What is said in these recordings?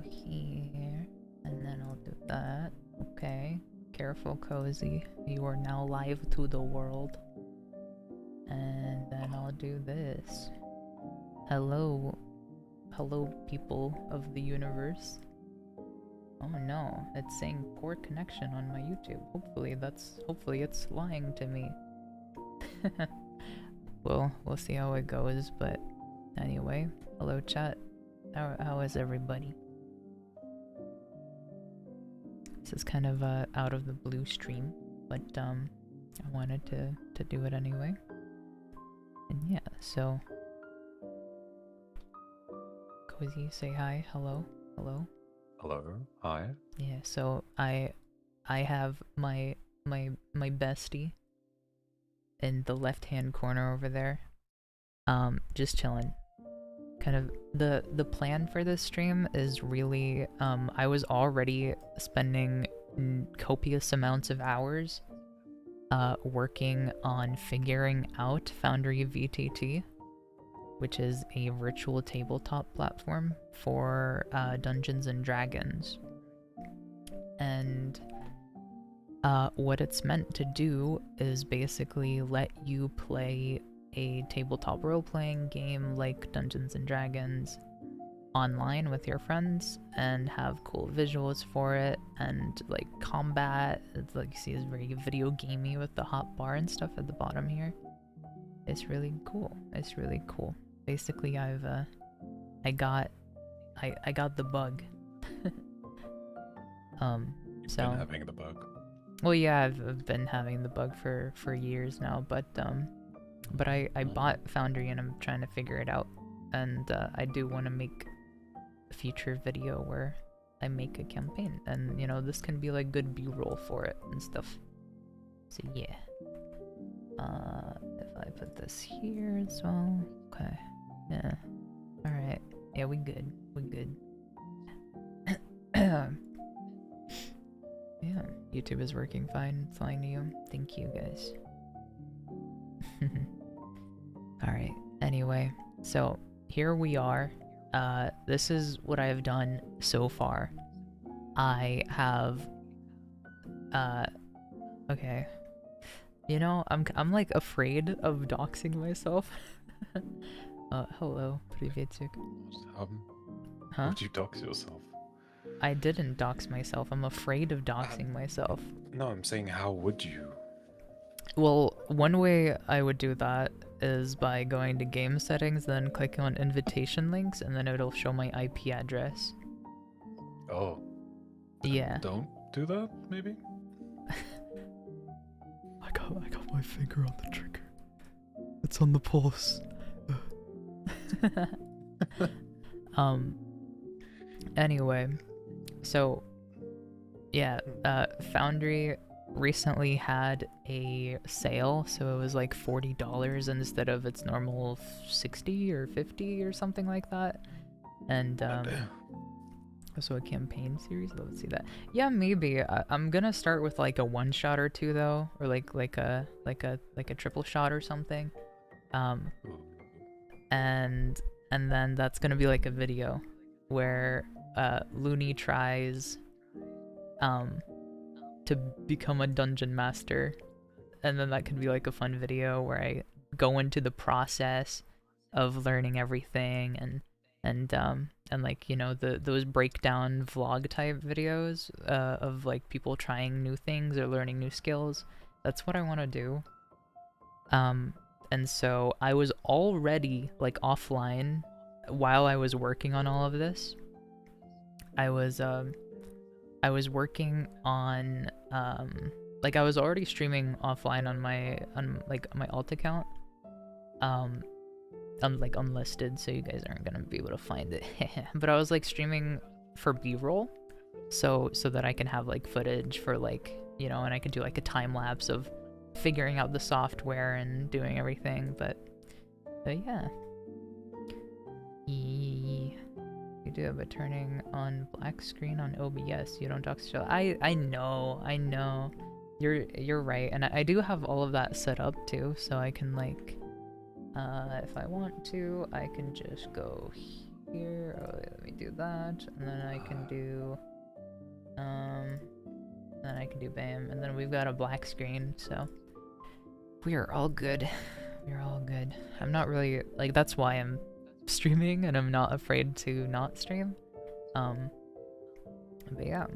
go here, and then I'll do that. Okay. Careful, Cozy. You are now live to the world. And then I'll do this. Hello. Hello, people of the universe. Oh no, it's saying poor connection on my YouTube. Hopefully it's lying to me. Well, we'll see how it goes, but anyway, hello chat. How is everybody? This is kind of out of the blue stream, but I wanted to do it anyway. And yeah, so Cozy, say hi, hello, hello. Hello, hi. Yeah, so I have my bestie in the left-hand corner over there. Just chilling. Kind of the plan for this stream is really I was already spending copious amounts of hours working on figuring out Foundry VTT, which is a virtual tabletop platform for Dungeons and Dragons. And what it's meant to do is basically let you play a tabletop role-playing game like Dungeons and Dragons online with your friends and have cool visuals for it, and like combat, it's like you see, is very video gamey with the hot bar and stuff at the bottom here. It's really cool. It's really cool. Basically, I got the bug. You've been having the bug. Well, yeah, I've been having the bug for years now, but I bought Foundry and I'm trying to figure it out, and I do want to make a future video where I make a campaign, and you know, this can be like good B-roll for it and stuff. So yeah. If I put this here as well, okay, yeah, all right, yeah, we good. Yeah, YouTube is working fine. It's fine to you. Thank you, guys. Alright, anyway, so here we are. This is what I have done so far. I have, okay. You know, I'm like afraid of doxing myself. Hello, приветик. Huh? Would you dox yourself? I didn't dox myself. I'm afraid of doxing myself. No, I'm saying how would you? Well, one way I would do that is by going to game settings, then clicking on invitation links, and then it'll show my IP address. Oh. Yeah. Don't do that, maybe? I got my finger on the trigger. It's on the pulse. Anyway, so yeah, Foundry recently had a sale, so it was like $40 instead of its normal 60 or 50 or something like that. And also a campaign series. Let's see that. Yeah, maybe. I'm gonna start with like a one shot or two though, or like a triple shot or something. And then that's gonna be like a video where Looney tries to become a dungeon master, and then that could be like a fun video where I go into the process of learning everything, and like, you know, those breakdown vlog type videos of like people trying new things or learning new skills. That's what I want to do. And so I was already like offline while I was working on all of this. I was working on like I was already streaming offline on my alt account. I'm like unlisted, so you guys aren't gonna be able to find it. But I was like streaming for B-roll, so that I can have like footage for like, you know, and I could do like a time lapse of figuring out the software and doing everything. But yeah. You do, but turning on black screen on OBS, you don't dox show. I know. You're right, and I do have all of that set up too, so I can like, if I want to, I can just go here. Oh, wait, let me do that, and then I can do, then I can do BAM, and then we've got a black screen, so we are all good. We're all good. I'm not really, like, that's why I'm streaming, and I'm not afraid to not stream. But yeah.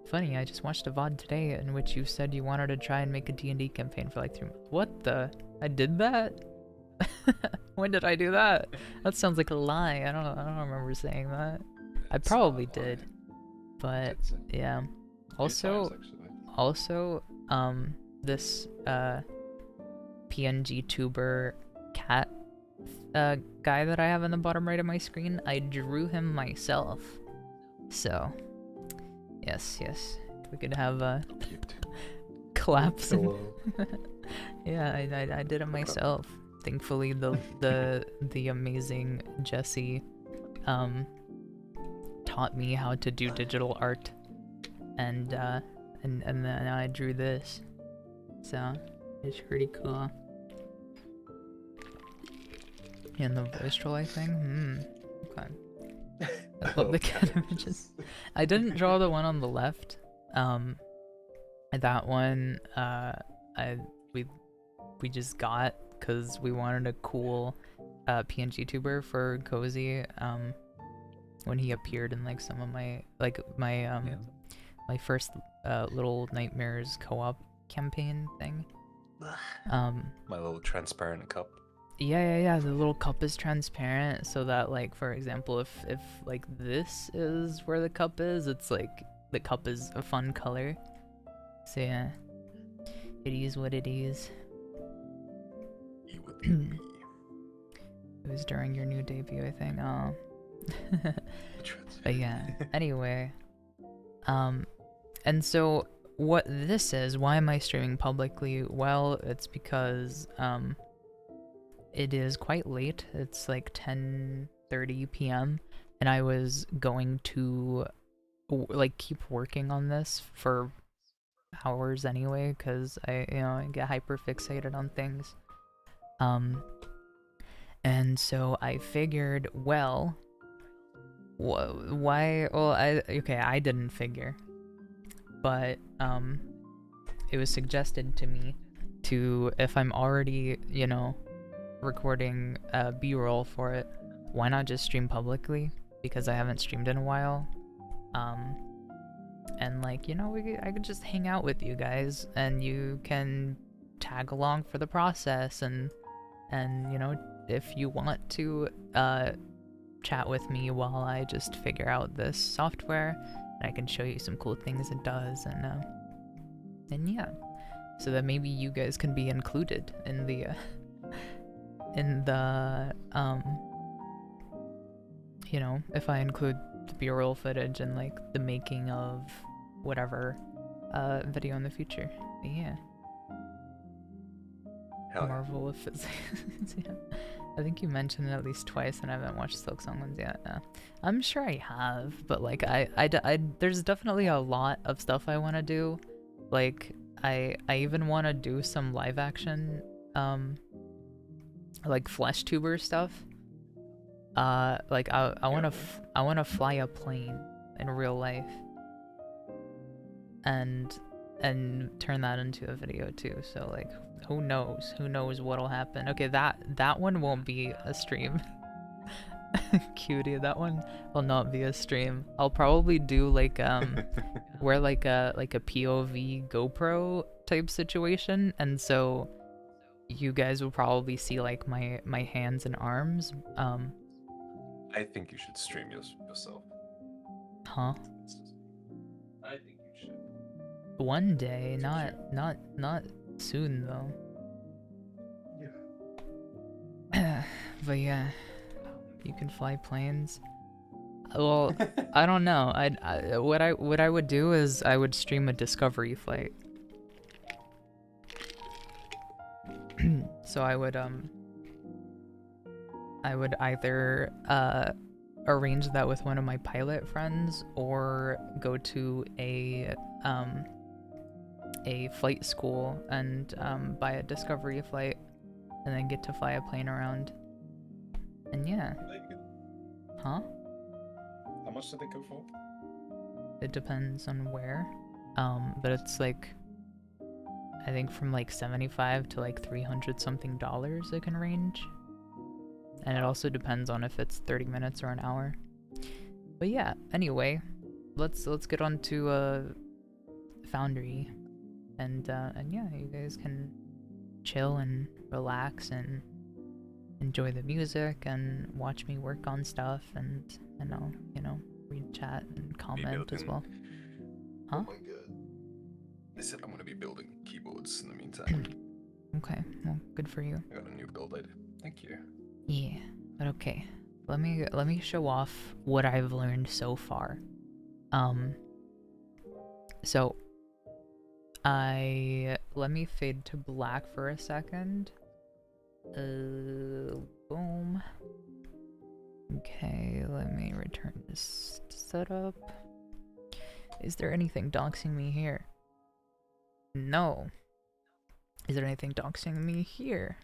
Funny, I just watched a VOD today in which you said you wanted to try and make a D&D campaign for like 3 months. What the? I did that? When did I do that? That sounds like a lie. I don't remember saying that. I It's probably not a lie. did. But It's yeah. a few Also, times, actually. this PNG tuber cat guy that I have in the bottom right of my screen, I drew him myself. So, yes, we could have Cute. claps and Hello. yeah, I did it myself. Thankfully, the amazing Jesse taught me how to do digital art, and then I drew this. So it's pretty cool. And the voice troll, I think. Okay. I love the cat images. I didn't draw the one on the left. That one, we just got because we wanted a cool PNG tuber for Cozy. When he appeared in like some of my my first Little Nightmares co-op campaign thing. My little transparent cup. Yeah. The little cup is transparent, so that, like, for example, if like this is where the cup is, it's like the cup is a fun color. So yeah, it is what it is. It would be me. It was during your new debut, I think. Oh. Transparent. But yeah. Anyway, and so what this is? Why am I streaming publicly? Well, it's because it is quite late. It's like 10:30 p.m. and I was going to like keep working on this for hours anyway, because I get hyper fixated on things. And so I figured, well, why? Well, I didn't figure, but it was suggested to me to, if I'm already recording B-roll for it, why not just stream publicly, because I haven't streamed in a while. And like, I could just hang out with you guys and you can tag along for the process, and if you want to chat with me while I just figure out this software, and I can show you some cool things it does, and yeah, so that maybe you guys can be included in the if I include the B-roll footage and like the making of whatever video in the future. But yeah. Hell yeah. Marvel of Physics. Yeah. I think you mentioned it at least twice, and I haven't watched Silk Song ones yet. I'm sure I have, but like there's definitely a lot of stuff I want to do. Like I even want to do some live action like flesh tuber stuff. Like I want to fly a plane in real life and turn that into a video too. So like, who knows what'll happen. Okay, that one won't be a stream. Cutie, that one will not be a stream. I'll probably do like wear like a POV GoPro type situation, and so you guys will probably see like my hands and arms. I think you should stream yourself. Huh? I think you should. One day, not soon though. Yeah. But yeah, you can fly planes. Well, I don't know. What I would do is I would stream a discovery flight. So I would either arrange that with one of my pilot friends, or go to a flight school and buy a discovery flight, and then get to fly a plane around. And yeah. Huh? How much did they go for? It depends on where. But it's like, I think from like 75 to like 300 something dollars it can range. And it also depends on if it's 30 minutes or an hour. But yeah, anyway, let's get on to Foundry. And yeah, you guys can chill and relax and enjoy the music and watch me work on stuff, and I'll, read chat and comment as well. Huh? Oh my god. I said I'm gonna be building keyboards in the meantime. Okay, well, good for you. I got a new build idea. Thank you. Yeah, but okay. Let me show off what I've learned so far. So let me fade to black for a second. Boom. Okay, let me return this setup. Is there anything doxing me here? No. Is there anything doxing me here?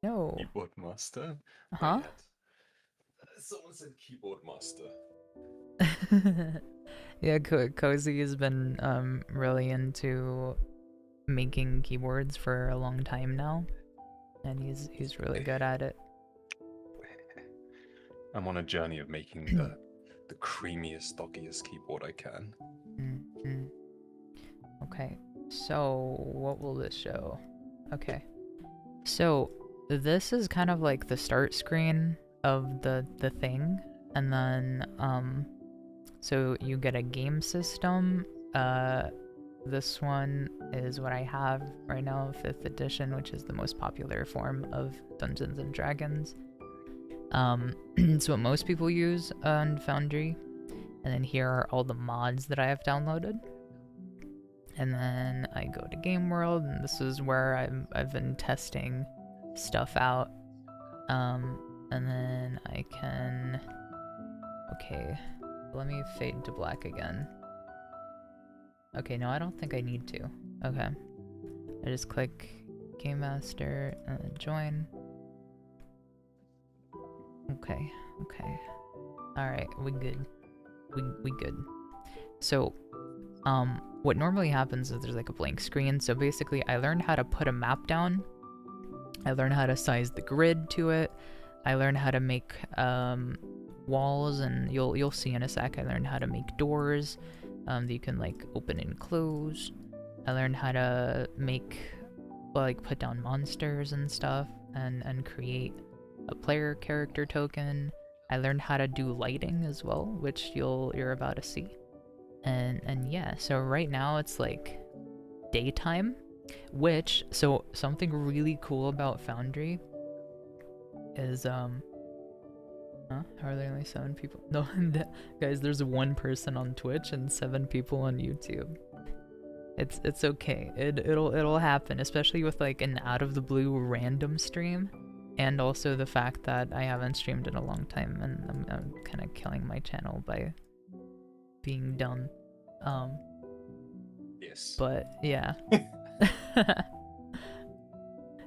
No. Keyboard master? Huh? Someone said keyboard master. Yeah, Cozy has been really into making keyboards for a long time now, and he's really good at it. I'm on a journey of making the creamiest, stockiest keyboard I can. Mm-hmm. Okay, so what will this show? Okay, so this is kind of like the start screen of the thing, and then so you get a game system. This one is what I have right now, 5th edition, which is the most popular form of Dungeons and Dragons. It's what most people use on Foundry. And then here are all the mods that I have downloaded. And then I go to Game World, and this is where I've been testing stuff out. And then I can... Okay, let me fade to black again. Okay, no, I don't think I need to. Okay. I just click Game Master and then join. Okay. Alright, we good. We good. So, what normally happens is there's like a blank screen. So basically, I learned how to put a map down. I learned how to size the grid to it. I learned how to make walls, and you'll see in a sec. I learned how to make doors that you can like open and close. I learned how to make, put down monsters and stuff, and create a player character token. I learned how to do lighting as well, which you're about to see. And yeah, so right now it's like daytime, so something really cool about Foundry is Huh? How are there only 7 people? No, guys, there's 1 person on Twitch and 7 people on YouTube. It's okay. It'll happen, especially with like an out of the blue random stream, and also the fact that I haven't streamed in a long time, and I'm kind of killing my channel by being dumb. Yes. But yeah.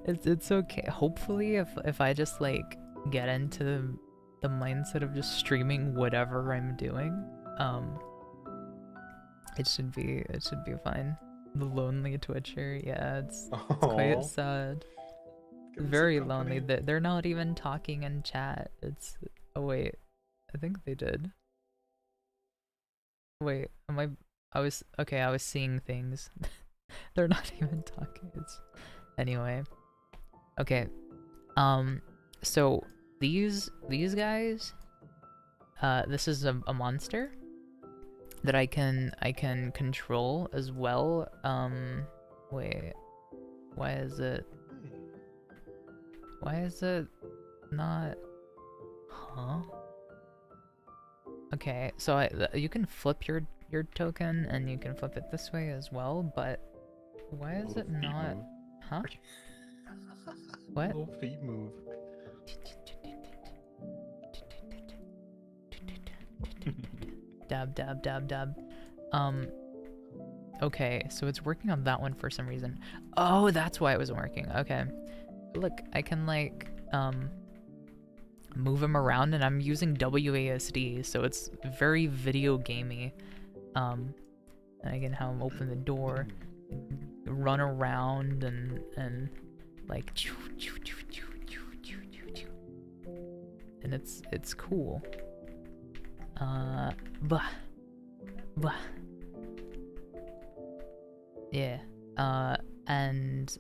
It's okay. Hopefully if I just like get into the mindset of just streaming whatever I'm doing, it should be fine. The lonely Twitcher, yeah, it's quite sad. Very lonely. They're not even talking in chat. Oh wait, I think they did. Wait, I was seeing things. They're not even talking. Anyway. Okay. So these guys, this is a monster that I can control as well. Wait, why is it not? Huh? Okay, so you can flip your token, and you can flip it this way as well, but why is it not? Huh? What? Little feet move. Dab. Okay, so it's working on that one for some reason. Oh, that's why it wasn't working. Okay. Look, I can like move him around, and I'm using WASD, so it's very video gamey. And again, how I'm open the door, run around, and like, and it's cool. Blah, blah. Yeah. And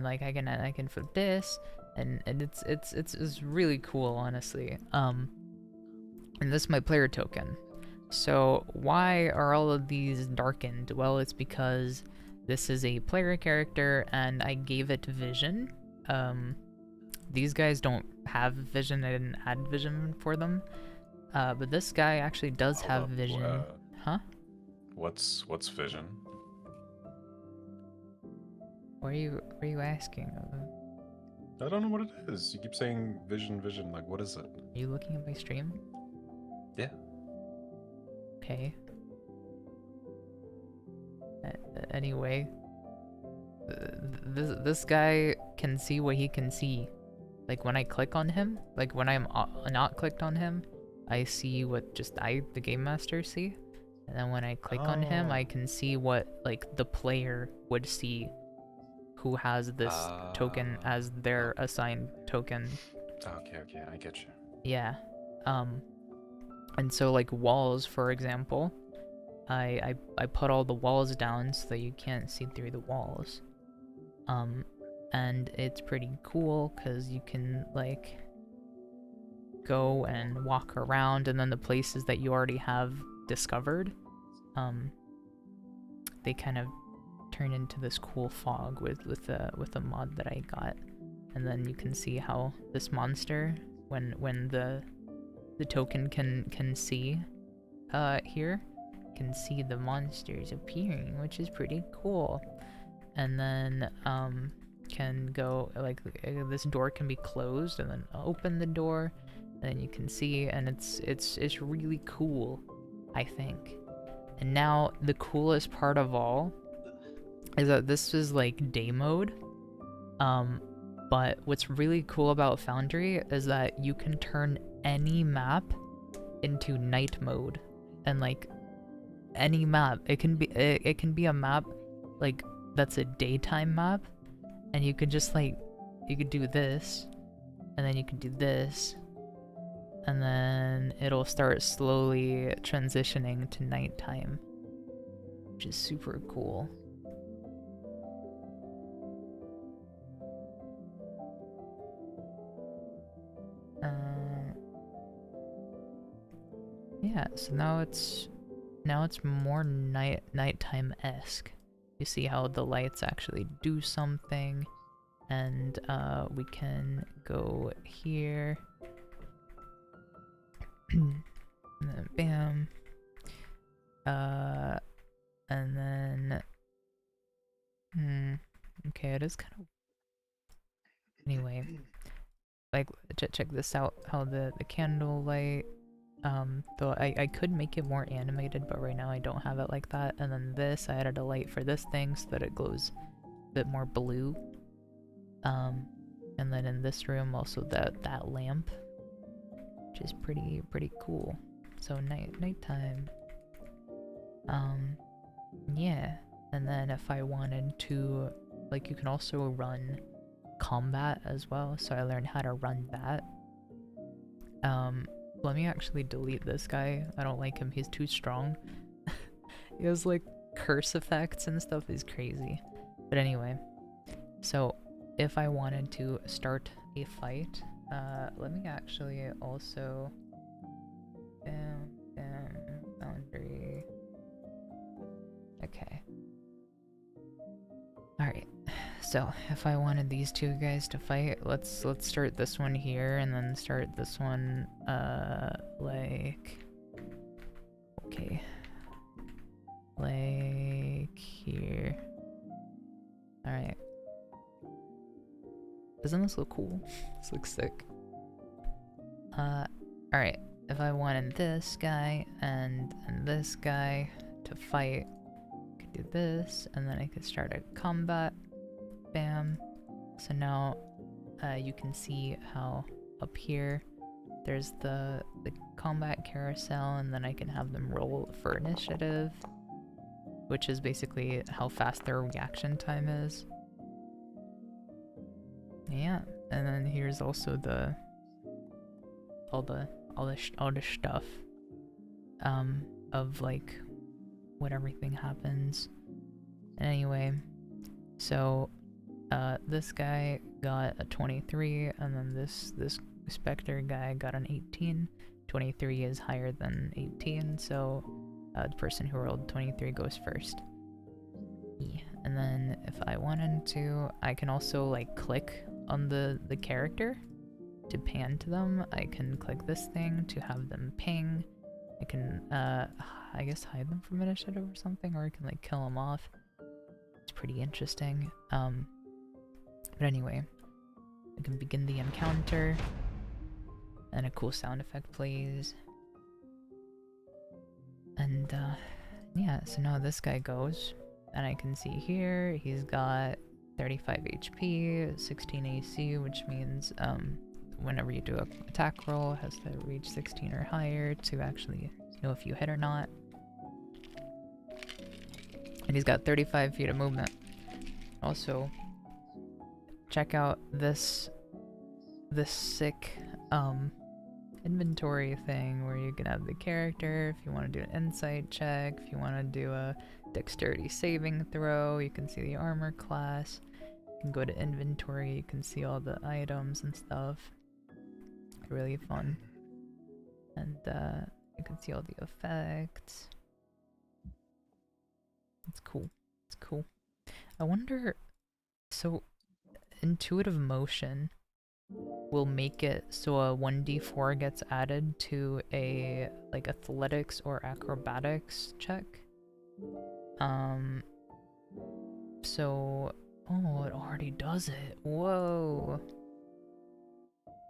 like I can flip this, and it's really cool, honestly. And this is my player token. So why are all of these darkened? Well, it's because this is a player character and I gave it vision. These guys don't have vision. I didn't add vision for them. But this guy actually does have vision. Huh? What's vision? What are you asking? I don't know what it is. You keep saying vision, vision. Like, what is it? Are you looking at my stream? Yeah. Okay. Anyway, this guy can see what he can see. Like when I click on him, like when I'm not clicked on him, I see what just the game master see. And then when I click on him, I can see what like the player would see, who has this token as their assigned token. Okay, I get you. Yeah. And so like walls, for example, I put all the walls down so that you can't see through the walls. And it's pretty cool because you can like go and walk around, and then the places that you already have discovered, they kind of turn into this cool fog with a mod that I got. And then you can see how this monster, when the token can see here, can see the monsters appearing, which is pretty cool. And then can go like this door can be closed, and then open the door, and then you can see, and it's really cool, I think. And now the coolest part of all is that this is like day mode. But what's really cool about Foundry is that you can turn any map into night mode, and like any map, it can be a map like that's a daytime map, and you could just like you could do this, and then you could do this, and then it'll start slowly transitioning to nighttime, which is super cool. Yeah, so now it's more nighttime-esque. You see how the lights actually do something, and we can go here, and then bam, and then okay, it is kind of anyway. Like check this out, how the candle light. Though I could make it more animated, but right now I don't have it like that. And then this, I added a light for this thing so that it glows a bit more blue. And then in this room also that lamp, which is pretty cool. So nighttime. Yeah. And then if I wanted to, like, you can also run combat as well. So I learned how to run that. Let me actually delete this guy. I don't like him. He's too strong. He has like curse effects and stuff. He's crazy. But anyway, so if I wanted to start a fight, let me actually also Foundry. Okay. Alright. So if I wanted these two guys to fight, let's start this one here, and then start this one like okay, like here. All right. Doesn't this look cool? This looks sick. All right. If I wanted this guy and this guy to fight, I could do this, and then I could start a combat. Bam. So now you can see how up here, there's the combat carousel, and then I can have them roll for initiative, which is basically how fast their reaction time is. Yeah, and then here's also all the stuff of like what everything happens. Anyway, so this guy got a 23, and then this Spectre guy got an 18. 23 is higher than 18, so the person who rolled 23 goes first. Yeah. And then if I wanted to, I can also like click on the character to pan to them. I can click this thing to have them ping. I can I guess hide them from initiative or something, or I can like kill them off. It's pretty interesting. But anyway, I can begin the encounter, and a cool sound effect plays. And yeah, so now this guy goes, and I can see here he's got 35 HP, 16 AC, which means whenever you do an attack roll, it has to reach 16 or higher to actually know if you hit or not. And he's got 35 feet of movement. Also, check out this sick inventory thing where you can have the character. If you want to do an insight check, if you want to do a dexterity saving throw, you can see the armor class. You can go to inventory, you can see all the items and stuff. Really fun. And you can see all the effects. It's cool. It's cool. I wonder, so intuitive motion will make it so a 1d4 gets added to a like athletics or acrobatics check. So oh, it already does it. Whoa.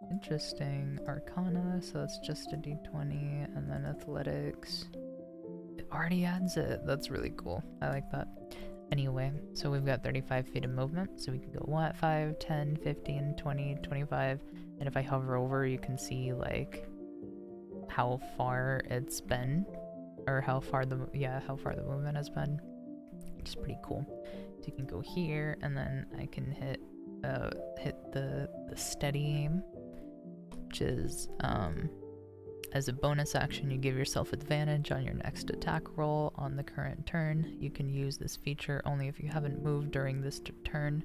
Interesting. Arcana, so it's just a d20, and then athletics. It already adds it. That's really cool. I like that. Anyway, so we've got 35 feet of movement, so we can go 1, 5, 10, 15, 20, 25, and if I hover over, you can see like how far it's been, or how far the movement has been, which is pretty cool. So you can go here, and then I can hit the steady aim, which is as a bonus action, you give yourself advantage on your next attack roll on the current turn. You can use this feature only if you haven't moved during this turn.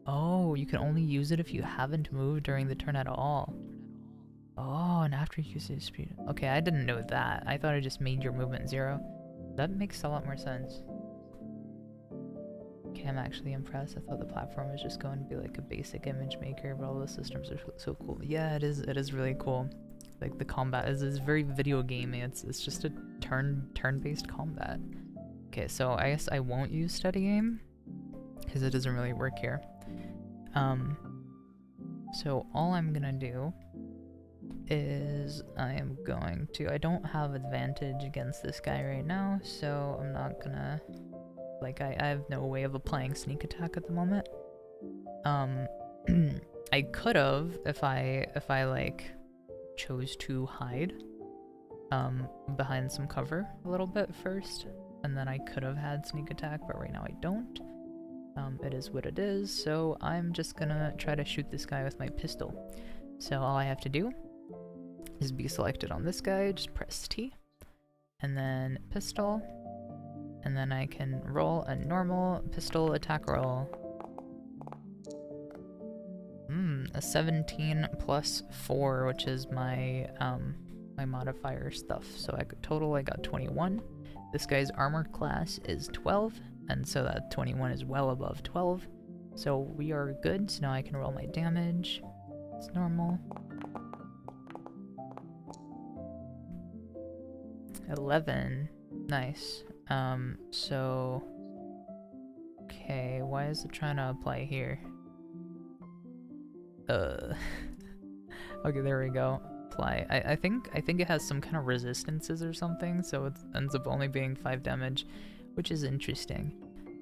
Oh, you can only use it if you haven't moved during the turn at all. Oh, and after you use your speed. Okay, I didn't know that. I thought it just made your movement 0. That makes a lot more sense. Okay, I'm actually impressed. I thought the platform was just going to be like a basic image maker, but all the systems are so cool. Yeah, it is really cool. Like the combat is very video gamey. It's just a turn-based combat. Okay, so I guess I won't use steady aim because it doesn't really work here. So all I'm gonna do is I don't have advantage against this guy right now, so I'm not gonna, like, I have no way of applying sneak attack at the moment. I could have if I like chose to hide behind some cover a little bit first, and then I could have had sneak attack, but right now I don't. It is what it is, so I'm just gonna try to shoot this guy with my pistol. So all I have to do is be selected on this guy, just press T, and then pistol, and then I can roll a normal pistol attack roll. A 17 plus 4, which is my my modifier stuff. So I got 21. This guy's armor class is 12, and so that 21 is well above 12. So we are good. So now I can roll my damage. It's normal. 11. Nice. So okay, why is it trying to apply here? Okay, there we go. Apply. I think it has some kind of resistances or something, so it ends up only being 5 damage, which is interesting.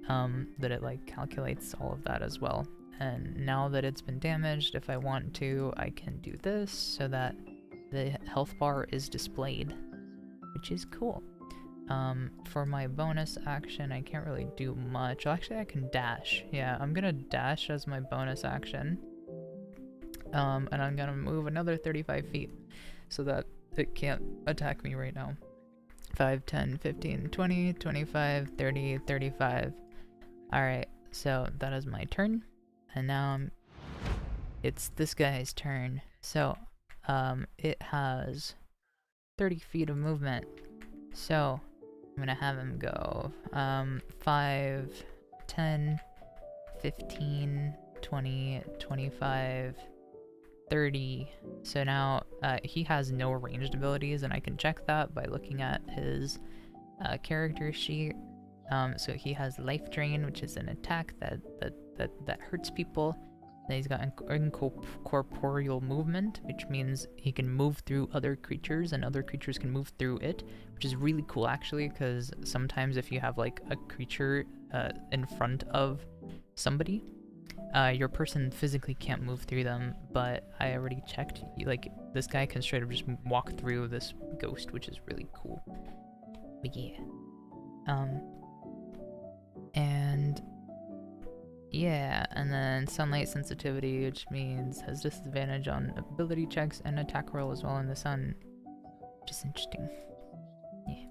That it like calculates all of that as well. and now that it's been damaged, if I want to, I can do this so that the health bar is displayed, which is cool. For my bonus action, I can't really do much. Actually, I can dash. Yeah, I'm gonna dash as my bonus action. And I'm gonna move another 35 feet so that it can't attack me right now. 5, 10, 15, 20, 25, 30, 35. Alright, so that is my turn. And now it's this guy's turn. So, it has 30 feet of movement. So, I'm gonna have him go 5, 10, 15, 20, 25, 30. So now he has no ranged abilities, and I can check that by looking at his character sheet. So he has life drain, which is an attack that hurts people. Then he's got incorporeal movement, which means he can move through other creatures and other creatures can move through it, which is really cool actually, because sometimes if you have like a creature in front of somebody, your person physically can't move through them, but I already checked, like, this guy can straight up just walk through this ghost, which is really cool. But yeah. And yeah, and then sunlight sensitivity, which means has disadvantage on ability checks and attack roll as well in the sun, which is interesting. Yeah.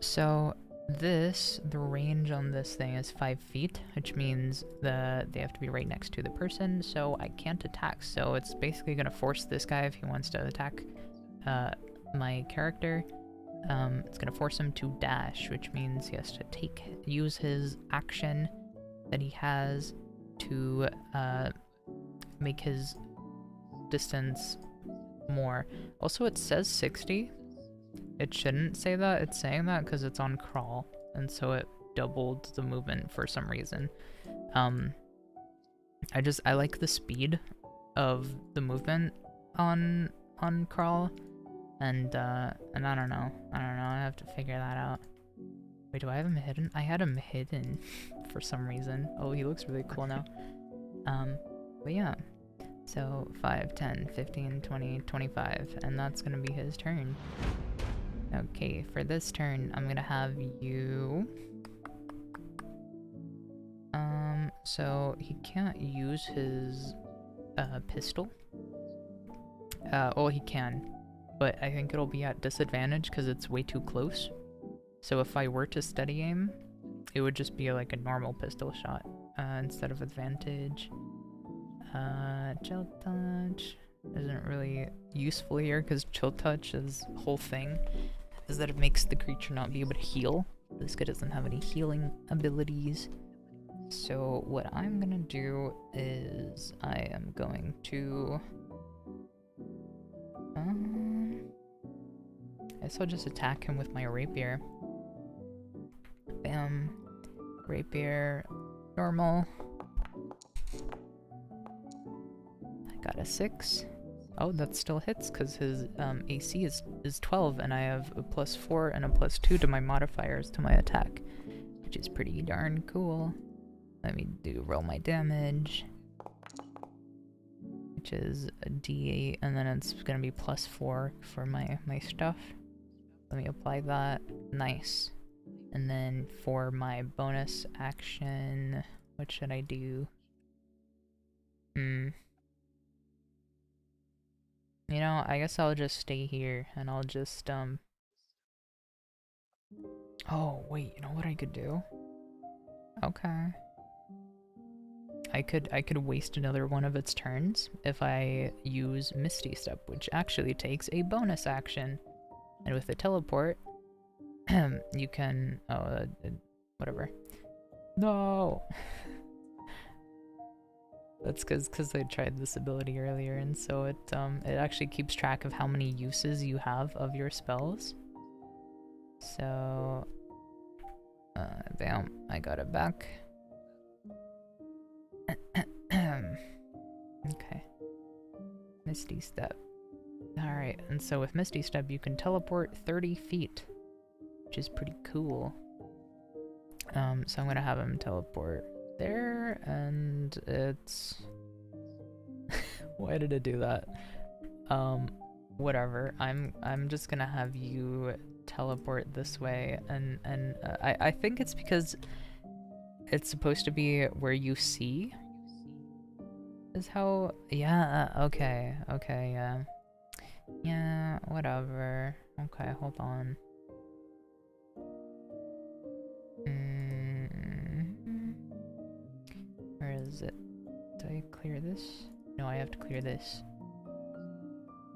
So the range on this thing is 5 feet, which means that they have to be right next to the person, so I can't attack. So it's basically gonna force this guy, if he wants to attack my character, it's gonna force him to dash, which means he has to use his action that he has to make his distance more. Also, it says 60. It shouldn't say that. It's saying that because it's on crawl, and so it doubled the movement for some reason. I like the speed of the movement on crawl, and I don't know. I have to figure that out. Wait, do I have him hidden? I had him hidden for some reason. Oh, he looks really cool now. But yeah. So 5, 10, 15, 20, 25, and that's gonna be his turn. Okay, for this turn, I'm gonna have you... so he can't use his pistol. Well, he can, but I think it'll be at disadvantage because it's way too close. So if I were to steady aim, it would just be like a normal pistol shot instead of advantage. Chill touch isn't really useful here because chill touch's whole thing is that it makes the creature not be able to heal. This guy doesn't have any healing abilities. So what I'm gonna do is I am going to... I guess I'll just attack him with my rapier. Bam. Rapier. Normal. I got a 6. Oh, that still hits because his AC is 12, and I have a +4 and a +2 to my modifiers to my attack, which is pretty darn cool. Let me roll my damage, which is a D8, and then it's gonna be +4 for my stuff. Let me apply that. Nice. And then for my bonus action, what should I do? You know, I guess I'll just stay here, and I'll just, Oh, wait, you know what I could do? Okay. I could waste another one of its turns if I use Misty Step, which actually takes a bonus action. And with the teleport, you can... Oh, whatever. No! That's because I tried this ability earlier, and so it actually keeps track of how many uses you have of your spells. So... bam, I got it back. Okay. Misty Step. Alright, and so with Misty Step you can teleport 30 feet, which is pretty cool. So I'm gonna have him teleport there, and it's... Why did it do that? Whatever. I'm just gonna have you teleport this way, and I think it's because it's supposed to be where you see. Is how... Yeah, okay, yeah. Yeah, whatever. Okay, hold on. Where is it? Do I clear this? No, I have to clear this.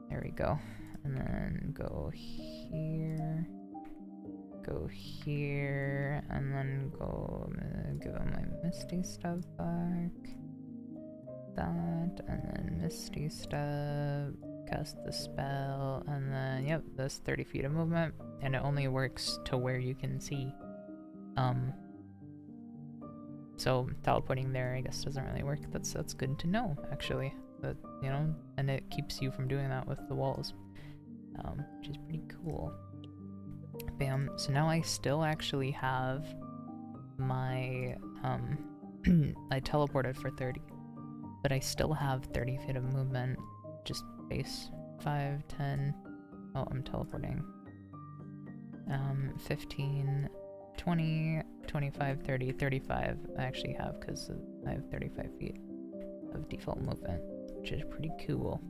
There we go. And then go here. Go here. And then go... give him my Misty stuff back. That. And then Misty stuff. Cast the spell. And then, yep, that's 30 feet of movement. And it only works to where you can see. So teleporting there, I guess, doesn't really work. That's good to know, actually. But, you know, and it keeps you from doing that with the walls, which is pretty cool. Bam. So now I still actually have my, I teleported for 30, but I still have 30 feet of movement, just base 5, 10, oh, I'm teleporting, 15, 20, 25, 30, 35 I actually have, because I have 35 feet of default movement, which is pretty cool.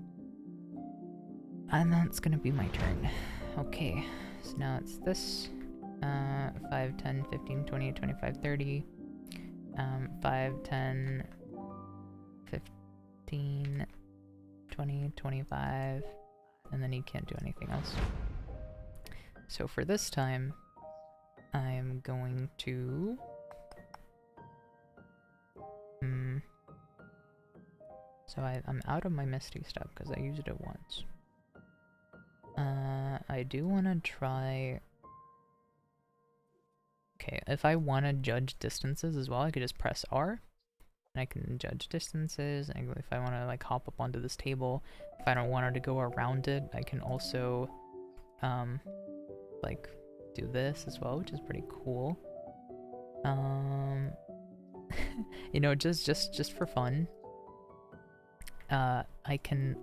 And that's gonna be my turn. Okay, so now it's this. 5, 10, 15, 20, 25, 30. 5, 10, 15, 20, 25. And then he can't do anything else. So for this time, I'm going to... So I'm out of my Misty stuff because I used it once. I do want to try... Okay, if I want to judge distances as well, I could just press R. And I can judge distances, and if I want to like hop up onto this table, if I don't want her to go around it, I can also like do this as well, which is pretty cool. You know, just for fun, I can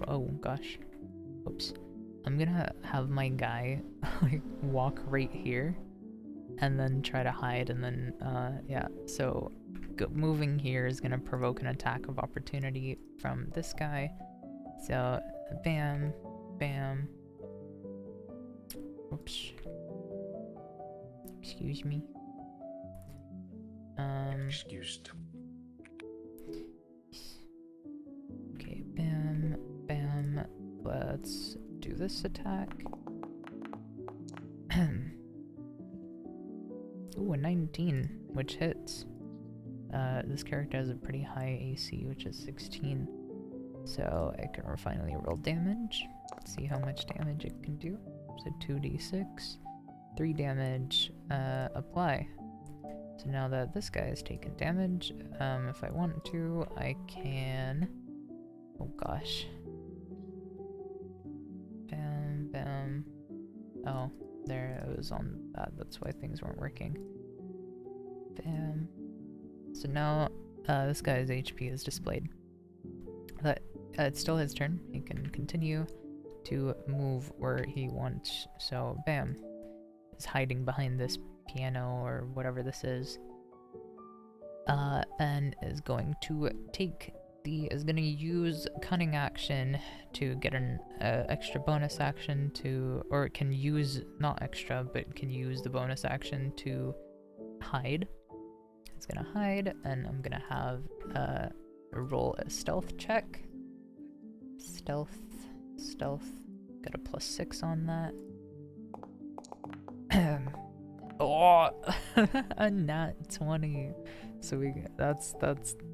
oh gosh, oops, I'm gonna have my guy like walk right here and then try to hide, and then yeah, so moving here is gonna provoke an attack of opportunity from this guy. So bam, bam. Oops. Excuse me. Excused. Okay, bam, bam. Let's do this attack. Ooh, a 19, which hits. This character has a pretty high AC, which is 16. So I can finally roll damage. Let's see how much damage it can do. So 2d6, 3 damage, apply. So now that this guy has taken damage, if I want to, I can... Oh gosh. Bam, bam. Oh, there it was on that. That's why things weren't working. Bam. So now, this guy's HP is displayed. But it's still his turn. He can continue to move where he wants. So, bam. He's hiding behind this piano or whatever this is. And is going to take is going to use cunning action to get an extra bonus action to, or it can use, not extra, but can use the bonus action to hide. It's going to hide, and I'm going to have roll a stealth check. Stealth. Got a +6 on that. Oh, a nat 20. So that's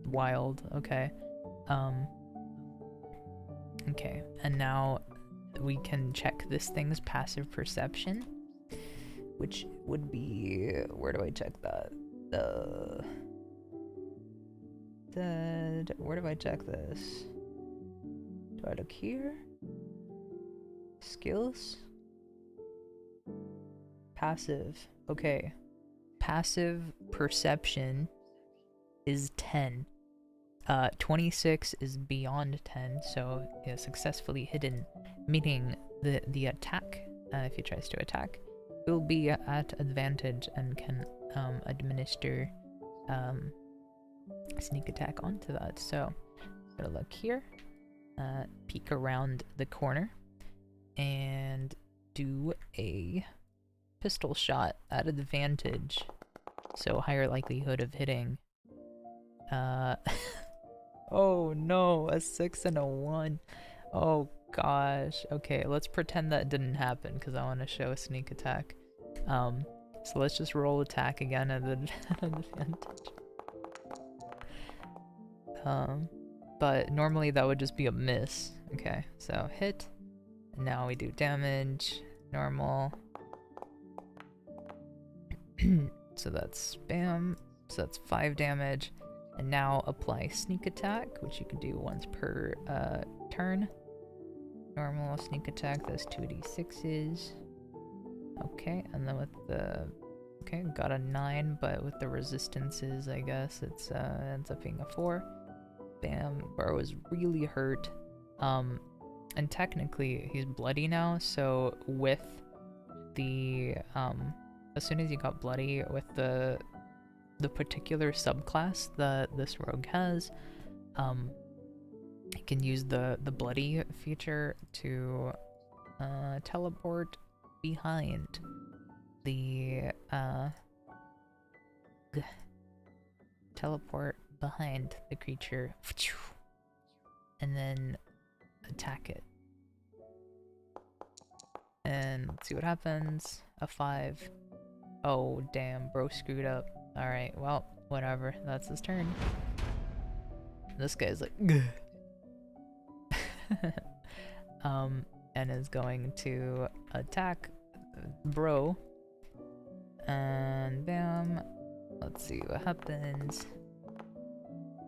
wild. Okay. Okay, and now we can check this thing's passive perception, which would be, where do I check that? Where do I check this? Do I look here? Skills? Passive. Okay. Passive perception is 10. 26 is beyond 10, so yeah, successfully hidden, meaning the attack, if he tries to attack, will be at advantage and can administer sneak attack onto that. So gotta look here, peek around the corner, and do a pistol shot at advantage, so higher likelihood of hitting. Oh no, a 6 and a 1. Oh gosh. Okay, let's pretend that didn't happen because I want to show a sneak attack. So let's just roll attack again at an advantage. But normally that would just be a miss. Okay, so hit. And now we do damage. Normal. So that's spam. So that's 5 damage. And now apply sneak attack, which you can do once per turn. Normal sneak attack, that's 2d6s. Okay, and then with the... Okay, got a 9, but with the resistances, I guess it's ends up being a 4. Bam, bro is really hurt. And technically, he's bloody now, so with the... as soon as he got bloody, with the particular subclass that this rogue has, you can use the bloody feature to teleport behind the creature and then attack it. And let's see what happens. A 5. Oh damn, bro screwed up. Alright, well, whatever. That's his turn. This guy's like, and is going to attack bro. And bam. Let's see what happens.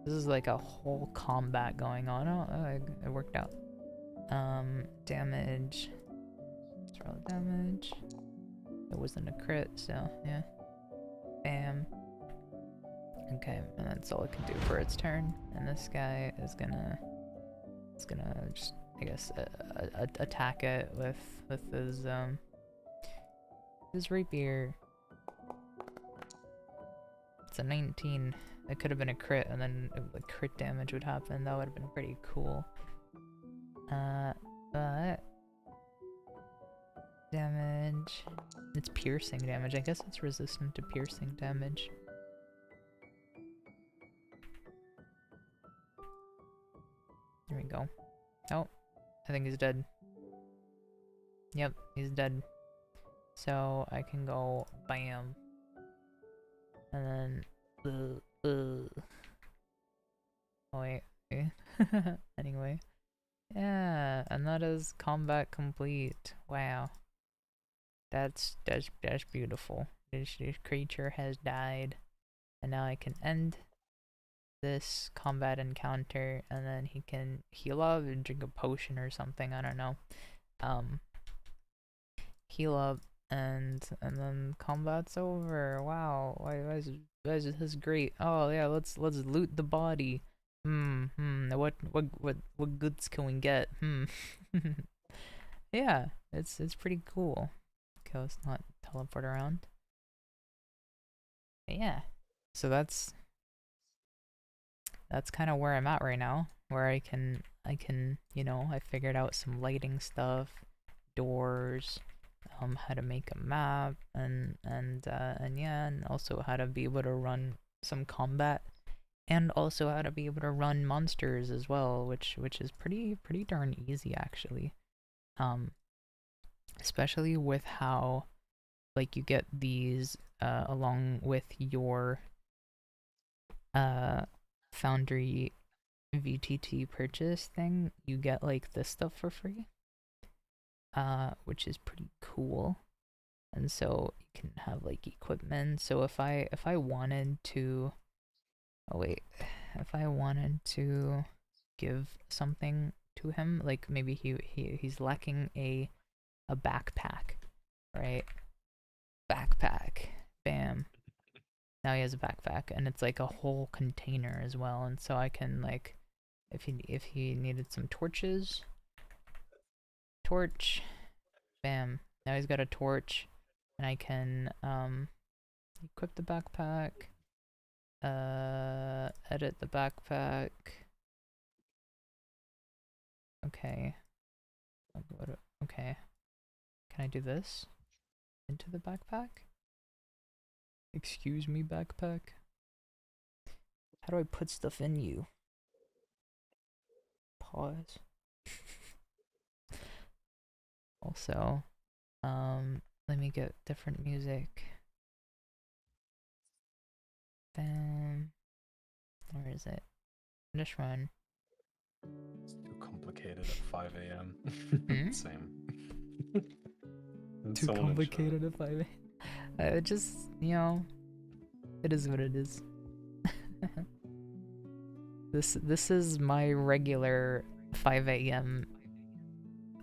This is like a whole combat going on. Oh, it worked out. Damage. Let's roll damage. It wasn't a crit, so yeah. Bam. Okay, and that's all it can do for its turn. And this guy is gonna just, I guess, attack it with his rapier. It's a 19. It could have been a crit, and then like crit damage would happen. That would have been pretty cool. But damage. It's piercing damage. I guess it's resistant to piercing damage. There we go. Oh, I think he's dead. Yep, he's dead. So I can go bam. And then oh wait. Anyway. Yeah, and that is combat complete. Wow. That's beautiful. This creature has died. And now I can end this combat encounter, and then he can heal up and drink a potion or something, I don't know. Heal up, and then combat's over. Wow, why is this great? Oh yeah, let's loot the body. What goods can we get? Yeah, it's pretty cool. Okay, let's not teleport around. But yeah, so that's kind of where I'm at right now, where I can, you know, I figured out some lighting stuff, doors, how to make a map, and yeah, and also how to be able to run some combat, and also how to be able to run monsters as well, which is pretty darn easy actually. Especially with how, like, you get these along with your Foundry VTT purchase thing, you get like this stuff for free, which is pretty cool. And so you can have like equipment. So if I wanted to, oh wait, if I wanted to give something to him, like maybe he's lacking a backpack, right? Backpack, bam. Now he has a backpack, and it's like a whole container as well. And so I can like, if he needed some torches, torch, bam. Now he's got a torch, and I can equip the backpack, edit the backpack. Okay. Okay. Can I do this? Into the backpack? Excuse me, backpack. How do I put stuff in you? Pause. Also, let me get different music. Bam. Where is it? Finish run. It's too complicated at 5 a.m. Hmm? Same. Too complicated if I just, you know, it is what it is. This is my regular 5 a.m.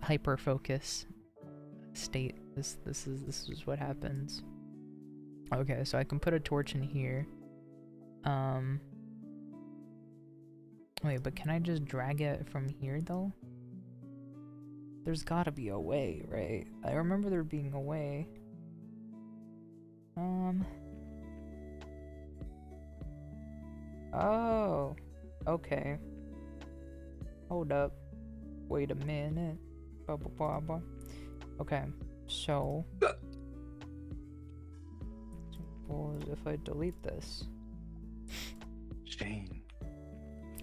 hyper focus state. This is what happens. Okay, so I can put a torch in here. Wait, but can I just drag it from here though? There's gotta be a way, right? I remember there being a way. Oh, okay. Hold up. Wait a minute. Okay, so suppose if I delete this. Shane.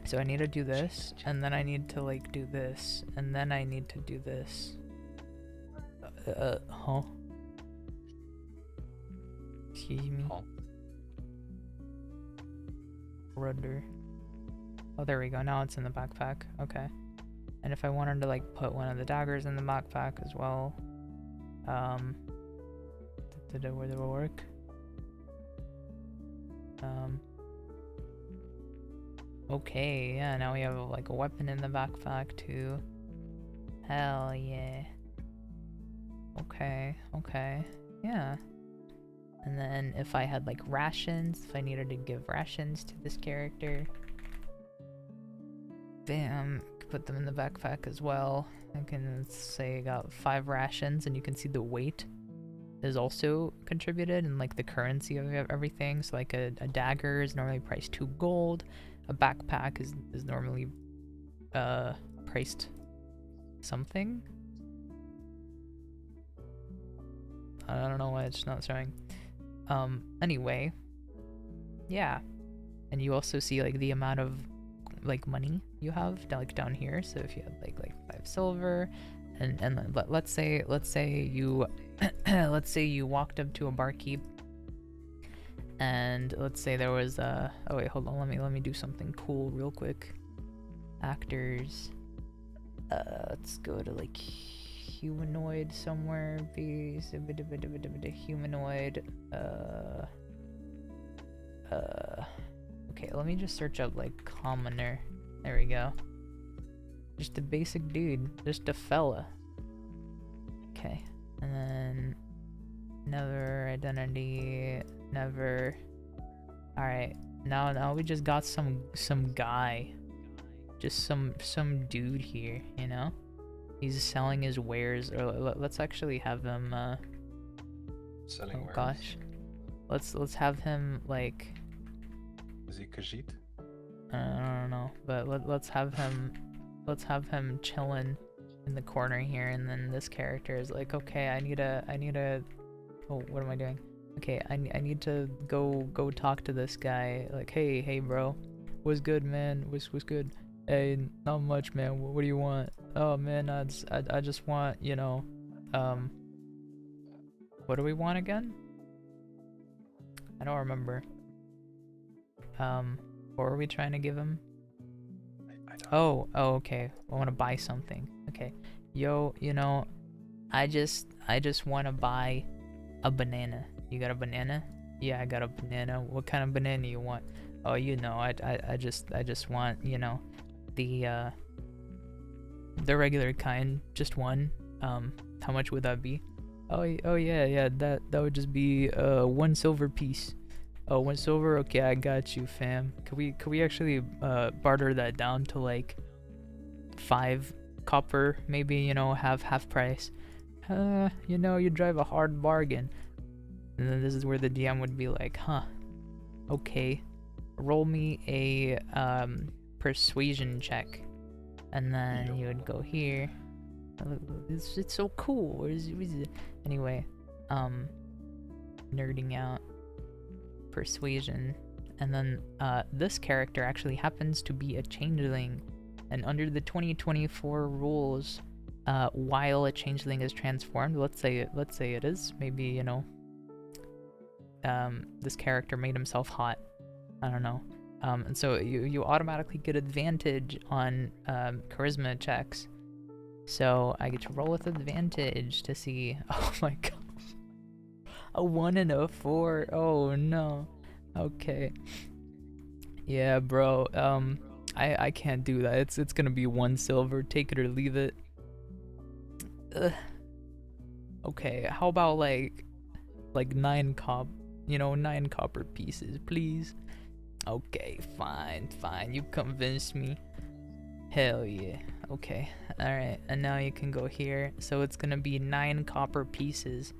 So I need to do this, and then I need to like do this, and then I need to do this. Huh? Excuse me. Huh? Rudder. Oh, there we go. Now it's in the backpack. Okay. And if I wanted to like put one of the daggers in the backpack as well, did it work? Okay, yeah, now we have like a weapon in the backpack too. Hell yeah. Okay, yeah. And then if I had like rations, if I needed to give rations to this character, bam, put them in the backpack as well. I can say I got 5 rations, and you can see the weight is also contributed and like the currency of everything. So like a dagger is normally priced 2 gold. A backpack is normally priced something. I don't know why it's not showing. Anyway, yeah. And you also see like the amount of like money you have down here. So if you had like 5 silver, and let's say you let's say you walked up to a barkeep, and let's say there was oh wait, hold on, let me do something cool real quick. Actors, let's go to like humanoid somewhere. Be humanoid. Okay, let me just search up like commoner. There we go. Just a basic dude, just a fella. Okay, and then never identity, never. All right, now we just got some guy, just some dude here, you know. He's selling his wares. Or let's actually have him. Selling wares. Gosh, let's have him like. Is he Khajiit? I don't know, but let's have him chilling in the corner here, and then this character is like, okay, I need a oh, what am I doing? Okay, I need to go talk to this guy. Like, hey bro, what's good, man? What's good? Hey, not much, man. What do you want? Oh man, I just want, you know, what do we want again? I don't remember. What were we trying to give him? I don't Oh, okay. I want to buy something. Okay. Yo, you know, I just want to buy a banana. You got a banana? Yeah, I got a banana. What kind of banana you want? Oh, you know, I just want, you know, the regular kind, just one. How much would that be? Oh yeah, that would just be 1 silver piece. Oh, 1 silver? Okay, I got you, fam. Could we actually barter that down to like 5 copper, maybe, you know, half price? You know, you drive a hard bargain. And then this is where the DM would be like, huh, okay, roll me a persuasion check. And then you would go here. It's so cool. What is it? Anyway, nerding out. Persuasion. And then this character actually happens to be a changeling. And under the 2024 rules, while a changeling is transformed, let's say it is, maybe, you know, this character made himself hot. I don't know. And so you automatically get advantage on charisma checks. So I get to roll with advantage to see. Oh my gosh. A 1 and a 4. Oh no. Okay. Yeah, bro. I can't do that. It's gonna be 1 silver. Take it or leave it. Ugh. Okay. How about like 9 9 copper pieces, please. Okay, fine. You convinced me. Hell yeah. Okay. Alright, and now you can go here. So it's gonna be 9 copper pieces.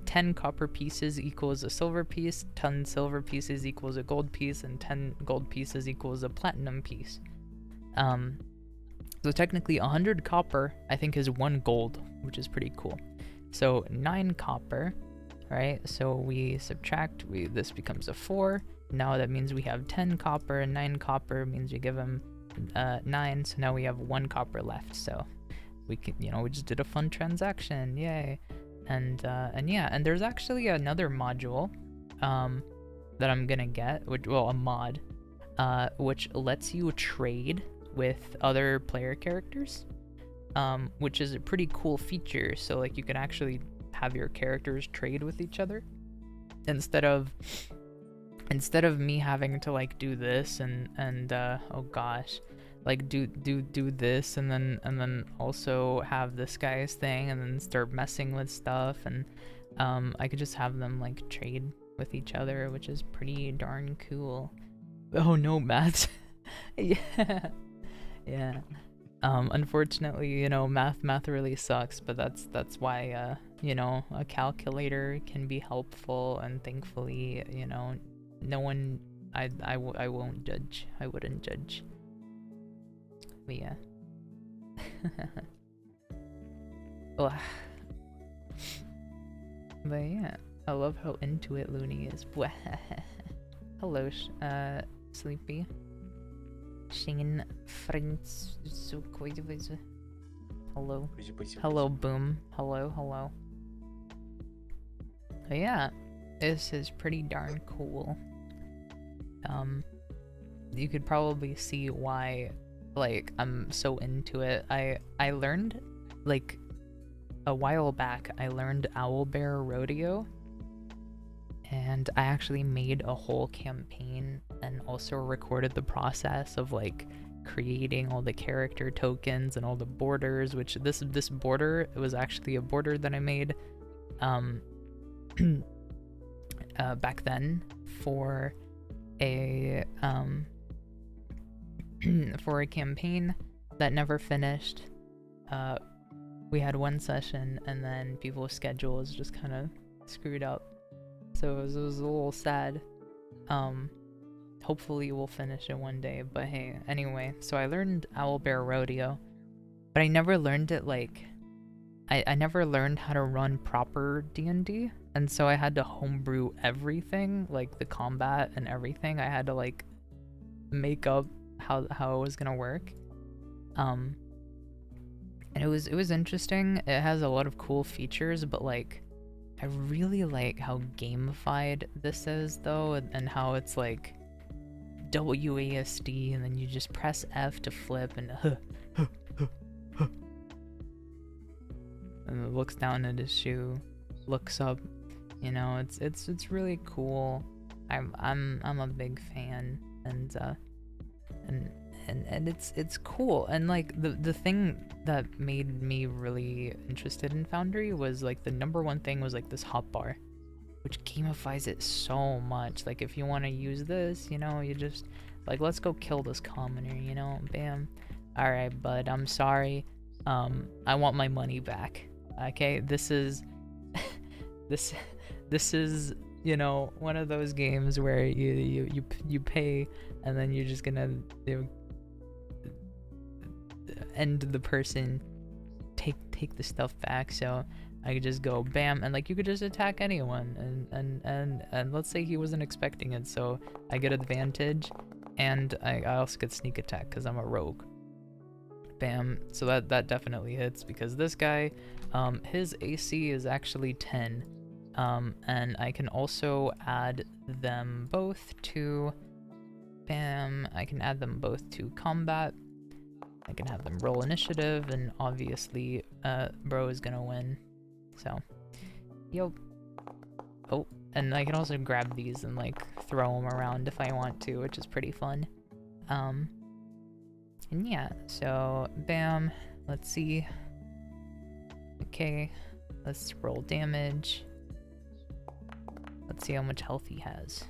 10 copper pieces equals a silver piece, 10 silver pieces equals a gold piece, and 10 gold pieces equals a platinum piece. So technically 100 copper, I think, is 1 gold, which is pretty cool. So 9 copper, right? So we subtract, this becomes a 4. Now that means we have 10 copper, and 9 copper means we give him 9, so now we have 1 copper left. So we can, we just did a fun transaction, yay. And yeah, and there's actually another module that I'm gonna get, a mod, which lets you trade with other player characters, which is a pretty cool feature. So like you can actually have your characters trade with each other instead of me having to like do this and oh gosh, like do this and then also have this guy's thing and then start messing with stuff, and I could just have them like trade with each other, which is pretty darn cool. Oh no, math. Yeah. Unfortunately, math really sucks, but that's why a calculator can be helpful, and thankfully, no one, I won't judge. I wouldn't judge. But yeah. Ugh. But yeah, I love how into it Looney is. Hello, Sleepy. Shane Friends. Hello. Hello, Boom. Hello. But yeah, this is pretty darn cool. You could probably see why, like, I'm so into it. I learned, like, a while back, I learned Owlbear Rodeo, and I actually made a whole campaign and also recorded the process of like creating all the character tokens and all the borders, which this border, it was actually a border that I made back then for a campaign that never finished. We had one session and then people's schedules just kind of screwed up, so it was a little sad. Hopefully we'll finish it one day, but hey, anyway, so I learned Owlbear Rodeo, but I never learned it like, I never learned how to run proper D&D, and so I had to homebrew everything, like the combat and everything. I had to like make up how it was gonna work. And it was interesting. It has a lot of cool features, but like I really like how gamified this is though, and how it's like WASD and then you just press F to flip and and it looks down at his shoe, looks up, it's really cool. I'm a big fan, and it's cool. And like the thing that made me really interested in Foundry was like the number one thing was like this hotbar. which gamifies it so much. Like, if you want to use this, you know, you just, like, let's go kill this commoner, you know, bam. Alright, bud, I'm sorry. I want my money back. Okay, this is, this is, you know, one of those games where you pay, and then you're just gonna, you know, end the person, take the stuff back. So I could just go bam, and like you could just attack anyone, and let's say he wasn't expecting it, so I get advantage, and I also get sneak attack because I'm a rogue. Bam. So that definitely hits, because this guy, his AC is actually 10, and I can also add them both to, bam, I can add them both to combat. I can have them roll initiative, and obviously, bro is gonna win. So, yo. Oh, and I can also grab these and like throw them around if I want to, which is pretty fun. And yeah, so bam, let's see. Okay, let's roll damage. Let's see how much health he has.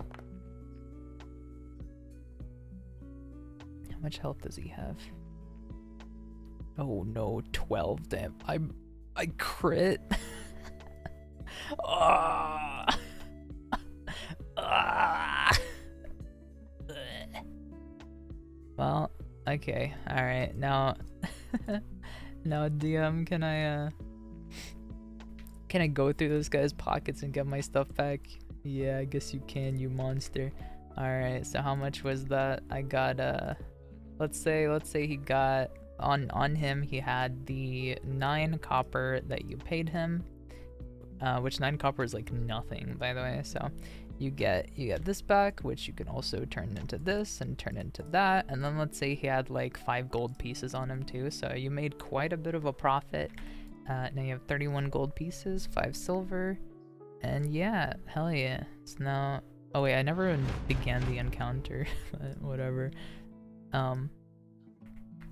How much health does he have? Oh no, 12, damn. I crit. Ah. Ah. Well, okay, alright, now now DM, can I go through this guy's pockets and get my stuff back? Yeah, I guess you can, you monster. Alright, so how much was that? I got let's say he got on him, he had the 9 copper that you paid him, which 9 copper is like nothing, by the way. So you get this back, which you can also turn into this and turn into that, and then let's say he had like 5 gold pieces on him too, so you made quite a bit of a profit. Now you have 31 gold pieces, 5 silver, and yeah, hell yeah. So now, oh wait, I never even began the encounter, but whatever.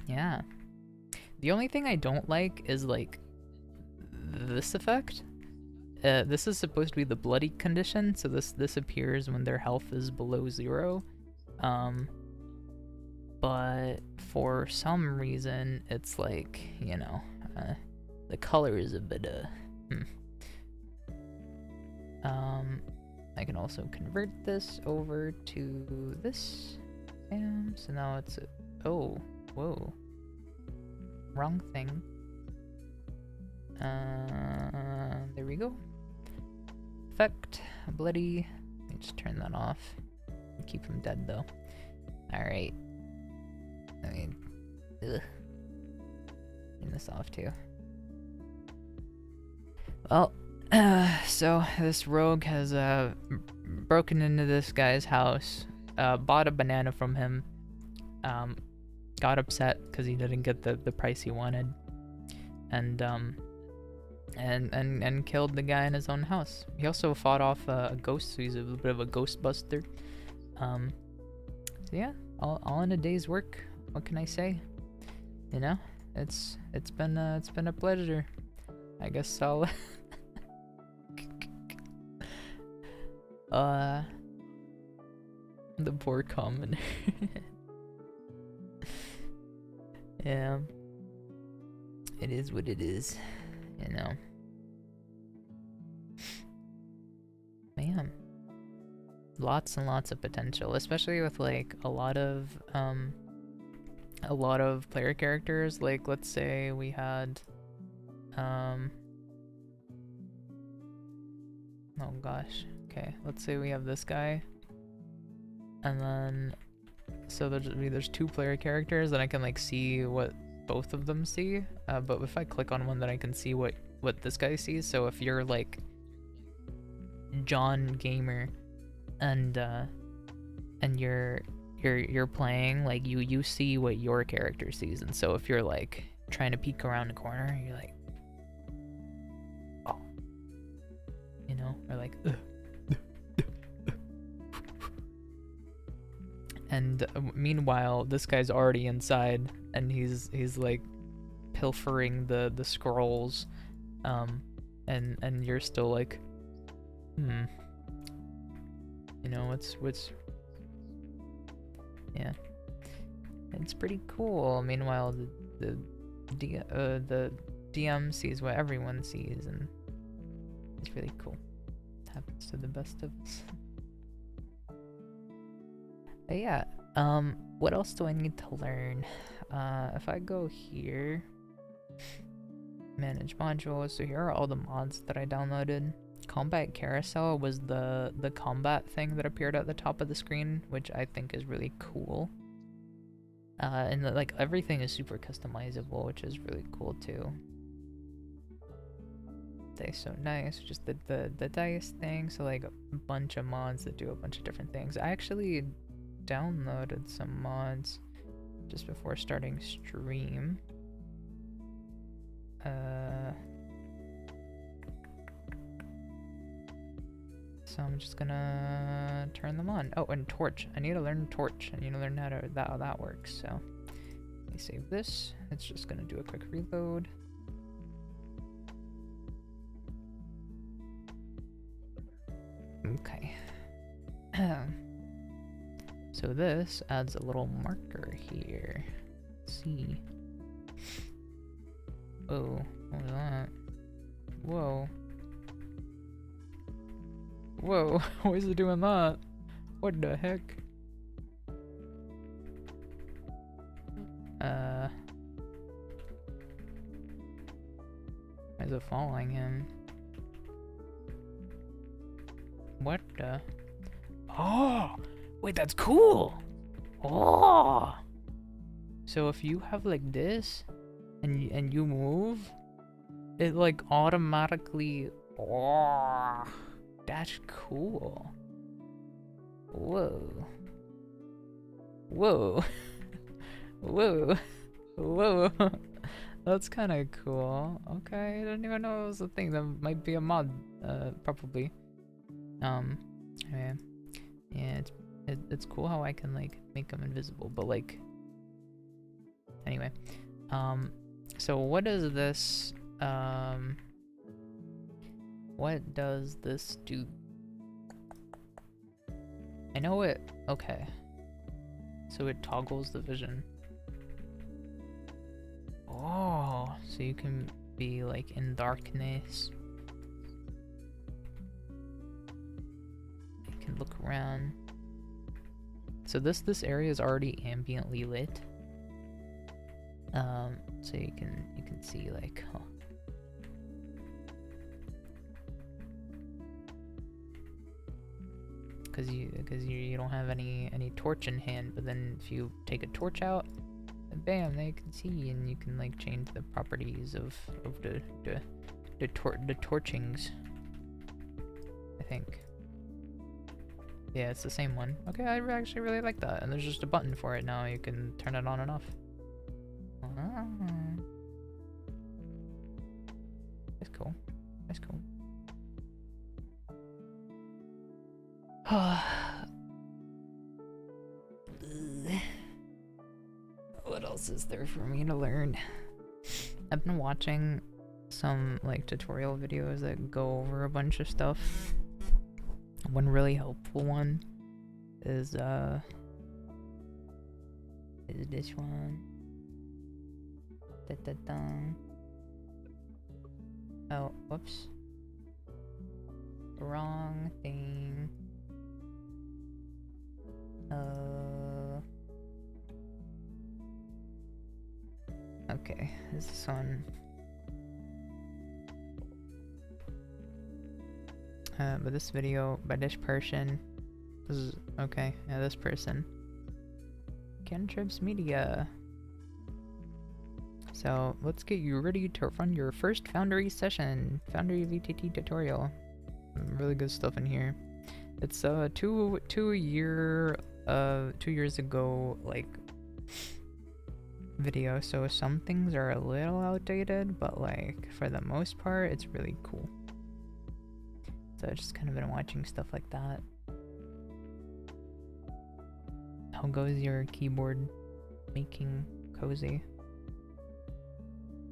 Yeah. The only thing I don't like is like this effect. This is supposed to be the bloody condition, so this appears when their health is below 0. But for some reason, it's like, you know, the color is a bit I can also convert this over to this. Bam. So now it's oh, whoa. Wrong thing. There we go. Effect, bloody. Let me just turn that off. Keep him dead though. Alright. I mean, ugh. Turn this off too. Well, so this rogue has broken into this guy's house, bought a banana from him, got upset because he didn't get the price he wanted, and killed the guy in his own house. He also fought off a ghost, so he's a bit of a ghostbuster. So yeah, all in a day's work. What can I say? You know, it's been a pleasure. I guess I'll the poor commoner. Yeah, it is what it is, you know. Man, lots and lots of potential, especially with like a lot of player characters. Like, let's say we had oh gosh, okay, let's say we have this guy, and then so there's 2 player characters, and I can like see what both of them see, but if I click on one, then I can see what this guy sees. So if you're like John Gamer and you're playing, like you see what your character sees, and so if you're like trying to peek around the corner, you're like, oh, you know, or like and meanwhile this guy's already inside, and he's like pilfering the scrolls, and you're still like, You know, what's yeah. It's pretty cool. Meanwhile, the DM sees what everyone sees, and it's really cool. It happens to the best of us. But yeah, what else do I need to learn? If I go here, manage modules. So here are all the mods that I downloaded. Combat Carousel was the combat thing that appeared at the top of the screen, which I think is really cool. And like everything is super customizable, which is really cool too. They're so nice. Just the dice thing. So like a bunch of mods that do a bunch of different things. I actually downloaded some mods just before starting stream. So I'm just gonna turn them on. Oh, and Torch. I need to learn Torch. I need to learn how that works. So let me save this. It's just gonna do a quick reload. Okay. So this adds a little marker here. Let's see. Oh, what was that? Whoa. Whoa, why is it doing that? What the heck? Why is it following him? What the? Oh! Wait, that's cool! Oh! So if you have like this, and you move, it like automatically... Oh! That's cool. Whoa. Whoa. Whoa. Whoa. That's kind of cool. Okay, I didn't even know it was a thing. That might be a mod, probably. Yeah, it's cool how I can like make them invisible, but like, anyway, so what is this? What does this do? I know it. Okay. So it toggles the vision. Oh, so you can be like in darkness. You can look around. So this area is already ambiently lit. So you can see like, huh. Because you don't have any torch in hand, but then if you take a torch out, bam, they can see, and you can like change the properties of the torchings. I think. Yeah, it's the same one. Okay, I actually really like that, and there's just a button for it now. You can turn it on and off. Ah. That's cool. That's cool. What else is there for me to learn? I've been watching some like tutorial videos that go over a bunch of stuff. One really helpful one is this one. Oh, whoops. Wrong thing. Okay, this one. But this video by this person. This is okay. Yeah, this person. Cantrips Media. So let's get you ready to run your first Foundry session. Foundry VTT tutorial. Really good stuff in here. It's 2 years ago like video, so some things are a little outdated, but like for the most part it's really cool. So I've just kind of been watching stuff like that. How goes your keyboard making, Cozy?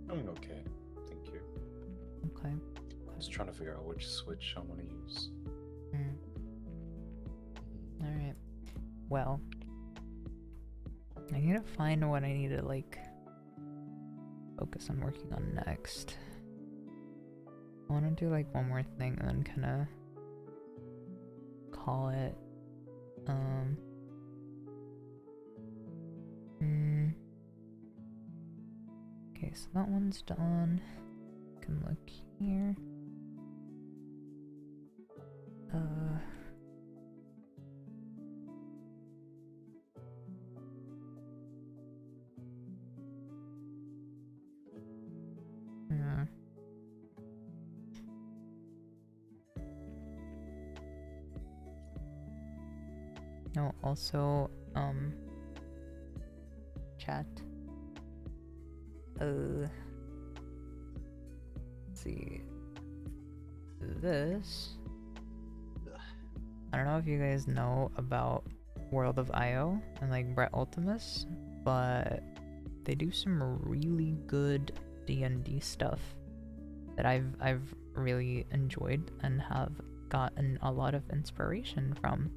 Doing okay, thank you. Okay. I'm just trying to figure out which switch I want to use. well, I need to find what I need to like focus on working on next. I want to do like one more thing and then kind of call it. Okay, so that one's done. Can look here. Yeah. No, also, chat. Let's see. This. I don't know if you guys know about World of IO and like Brett Ultimus, but they do some really good D&D stuff that I've really enjoyed and have gotten a lot of inspiration from.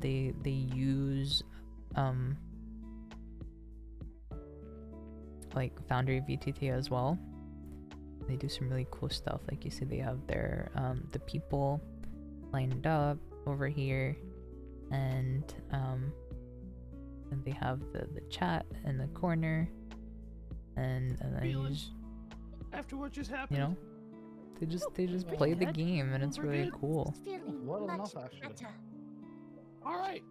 They use like Foundry VTT as well. They do some really cool stuff. Like you see, they have their the people lined up over here, and they have the chat in the corner, and then you just, after what just happened, you know, they just play the game, and it's really cool. Well enough, actually. all right.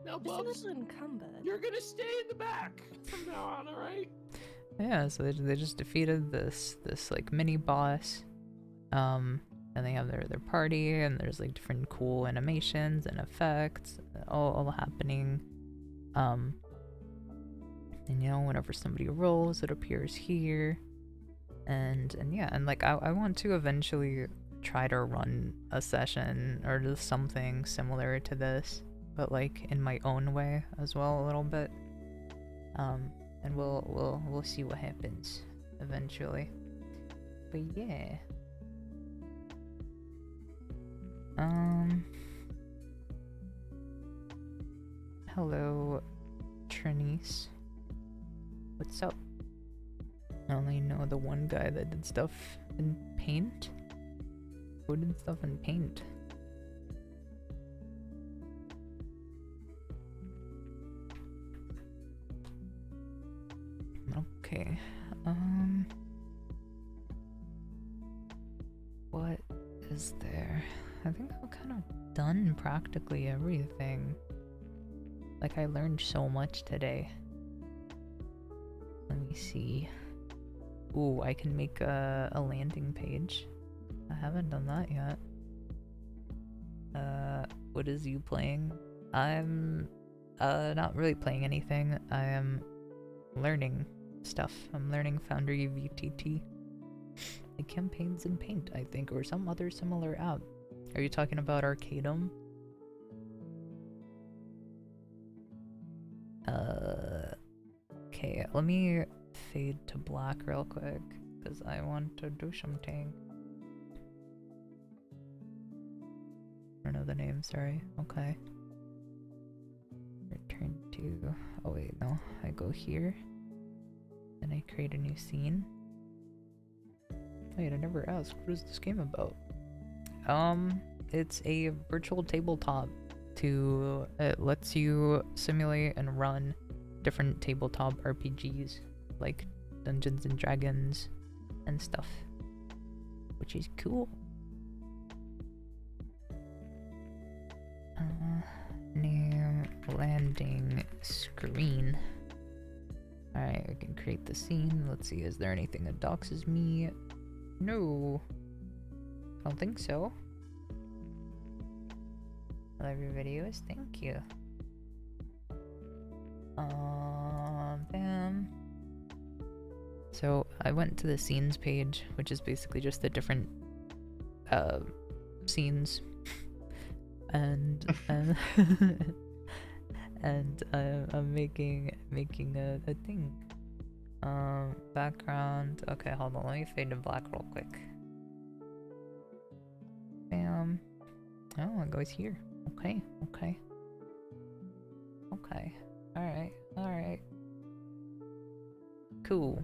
Now, It's a Bubs, little encumbered. you're gonna stay in the back from now on, all right? Yeah, so they just defeated this like mini boss, and they have their party, and there's like different cool animations and effects all happening, and you know, whenever somebody rolls, it appears here, and yeah, and like I want to eventually try to run a session or just something similar to this, but like in my own way as well a little bit, and we'll see what happens eventually. But yeah. Hello, Trinice. What's up? I only know the one guy that did stuff in Paint. Who did stuff in Paint? Okay. What is there? I think I've kind of done practically everything. Like, I learned so much today. Let me see. Ooh, I can make a landing page. I haven't done that yet. What is you playing? I'm not really playing anything. I am learning stuff. I'm learning Foundry VTT. The campaigns in Paint, I think, or some other similar app. Are you talking about Arcadum? Okay, let me fade to black real quick, because I want to do something. I don't know the name, sorry. Okay. Return to... Oh wait, no. I go here. And I create a new scene. Wait, I never asked. What is this game about? It's a virtual tabletop it lets you simulate and run different tabletop RPGs, like Dungeons and Dragons and stuff, which is cool. New landing screen. Alright, we can create the scene. Let's see, is there anything that doxes me? No. I don't think so. I love your videos, thank you. Bam. So I went to the scenes page, which is basically just the different scenes, and and I'm making a thing. Background. Okay, hold on. Let me fade to black real quick. Bam. Oh, it goes here. Okay, okay. Okay. Alright. Cool.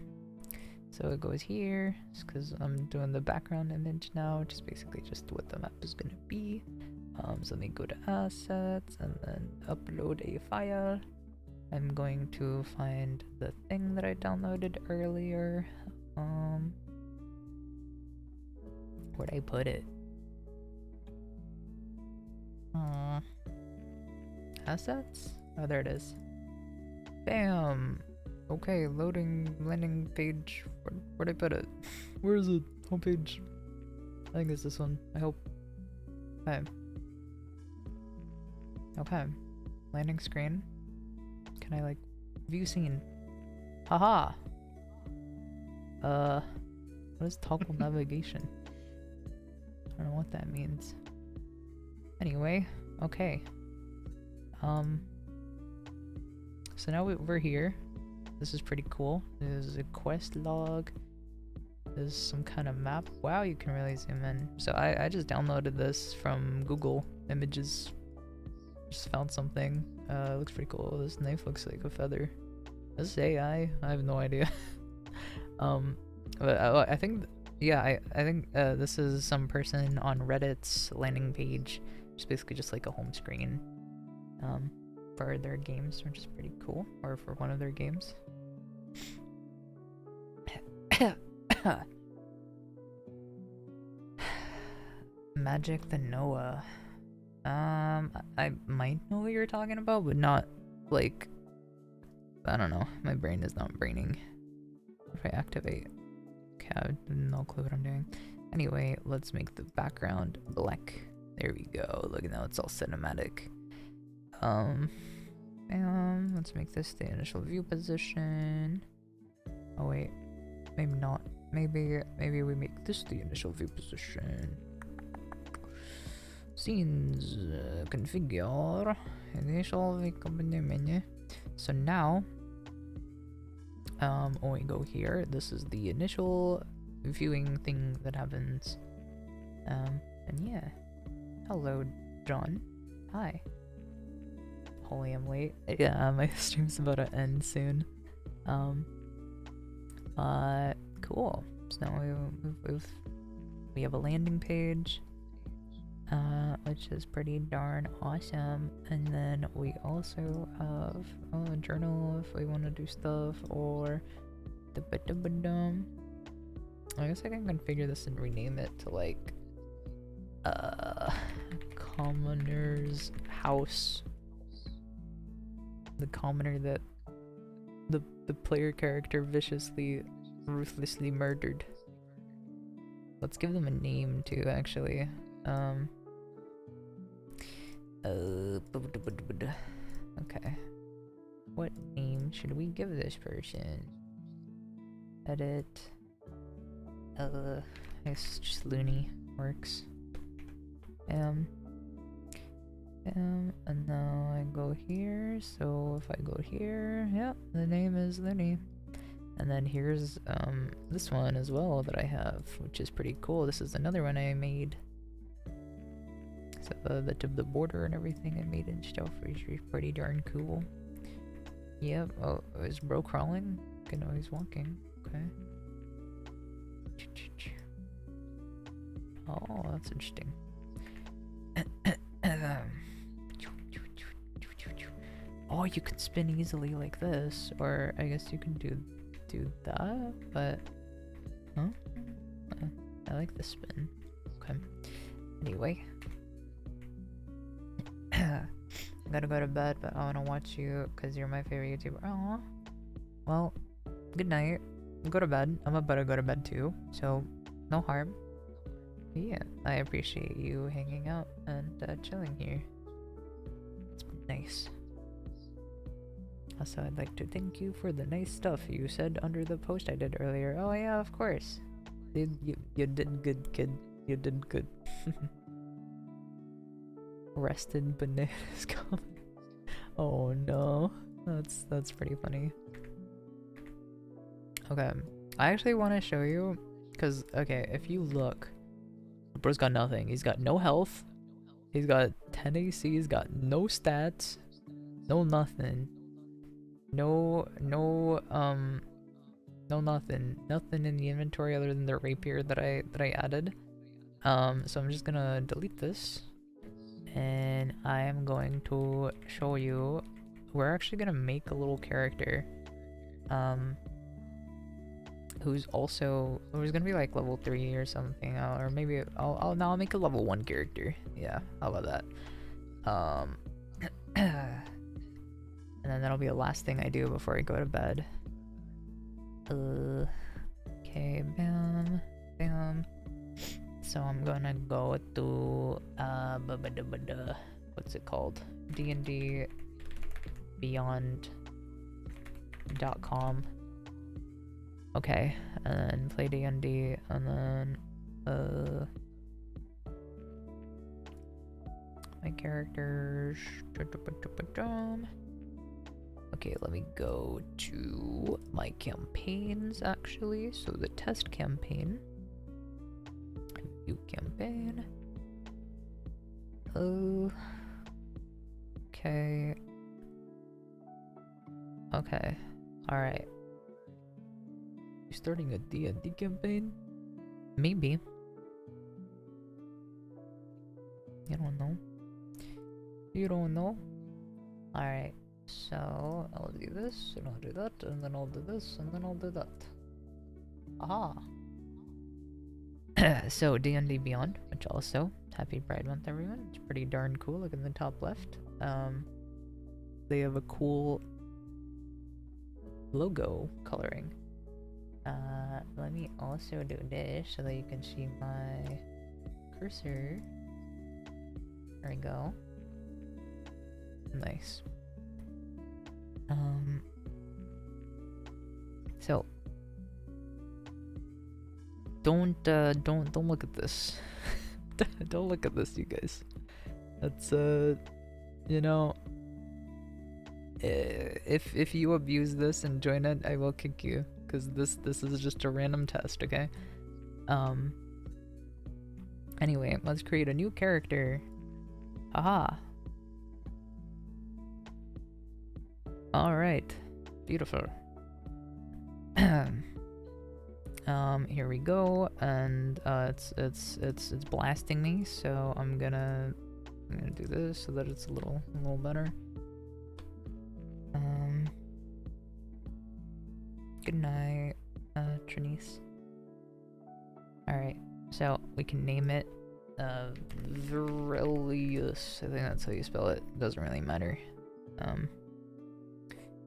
So it goes here, because I'm doing the background image now, which is basically just what the map is gonna be. So let me go to assets and then upload a file. I'm going to find the thing that I downloaded earlier. Where'd I put it? Assets? Oh, there it is. Bam! Okay, loading landing page. Where'd I put it? Where is it? Homepage. I think it's this one. I hope. Okay. Okay. Landing screen. Can I, like, view scene? Haha! What is toggle navigation? I don't know what that means. Anyway, okay. So now we're here. This is pretty cool. There's a quest log. There's some kind of map. Wow, you can really zoom in. So I just downloaded this from Google Images. Just found something. It looks pretty cool. This knife looks like a feather. This is AI? I have no idea. But I think, yeah, I think this is some person on Reddit's landing page. It's basically just like a home screen for their games, which is pretty cool. Or for one of their games. Magic the Noah. I might know what you're talking about, but not like, I don't know. My brain is not braining. If I activate, okay, I have no clue what I'm doing. Anyway, let's make the background black. There we go. Look at now, it's all cinematic. Let's make this the initial view position. Oh wait, maybe not. Maybe we make this the initial view position. Scenes, configure, initial view menu. So now, when we go here, this is the initial viewing thing that happens. And yeah. Hello, John. Hi. Holy, I'm late. Yeah, my stream's about to end soon. Cool. So now we have a landing page, which is pretty darn awesome. And then we also have a journal if we want to do stuff, or I guess I can configure this and rename it to like commoner's house. The commoner that the player character viciously, ruthlessly murdered. Let's give them a name too, actually. Okay. What name should we give this person? Edit. It's just Looney works. And now I go here, so if I go here, yeah, the name is Looney. And then here's this one as well that I have, which is pretty cool. This is another one I made. So the border and everything I made and stuff is pretty darn cool. Yep. Oh, is bro crawling? Okay, no, he's walking. Okay. Oh, that's interesting. Oh, you can spin easily like this, or I guess you can do that, but huh? I like the spin. Okay. Anyway, I gotta go to bed, but I wanna watch you because you're my favorite YouTuber. Aww. Well, good night. Go to bed. I'm about to go to bed too, so no harm. Yeah, I appreciate you hanging out and chilling here. It's been nice. Also, I'd like to thank you for the nice stuff you said under the post I did earlier. Oh yeah, of course. You did good, kid. You did good. Rested bananas comment. Oh no. That's pretty funny. Okay. I actually want to show you, because, okay, if you look, bro's got nothing. He's got no health. He's got 10 AC. He's got no stats. No nothing. No nothing. Nothing in the inventory other than the rapier that I added. So I'm just gonna delete this. And I am going to show you. We're actually gonna make a little character. Who's gonna be like level 3 or something, or maybe I'll make a level 1 character. Yeah, how about that? And then that'll be the last thing I do before I go to bed. Okay, bam, bam. So I'm gonna go to what's it called? D&D Beyond.com. Okay, and then play D&D, and then my characters. Okay, let me go to my campaigns actually. So the test campaign. View campaign. Okay. Okay. Alright. You starting a D&D campaign? Maybe. You don't know. You don't know? Alright. So, I'll do this, and I'll do that, and then I'll do this, and then I'll do that. Aha! So, D&D Beyond, which also, happy Pride Month everyone, it's pretty darn cool, look in the top left. They have a cool logo coloring. Let me also do this so that you can see my cursor. There we go. Nice. So don't look at this. Don't look at this, you guys. That's you know, if you abuse this and join it, I will kick you, because this is just a random test, okay? Anyway, let's create a new character. Aha. Alright. Beautiful. Here we go, and it's blasting me, so I'm gonna do this so that it's a little better. Good night, Trinice. Alright, so we can name it Virelius. I think that's how you spell it. Doesn't really matter.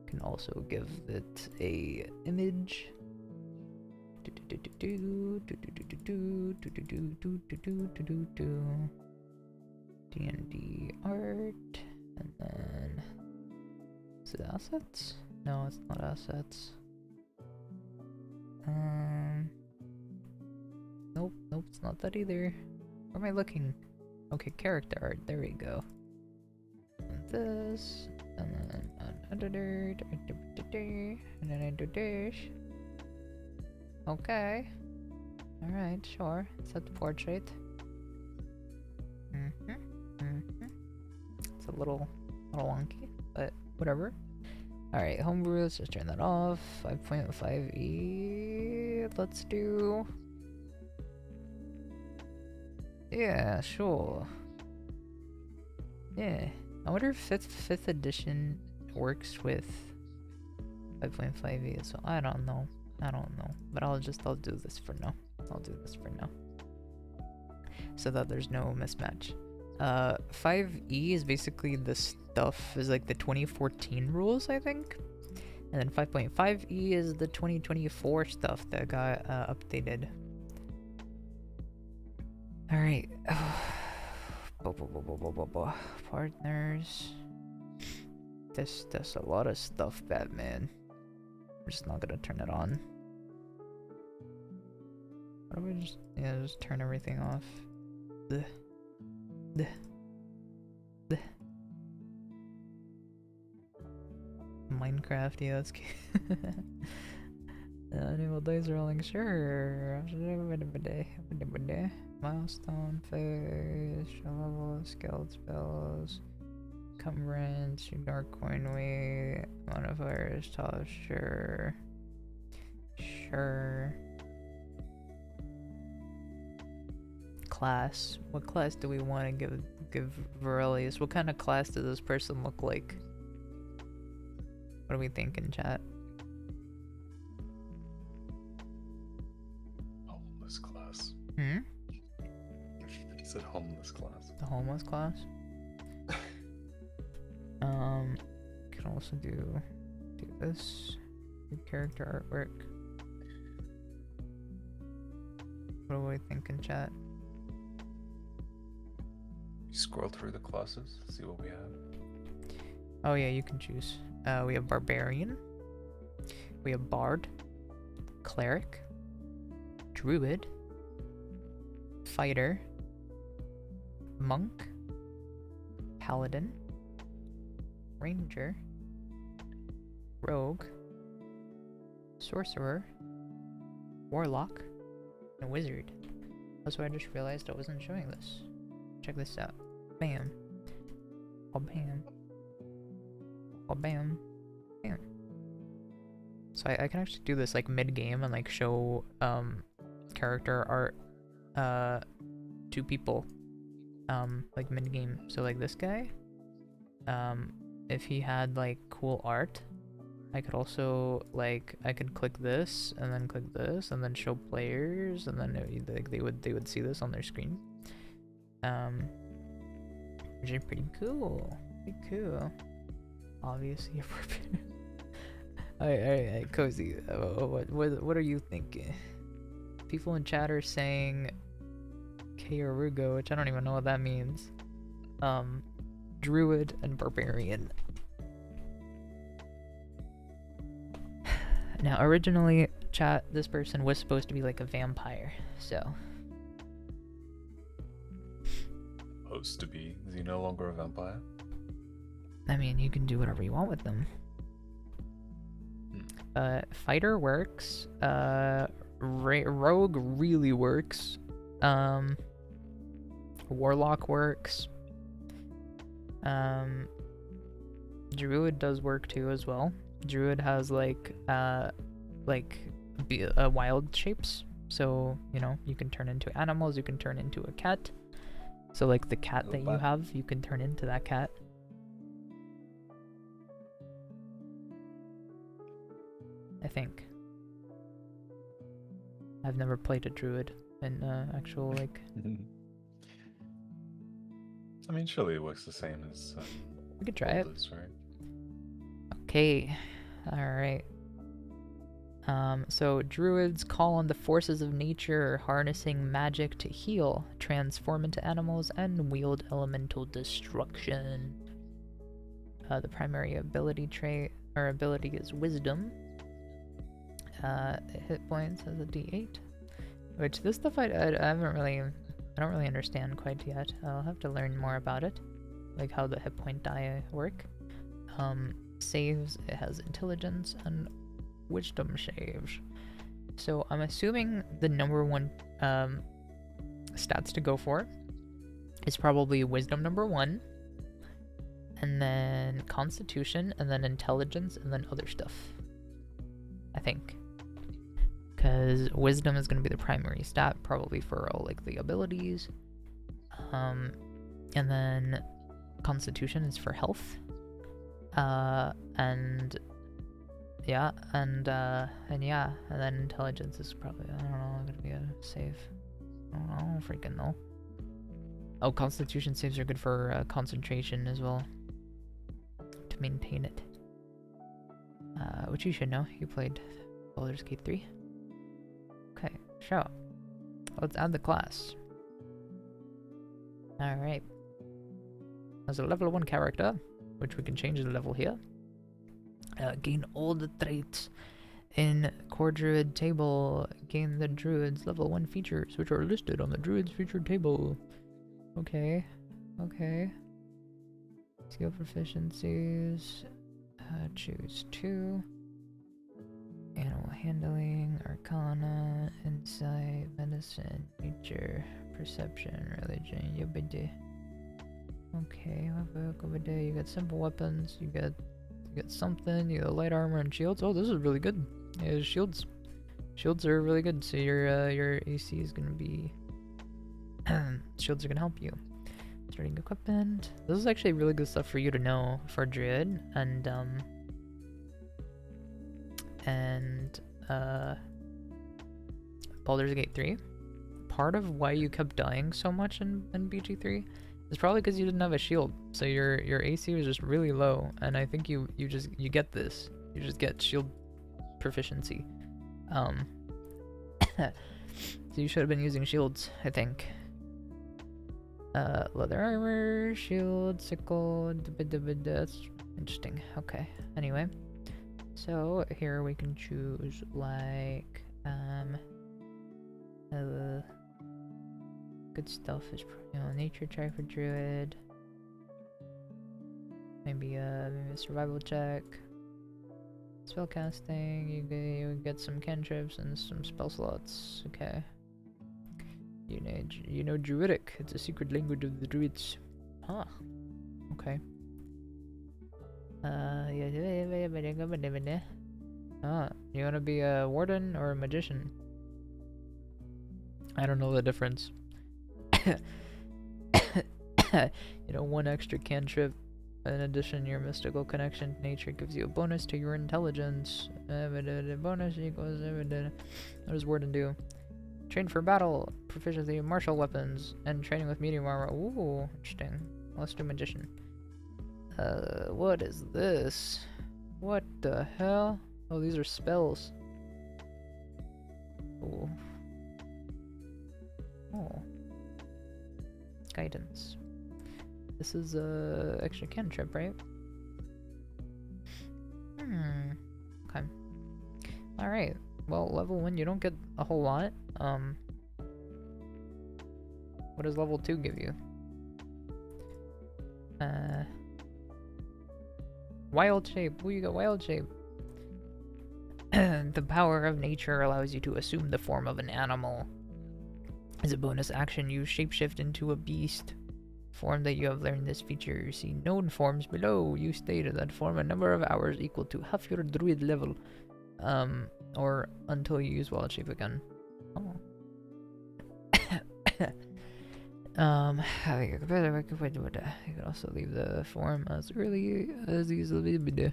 Can also give it a image. D&D art, and then is it assets? No, it's not assets. Nope, it's not that either. Where am I looking? Okay, character art. There we go. And this, and then an editor, and then I do this. Okay. Alright, sure. Set the portrait. It's a little wonky, but whatever. Alright, homebrew, let's just turn that off. 5.5e. Let's do. Yeah, sure. Yeah. I wonder if 5th edition works with 5.5e, so I don't know. But I'll do this for now. So that there's no mismatch. 5e is basically the stuff is like the 2014 rules, I think. And then 5.5e is the 2024 stuff that got updated. Alright. Partners. That's a lot of stuff, Batman. I'm just not gonna turn it on. Why don't we just turn everything off? Minecraft, yeah, that's cute. Animal dice rolling, sure. Milestone, fish, level, skilled spells, encumbrance, ignore coin weight, modifiers, toss, sure. Sure. Class. What class do we want to give Varelius? What kind of class does this person look like? What are we thinking, chat? Homeless class. Hmm? He said homeless class. The homeless class? Can also do this. Do character artwork. What are we thinking, chat? You scroll through the classes, see what we have. Oh yeah, you can choose. We have Barbarian. We have Bard. Cleric. Druid. Fighter. Monk. Paladin. Ranger. Rogue. Sorcerer. Warlock. And Wizard. Also, I just realized I wasn't showing this. Check this out. Bam. Oh, bam. Oh, bam. Bam. So I can actually do this like mid-game and like show character art to people like mid-game. So like this guy, if he had like cool art, I could also like I could click this and then click this and then show players and then they would see this on their screen. Which is pretty cool. Pretty cool. Obviously appropriate. Alright, Cozy. What are you thinking? People in chat are saying Kayarugo, which I don't even know what that means. Druid and Barbarian. Now, originally, chat, this person was supposed to be like a vampire, so. Supposed to be. Is he no longer a vampire? I mean, you can do whatever you want with them. Fighter works. Rogue really works. Warlock works. Druid does work too as well. Druid has like wild shapes, so you know you can turn into animals. You can turn into a cat. So like the cat that you have, you can turn into that cat. I think. I've never played a druid in actual like. I mean, surely it works the same as. We could try it. Right? Okay. Alright. So druids call on the forces of nature, harnessing magic to heal, transform into animals, and wield elemental destruction. The primary ability trait or ability is wisdom. Hit points as a D8, which this stuff I don't really understand quite yet. I'll have to learn more about it, like how the hit point die work. Saves, it has intelligence and wisdom saves. So I'm assuming the number one stats to go for is probably wisdom number 1, and then constitution, and then intelligence, and then other stuff. I think. Because wisdom is going to be the primary stat, probably for all like the abilities. And then constitution is for health. And then intelligence is probably, I don't know, gonna be a save. I don't freaking know. Oh, constitution saves are good for concentration as well, to maintain it. Which you should know. You played Baldur's Gate 3. Okay, so let's add the class. Alright. As a level 1 character, which we can change the level here. Gain all the traits in Core Druid table. Gain the Druid's level 1 features, which are listed on the Druid's feature table. Okay. Skill proficiencies. Choose 2. Animal handling, arcana, insight, medicine, nature, perception, religion, yabidi. Okay, over there. You got simple weapons. You got something. You got light armor and shields. Oh, this is really good. Yeah, shields. Shields are really good. So your AC is gonna be. Shields are gonna help you. Starting equipment. This is actually really good stuff for you to know for Druid and Baldur's Gate 3. Part of why you kept dying so much in BG3 is probably because you didn't have a shield. So your AC was just really low, and I think you get this. You just get shield proficiency. So you should have been using shields, I think. Leather armor, shield, sickle, that's interesting. Okay, anyway. So here we can choose like good stuff is nature check for druid. Maybe a survival check. Spell casting, you get some cantrips and some spell slots. Okay. You know Druidic. It's a secret language of the Druids. Huh. Okay. You wanna be a warden or a magician? I don't know the difference. One extra cantrip. In addition, your mystical connection to nature gives you a bonus to your intelligence. Bonus equals. What does warden do? Train for battle, proficiency in martial weapons, and training with medium armor. Ooh, interesting. Let's do magician. What is this? What the hell? Oh, these are spells. Ooh. Oh. Guidance. This is extra cantrip, right? Okay. Alright. Well, level 1 you don't get a whole lot. What does level 2 give you? Wild shape. Ooh, you got wild shape. The power of nature allows you to assume the form of an animal. As a bonus action, you shapeshift into a beast form that you have learned this feature. You see known forms below. You stay to that form a number of hours equal to half your druid level. Or until you use wild shape again. Oh. You can also leave the form as early as easily. You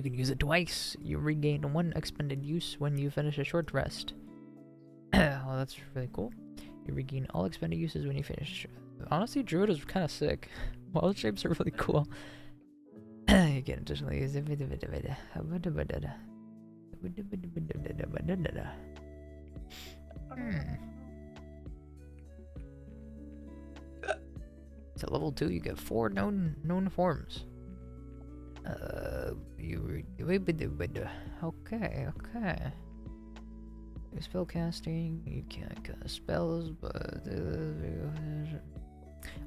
can use it twice. You regain 1 expended use when you finish a short rest. Well, that's really cool. You regain all expended uses when you finish. Honestly, Druid is kind of sick. Wild shapes are really cool. You can additionally use So level 2, you get 4 known forms. Okay. Spell casting, you can't cast spells, but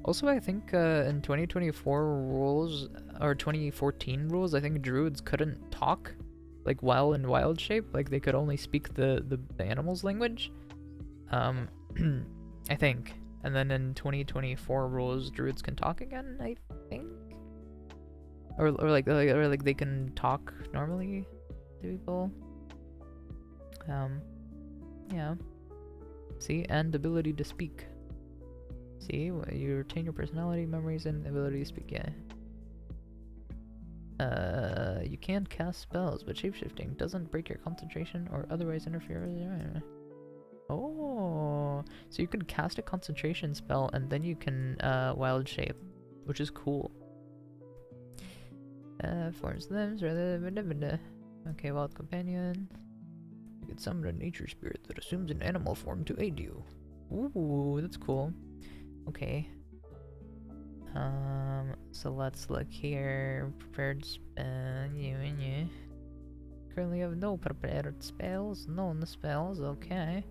also I think in 2024 rules or 2014 rules, I think druids couldn't talk like while in wild shape, like they could only speak the animal's language. I think. And then in 2024 rules, druids can talk again, I think. Or like they can talk normally to people. Yeah. See, and ability to speak. See, you retain your personality, memories, and ability to speak. Yeah. You can cast spells, but shapeshifting doesn't break your concentration or otherwise interfere with your. Oh, so you can cast a concentration spell and then you can wild shape, which is cool. Forms limbs. Okay, wild companion. You can summon a nature spirit that assumes an animal form to aid you. Ooh, that's cool. Okay. So let's look here. Prepared spell. Yeah. Currently have no prepared spells. Known spells. Okay.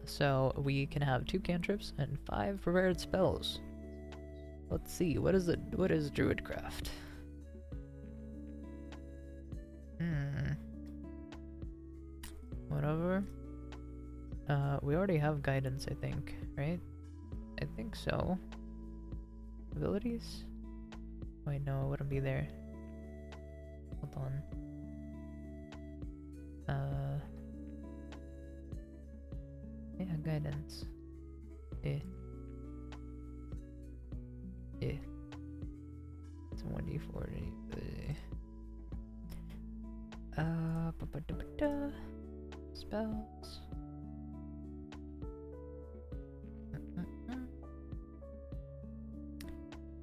So we can have 2 cantrips and 5 prepared spells. Let's see. What is it? What is Druidcraft? Whatever. We already have guidance, I think, right? I think so. abilities? Wait, no, it wouldn't be there. Hold on. Yeah, guidance. Eh. Eh. It's 1d4. Ba-ba-da-ba-da. Spells.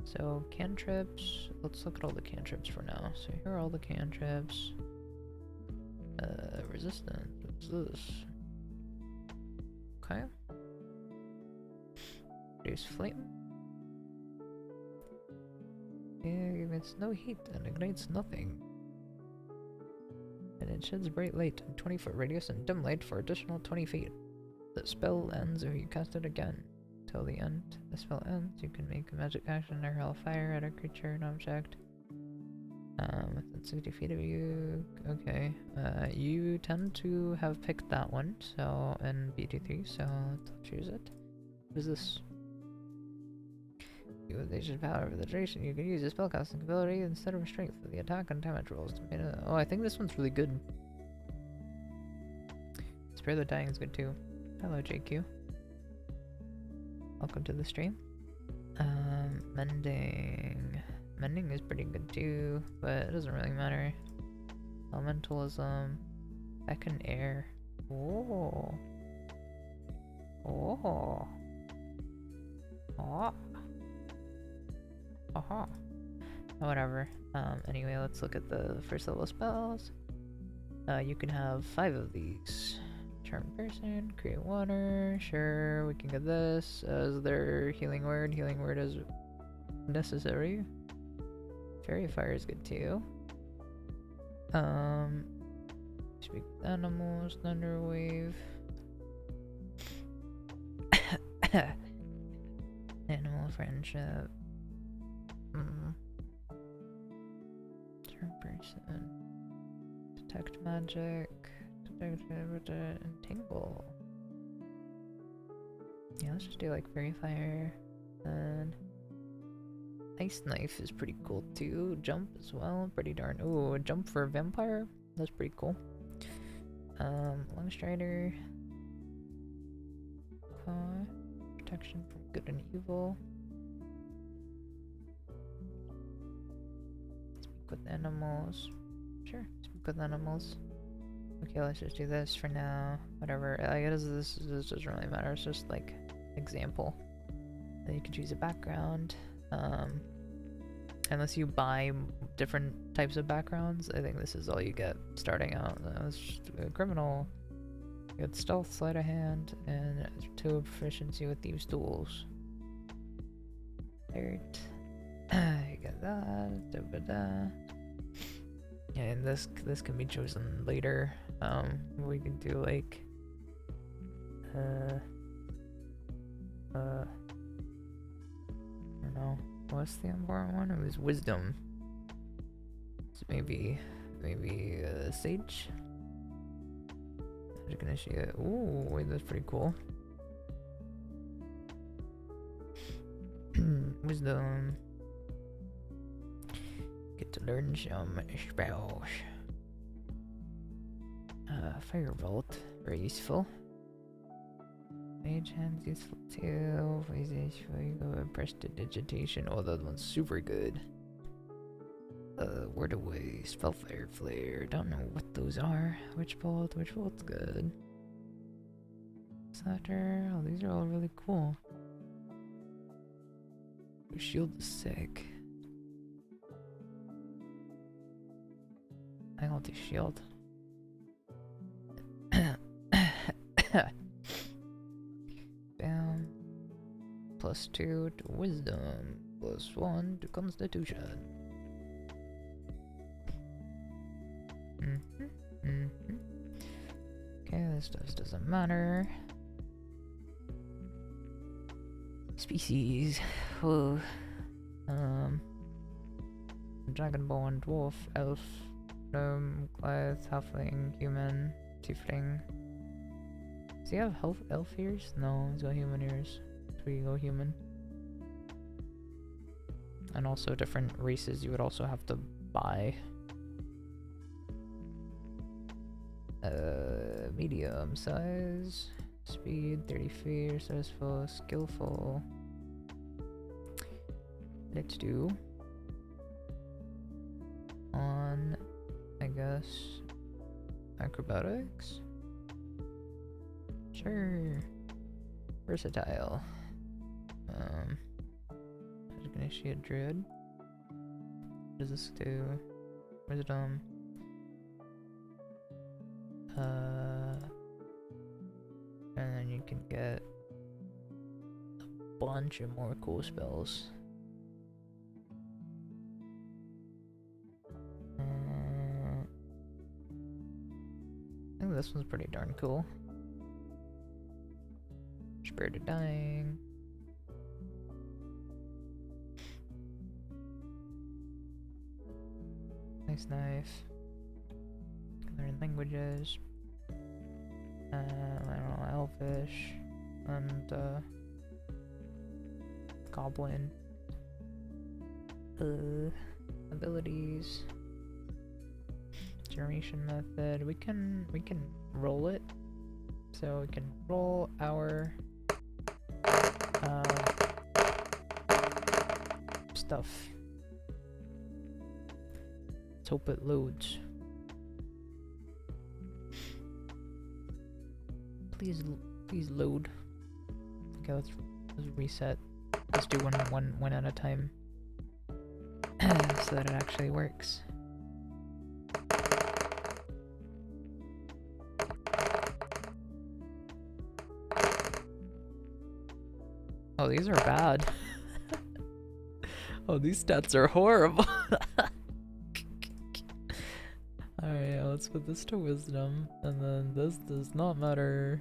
So, cantrips. Let's look at all the cantrips for now. So, here are all the cantrips. Resistance. What's this? Okay. Reduce flame. It emits no heat and ignites nothing. And it sheds bright light in 20-foot radius and dim light for additional 20 feet. The spell ends if you cast it again. Till the end. The spell ends, you can make a magic action or hurl fire at a creature and object. Within 60 feet of you. Okay. You tend to have picked that one, so in BT3, so let's choose it. What is this? With the power of the duration, you can use a spellcasting ability instead of strength for the attack and damage rolls. Oh, I think this one's really good. Spare the Dying is good too. Hello, JQ. Welcome to the stream. Mending. Mending is pretty good too, but it doesn't really matter. Elementalism. Beckon air. Oh. Oh. Oh. Aha. Whatever. Anyway, let's look at the first level spells. You can have 5 of these. Charm person, create water. Sure, we can get this as their healing word. Healing word is necessary. Fairy fire is good too. Speak with animals, thunder wave. Animal friendship. Turn person. Detect magic. Detect and tingle. Yeah, let's just do like fairy fire. And ice knife is pretty cool too. Jump as well. Pretty darn. Ooh, a jump for a vampire. That's pretty cool. Long strider. Protection from good and evil. Speak with animals. Sure, speak with animals. Okay, let's just do this for now. Whatever. I guess this doesn't really matter. It's just like example. Then you can choose a background. Unless you buy different types of backgrounds, I think this is all you get starting out. It's just a criminal. You get stealth, sleight of hand, and 2 proficiency with thieves' tools. Dirt. You get that. Da-ba-da. Yeah, and this can be chosen later. We can do like I don't know. What's the important one? It was wisdom. So maybe sage. Magic initiate. Ooh, wait, that's pretty cool. Wisdom. Get to learn some spells. Firebolt, very useful. Mage hand's useful too. Prestidigitation. Oh, that one's super good. Word away, spellfire flare. Don't know what those are. Which bolt's good. Slatter. Oh, these are all really cool. Shield is sick. I want the shield. Bam. +2 to wisdom. +1 to constitution. Okay, this doesn't matter. Species. Whoa. Dragonborn, dwarf, elf, gnome, Goliath, halfling, human, tiefling. Does he have elf ears? No, he's got human ears. So we go human. And also different races you would also have to buy. Medium size, speed, 30 feet, resourceful, skillful. Let's do on, I guess, acrobatics. Sure. Versatile. Initiate druid. What does this do? Wisdom. And then you can get a bunch of more cool spells. I think this one's pretty darn cool. Spirit of Dying. Nice knife. Learn languages. I don't know, Elfish. And, Goblin. Abilities. Generation method. We can roll it. So we can roll our stuff. Let's hope it loads. Please load. Okay, let's reset. Let's do one at a time, so that it actually works. Oh, these are bad. Oh, these stats are horrible. Alright, yeah, let's put this to wisdom, and then this does not matter.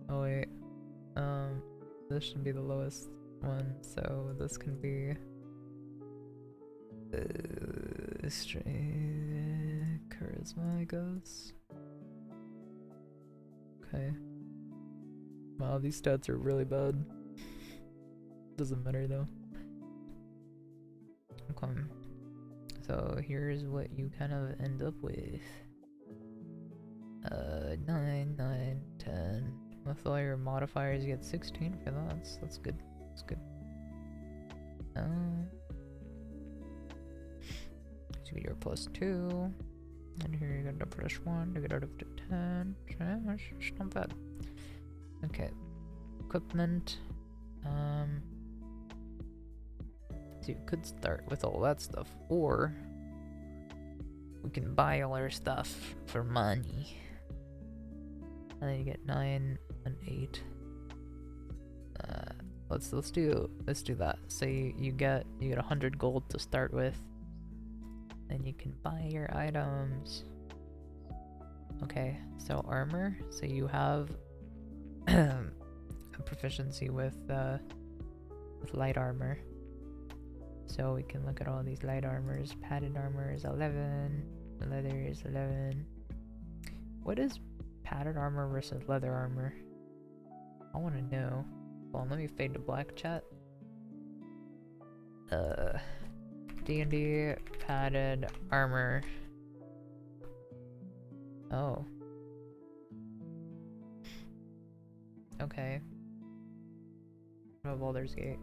Oh wait, this should be the lowest one, so this can be strength, charisma, I guess. Okay. Wow, these stats are really bad. Doesn't matter though. Okay. So here's what you kind of end up with. 9, 9, 10. With all your modifiers, you get 16 for that. That's good. That's good. So you get your +2. And here you got a +1 to get out up to 10. That's not bad. Okay. Equipment. So you could start with all that stuff, or we can buy all our stuff for money. And then you get 9 and 8. Let's do that. So you get 100 gold to start with. Then you can buy your items. Okay, so armor. So you have a proficiency with light armor. So we can look at all these light armors. Padded armor is 11. Leather is 11. What is padded armor versus leather armor? I want to know. Well, let me fade to black, chat. D&D padded armor. Oh. Okay. What about Baldur's Gate?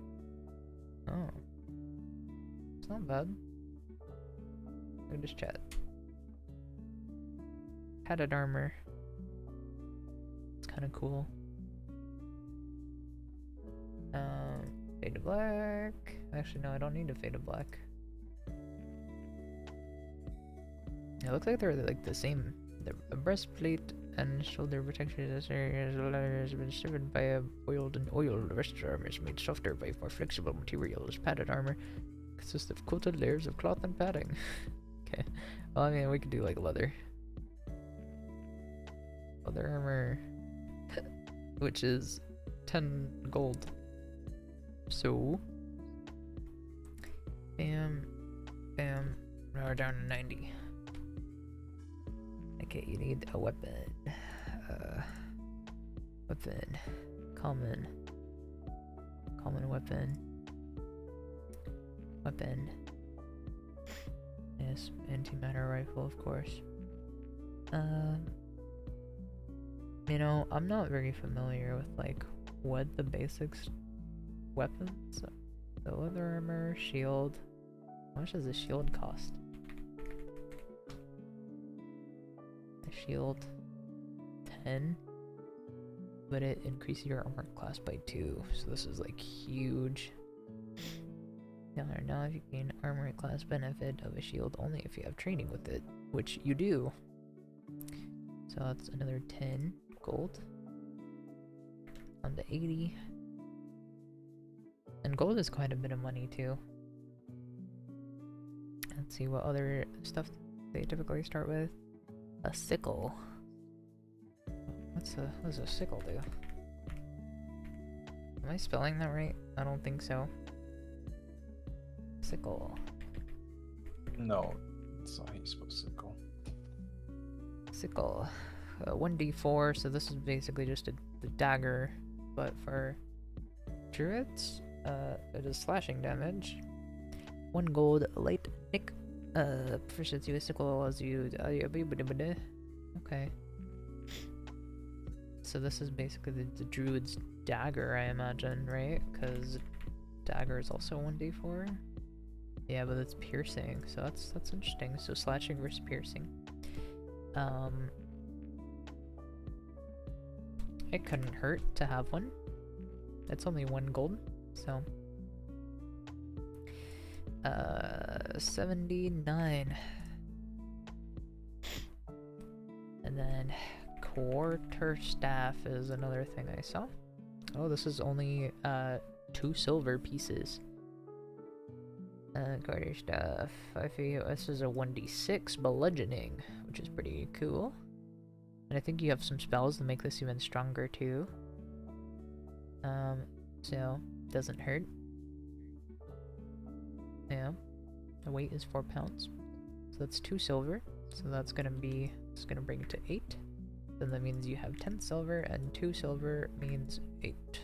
Oh. It's not bad. Look at this chat. Padded armor. It's kind of cool. Fade to black. Actually, no, I don't need to fade to black. It looks like they're like the same. The breastplate and shoulder protection has been served by a oiled and oiled. The rest of the armor is made softer by more flexible materials. Padded armor consists of coated layers of cloth and padding. Okay. Well, I mean, we could do like leather. Leather armor, which is 10 gold. So, bam, bam. Now we're down to 90. Okay, you need a weapon. Weapon. Common. Common weapon. Weapon. Yes, antimatter rifle, of course. You know, I'm not very familiar with like what the basics weapons. The leather armor, shield. How much does a shield cost? A shield 10, but it increases your armor class by 2. So this is like huge. Now if you gain armor class benefit of a shield only if you have training with it, which you do. So that's another 10 gold. On to 80. And gold is quite a bit of money too. Let's see what other stuff they typically start with. A sickle. What does a sickle do? Am I spelling that right? I don't think so. Sickle. No, that's not how you're supposed to go. Sickle. 1d4, so this is basically just the dagger, but for druids, it is slashing damage. 1 gold, light nick, proficiency with sickle allows you, okay. So this is basically the druid's dagger, I imagine, right? Because dagger is also 1d4. Yeah, but it's piercing, so that's interesting. So slashing versus piercing. It couldn't hurt to have one. It's only 1 gold, so 79. And then quarterstaff is another thing I saw. Oh, this is only 2 silver pieces. Quarterstaff. I feel this is a 1d6 bludgeoning, which is pretty cool. And I think you have some spells that make this even stronger too. So doesn't hurt. Yeah. The weight is 4 pounds. So that's 2 silver. So that's gonna bring it to 8. Then that means you have 10 silver, and 2 silver means 8.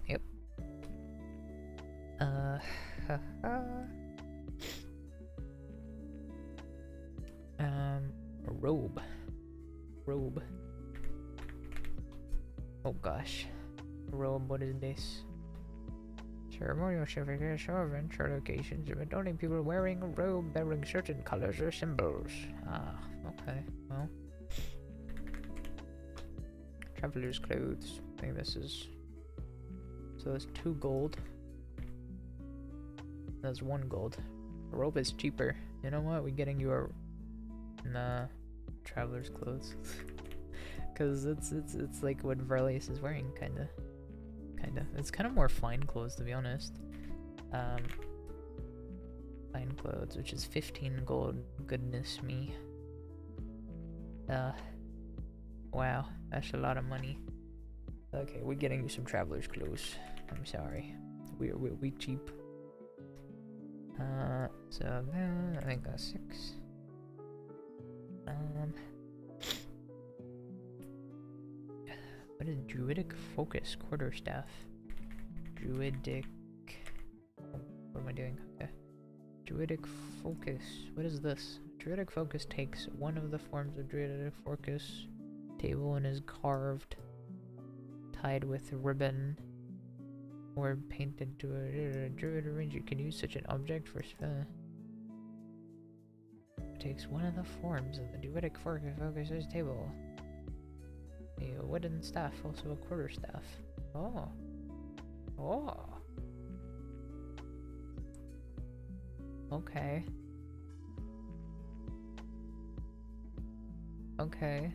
Yep. Robe. Oh gosh. Robe, what is this? Ceremonial certificates or eventual occasions with only people wearing a robe bearing certain colors or symbols. Ah, okay, well. Traveler's clothes. I think this is... So that's 2 gold. That's 1 gold. A robe is cheaper. You know what? We're getting you a... Nah. Traveler's clothes. Cause it's like what Varlius is wearing, kinda. It's kind of more fine clothes, to be honest. Fine clothes, which is 15 gold. Goodness me. Wow, that's a lot of money. Okay, we're getting you some traveler's clothes. I'm sorry, we cheap. So then I think that's 6. What is Druidic Focus Quarterstaff? Druidic... Oh, what am I doing? Okay. Druidic Focus. What is this? Druidic Focus takes one of the forms of Druidic Focus table and is carved, tied with a ribbon, or painted to a druid ranger can use such an object for spell. Takes one of the forms of the Druidic Focus table. A wooden staff, also a quarterstaff. Oh. Oh. Okay. Okay.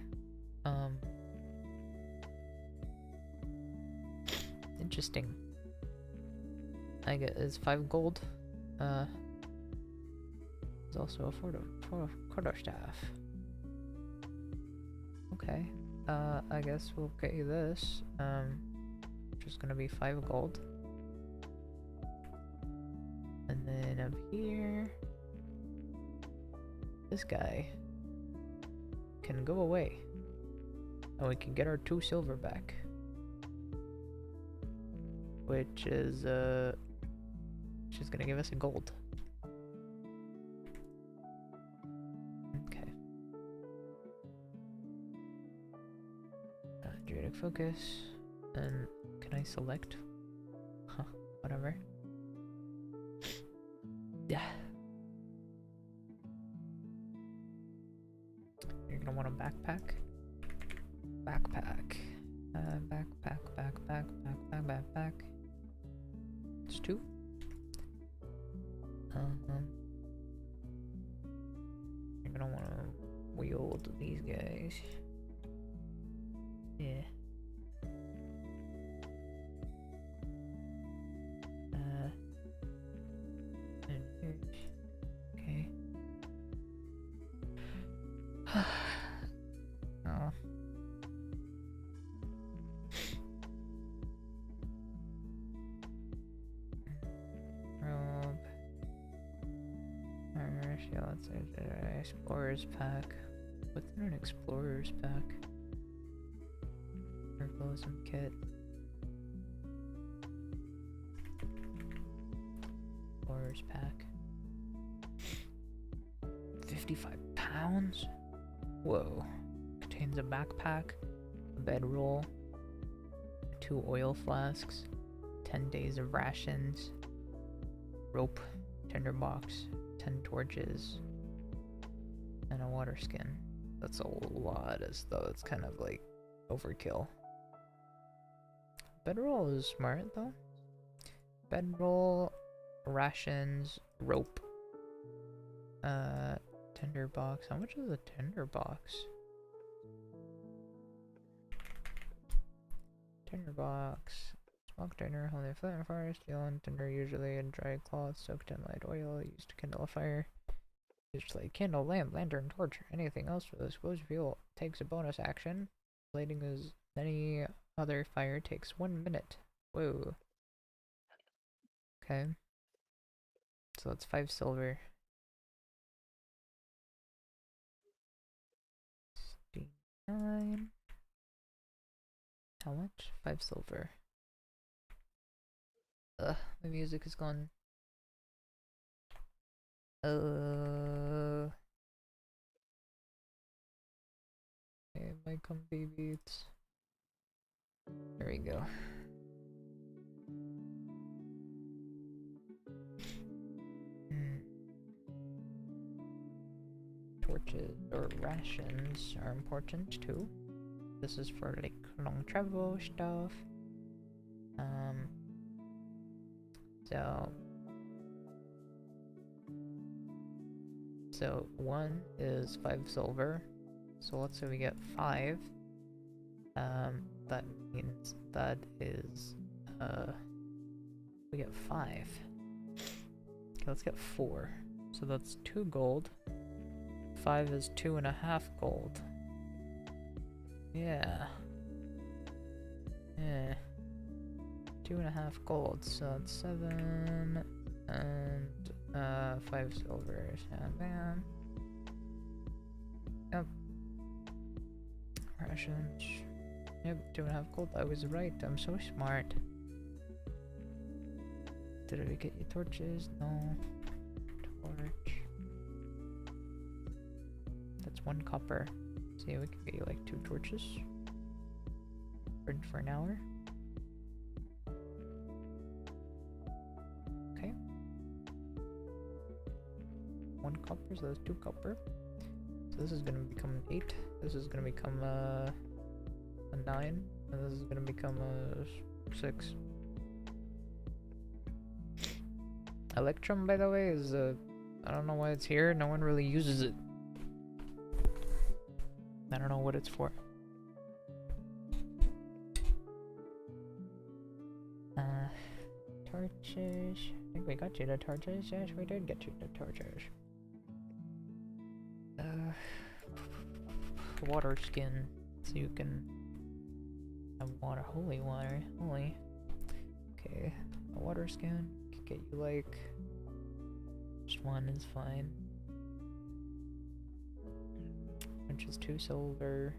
Interesting. I get is 5 gold. There's also a quarterstaff. Okay. I guess we'll get you this. Which is gonna be 5 gold. And then up here, this guy can go away. And we can get our 2 silver back. which is gonna give us a gold. Okay. Druidic focus, and can I select? Huh, whatever. Yeah. You're gonna want a backpack. Backpack. Backpack. It's 2. You're gonna wanna wield these guys. Yeah. Okay. Oh. Robe. Armor, shield, explorer's pack. What's in an explorer's pack? Herbalism kit. Explorer's pack. 55 pounds? Whoa. Contains a backpack, a bedroll, 2 oil flasks, 10 days of rations, rope, tinderbox, 10 torches, and a water skin. That's a lot of stuff. It's kind of like overkill. Bedroll is smart though. Bedroll, rations, rope, tinderbox. How much is a tinderbox? Tinderbox. Smoke dinner, only a flint and fire, steel and tinder, usually in dry cloth, soaked in light oil, used to kindle a fire. Used to light candle, lamp, lantern, torch, or anything else with explosive fuel. Takes a bonus action. Lighting as any other fire takes 1 minute. Whoa. Okay. So that's 5 silver. 69. How much? 5 silver. Ugh, my music is gone. Okay, my comfy beats. There we go. Torches or rations are important too. This is for like long travel stuff. So 1 is 5 silver. So let's say we get 5. That means that is we get 5. Okay, let's get 4. So that's 2 gold. 5 is 2.5 gold. Yeah. Yeah. 2.5 gold, so that's 7 and 5 silvers. And bam. Yep. Rations. Yep, 2.5 gold. I was right. I'm so smart. Did we get you torches? No. Torch. That's 1 copper. See, we can get you like 2 torches. Burn for an hour. Okay. 1 copper, so that's 2 copper. So this is gonna become 8. This is gonna become a 9, and this is gonna become a 6. Electrum, by the way, is I don't know why it's here. No one really uses it. I don't know what it's for. Torches. I think we got you the torches. Yes, we did get you the torches. Water skin, so you can have water. Holy water. Holy. Okay. A water skin can get you like just 1 is fine. Which is 2 silver.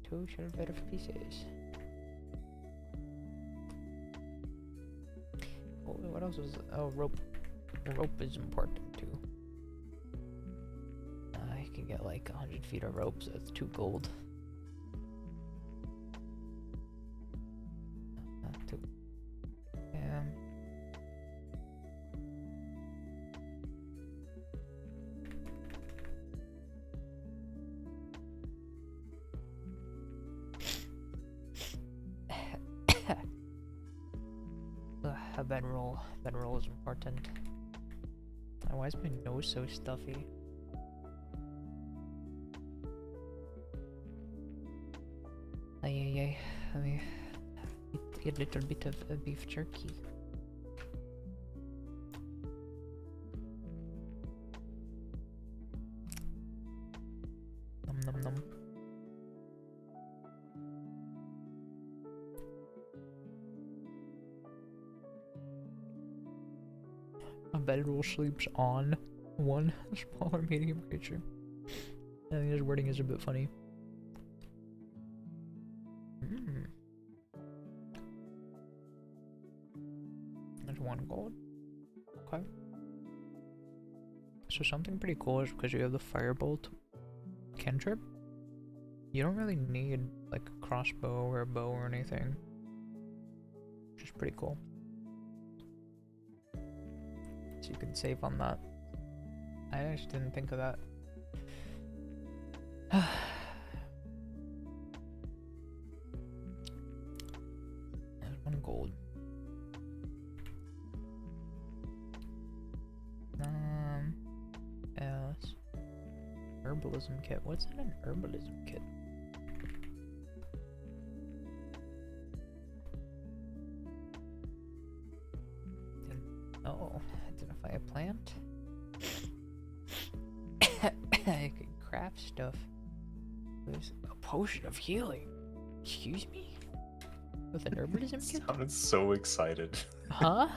2 silver pieces. what else is? Oh, rope. Rope is important too. I can get like 100 feet of rope, so that's 2 gold. Not 2. A bedroll. Bedroll is important. Why is my nose so stuffy? Ay. Let me eat a little bit of beef jerky. Nom nom nom. A bedroll sleeps on one small or medium creature. I think his wording is a bit funny. There's 1 gold. Okay. So something pretty cool is because you have the firebolt cantrip. You don't really need like a crossbow or a bow or anything. Which is pretty cool. So you can save on that. I actually didn't think of that. There's 1 gold. Else. Herbalism kit. What's in an herbalism kit? Oh, identify a plant. I can craft stuff. There's a potion of healing. Excuse me? With an herbalism kit? Sounded so excited. Huh?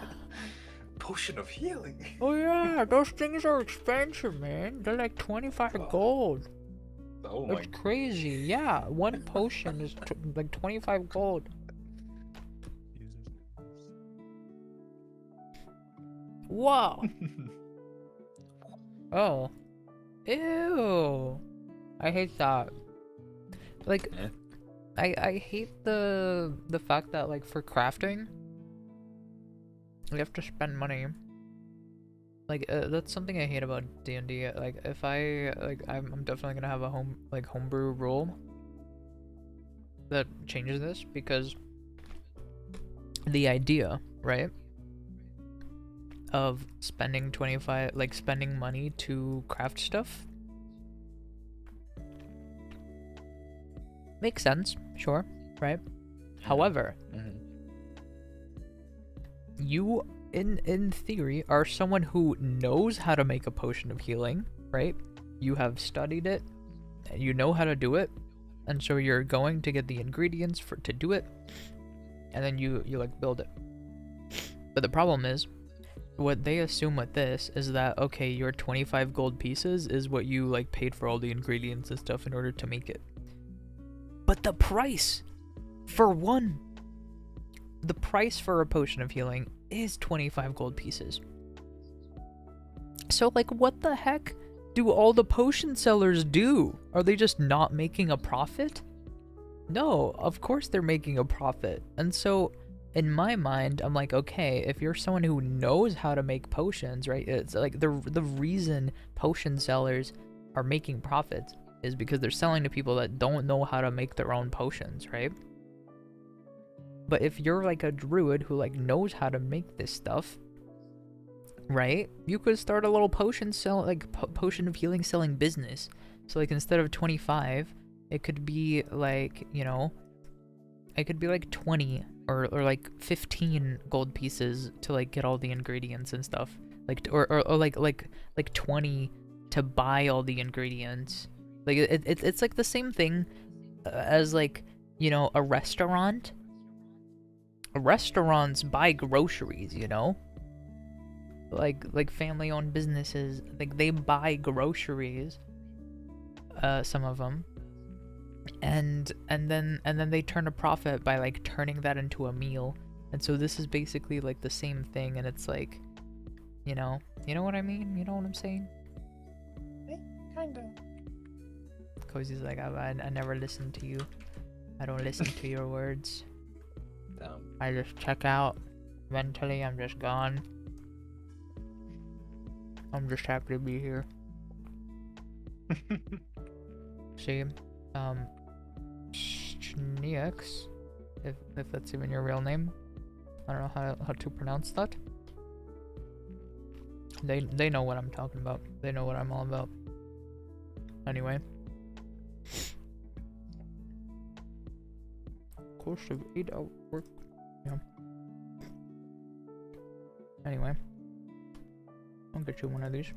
Potion of healing. Oh yeah, those things are expensive, man. They're like 25 gold. Oh my. That's crazy. Yeah, 1 potion is like 25 gold. Wow. Oh. Ew. I hate that. Like, I hate the fact that like for crafting, you have to spend money. Like that's something I hate about D&D. Like if I'm definitely gonna have a homebrew rule that changes this, because the idea, right, of spending spending money to craft stuff makes sense, sure, right? However, you in theory are someone who knows how to make a potion of healing, right? You have studied it, and you know how to do it, and so you're going to get the ingredients to do it, and then you like build it. But the problem is, what they assume with this is that, okay, your 25 gold pieces is what you like paid for all the ingredients and stuff in order to make it. But the price for a potion of healing is 25 gold pieces. So like, what the heck do all the potion sellers do? Are they just not making a profit? No, of course they're making a profit. And so in my mind, I'm like, okay, if you're someone who knows how to make potions, right? It's like the reason potion sellers are making profits is because they're selling to people that don't know how to make their own potions, right? But if you're like a druid who like knows how to make this stuff, right? You could start a little potion potion of healing selling business. So like instead of 25, it could be like, you know, it could be like 20 or like 15 gold pieces to like get all the ingredients and stuff. Like or like 20 to buy all the ingredients. Like it's like the same thing as like, you know, a restaurant. Restaurants buy groceries, you know? Like family-owned businesses, like they buy groceries, some of them, and then they turn a profit by like turning that into a meal, And so this is basically like the same thing, and it's like, you know what I mean? You know what I'm saying? Kinda. Cozy's like, I never listen to you. I don't listen to your words. Damn. I just check out. Mentally, I'm just gone. I'm just happy to be here. See, Schneex, if that's even your real name. I don't know how to pronounce that. They know what I'm talking about. They know what I'm all about. Anyway. Course of 8-hour work. Yeah. Anyway. I'll get you one of these.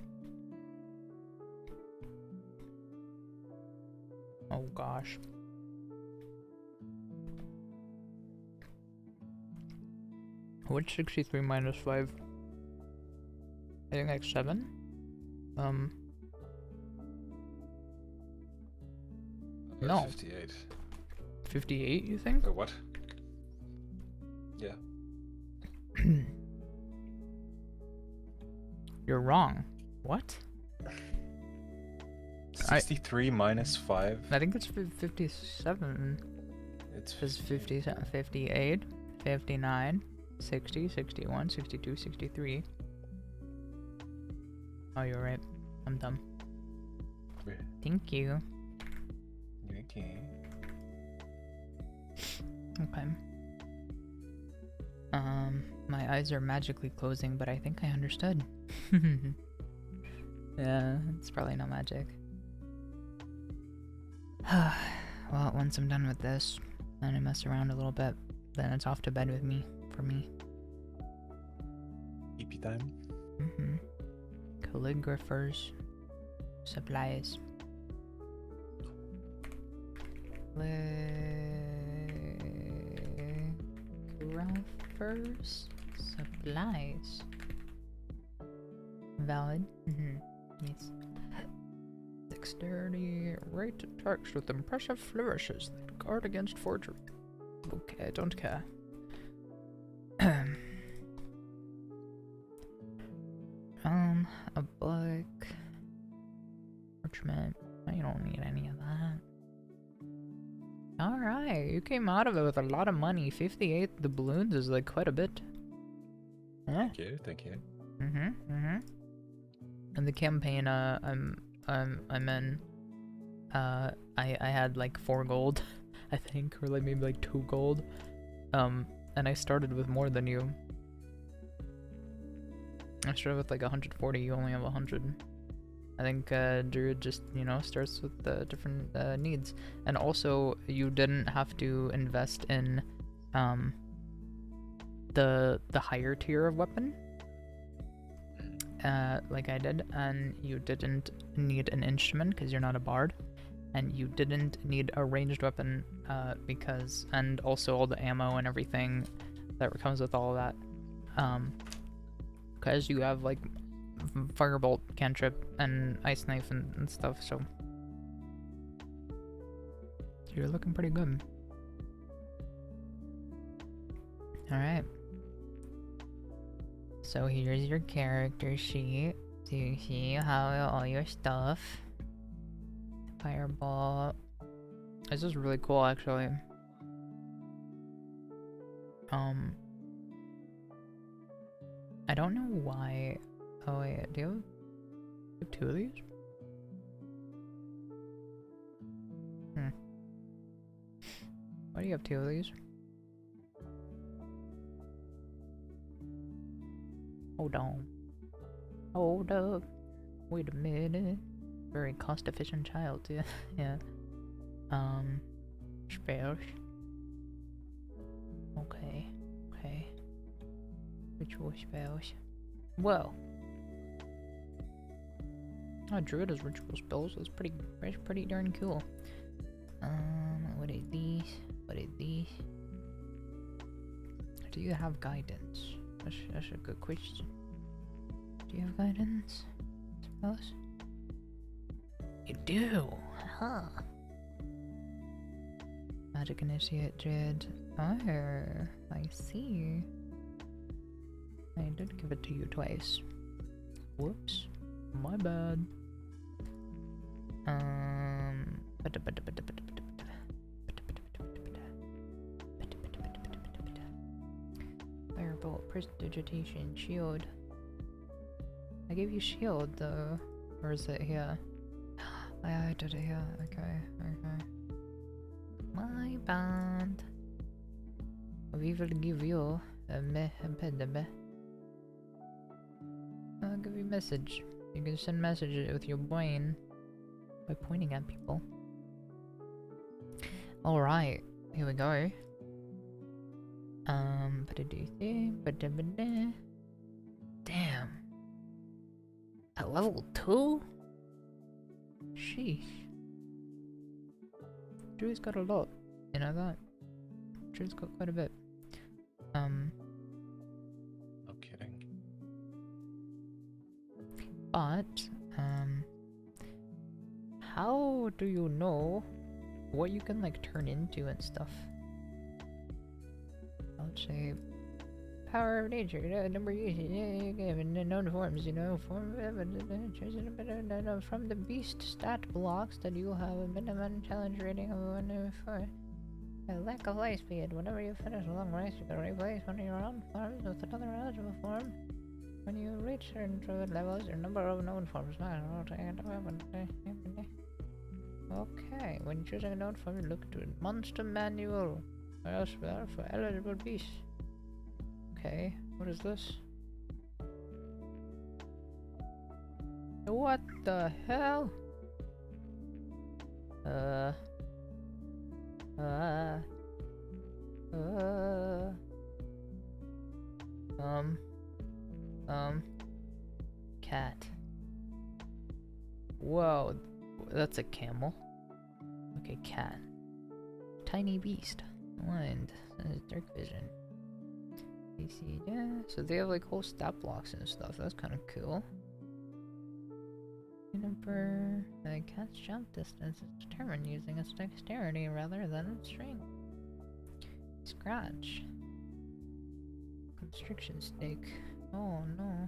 Oh gosh. What's 63 minus 5? I think like 7? 58. 58, you think? What? Yeah. You're wrong. What? 63 minus 5. I think it's 57. It's It's 57, 58, 59, 60, 61, 62, 63. Oh, you're right. I'm dumb. Thank you. Okay. Okay. My eyes are magically closing, but I think I understood. Yeah, it's probably not magic. Well, once I'm done with this, and I mess around a little bit, then it's off to bed with me, for me. EP time. Calligraphers. Supplies. Calligraphers. Supplies. Valid. Yes. Dexterity. Write text with impressive flourishes that guard against forgery. Okay, I don't care. A book. Parchment. You don't need any of that. Alright, you came out of it with a lot of money. 58 the balloons is like quite a bit. Huh? Thank you. And the campaign I'm in, I had like 4 gold, I think, or like maybe like 2 gold. And I started with more than you. I started with like 140, you only have 100. I think Druid just, starts with the different needs. And also, you didn't have to invest in the higher tier of weapon, like I did, and you didn't need an instrument because you're not a bard, and you didn't need a ranged weapon because, and also all the ammo and everything that comes with all of that, because you have like firebolt, cantrip, and ice knife and stuff, so you're looking pretty good. Alright. So here's your character sheet. So you see how all your stuff. Fireball. This is really cool, actually. I don't know why. Oh wait, do you have 2 of these? Why do you have 2 of these? Hold on. Hold up. Wait a minute. Very cost-efficient child, yeah. Yeah. Spells. Okay. Ritual spells. Whoa. Oh, Druid has ritual spells. That's pretty darn cool. What are these? Do you have guidance? That's a good question. Do you have guidance? Suppose? You do, huh? Magic Initiate Jade. Oh, I see. I did give it to you twice. Whoops. My bad. Firebolt, Prestidigitation, Shield. I gave you Shield though. Or is it here? I did it here. Okay. My bad. We will give you a meh. I'll give you a message. You can send messages with your brain by pointing at people. Alright, here we go. Damn. At level 2? Sheesh. Drew's got a lot. You know that? Drew's got quite a bit. No kidding. But, how do you know what you can, like, turn into and stuff? Let's say, power of nature, number uses, known forms, you know, from the beast stat blocks that you have a minimum challenge rating of 1/4. A lack of life speed. Whenever you finish a long race, you can replace one of your own forms with another eligible form. When you reach certain druid levels, your number of known forms Okay, when choosing a known form, look to Monster Manual or elsewhere for eligible beasts. Okay, what is this? What the hell? Cat. Whoa, that's a camel. Okay, cat. Tiny beast. Blind. Dark vision. AC, yeah. So they have like whole stat blocks and stuff. That's kind of cool. Number. The cat's jump distance is determined using its dexterity rather than its strength. Scratch. Constriction stake. Oh no.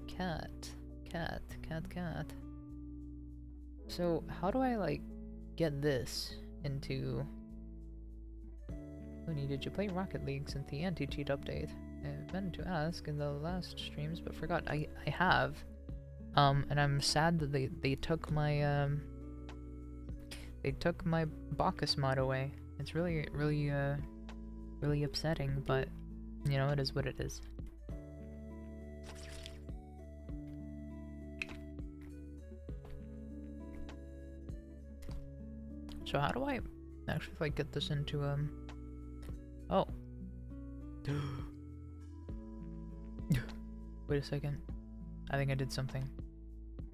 Cat. So, how do I, like, get this into... Looney, did you play Rocket League since the anti-cheat update? I've meant to ask in the last streams, but forgot. I have. And I'm sad that they took my, they took my Bacchus mod away. It's really upsetting, but, you know, it is what it is. So how do I actually, like, get this into, oh. Wait a second. I think I did something.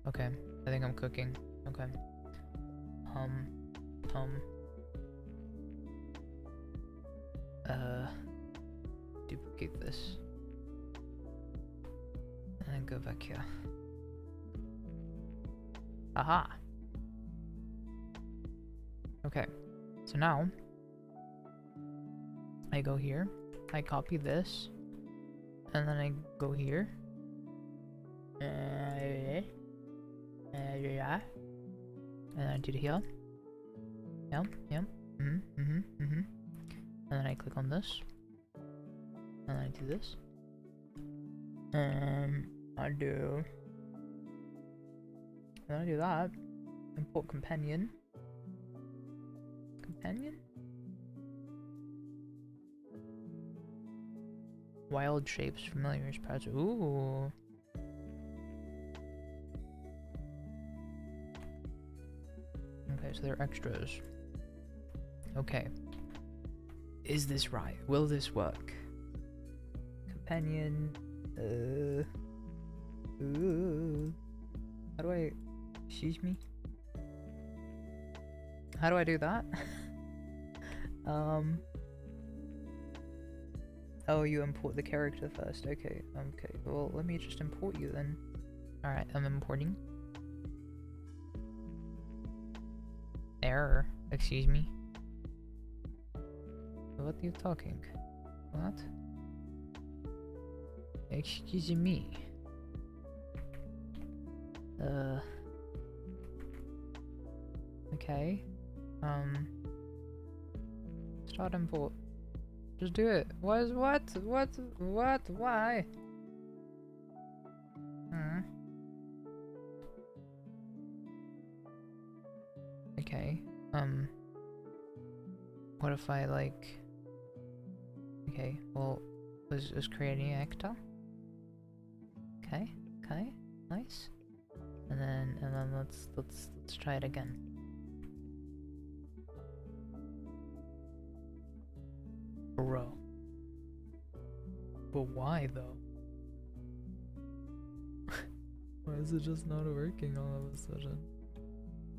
Okay. I think I'm cooking. Okay. Duplicate this. And then go back here. Aha! Okay, so now I go here, I copy this, and then I go here, and I do it here. Yep. And then I click on this, and I do this. I do that. Import companion. Wild shapes, familiars, parts. Ooh. Okay, so they're extras. Okay. Is this right? Will this work? Companion. How do I... Excuse me? How do I do that? Oh, you import the character first. Okay, well, let me just import you then. Alright, I'm importing. error. Excuse me. What are you talking? What? Excuse me. Okay. Start import. Just do it. What? Why? Okay. What if I like... Okay, well, let's create a new actor. Okay, nice. And then let's try it again. Bro. But why though? Why is it just not working all of a sudden?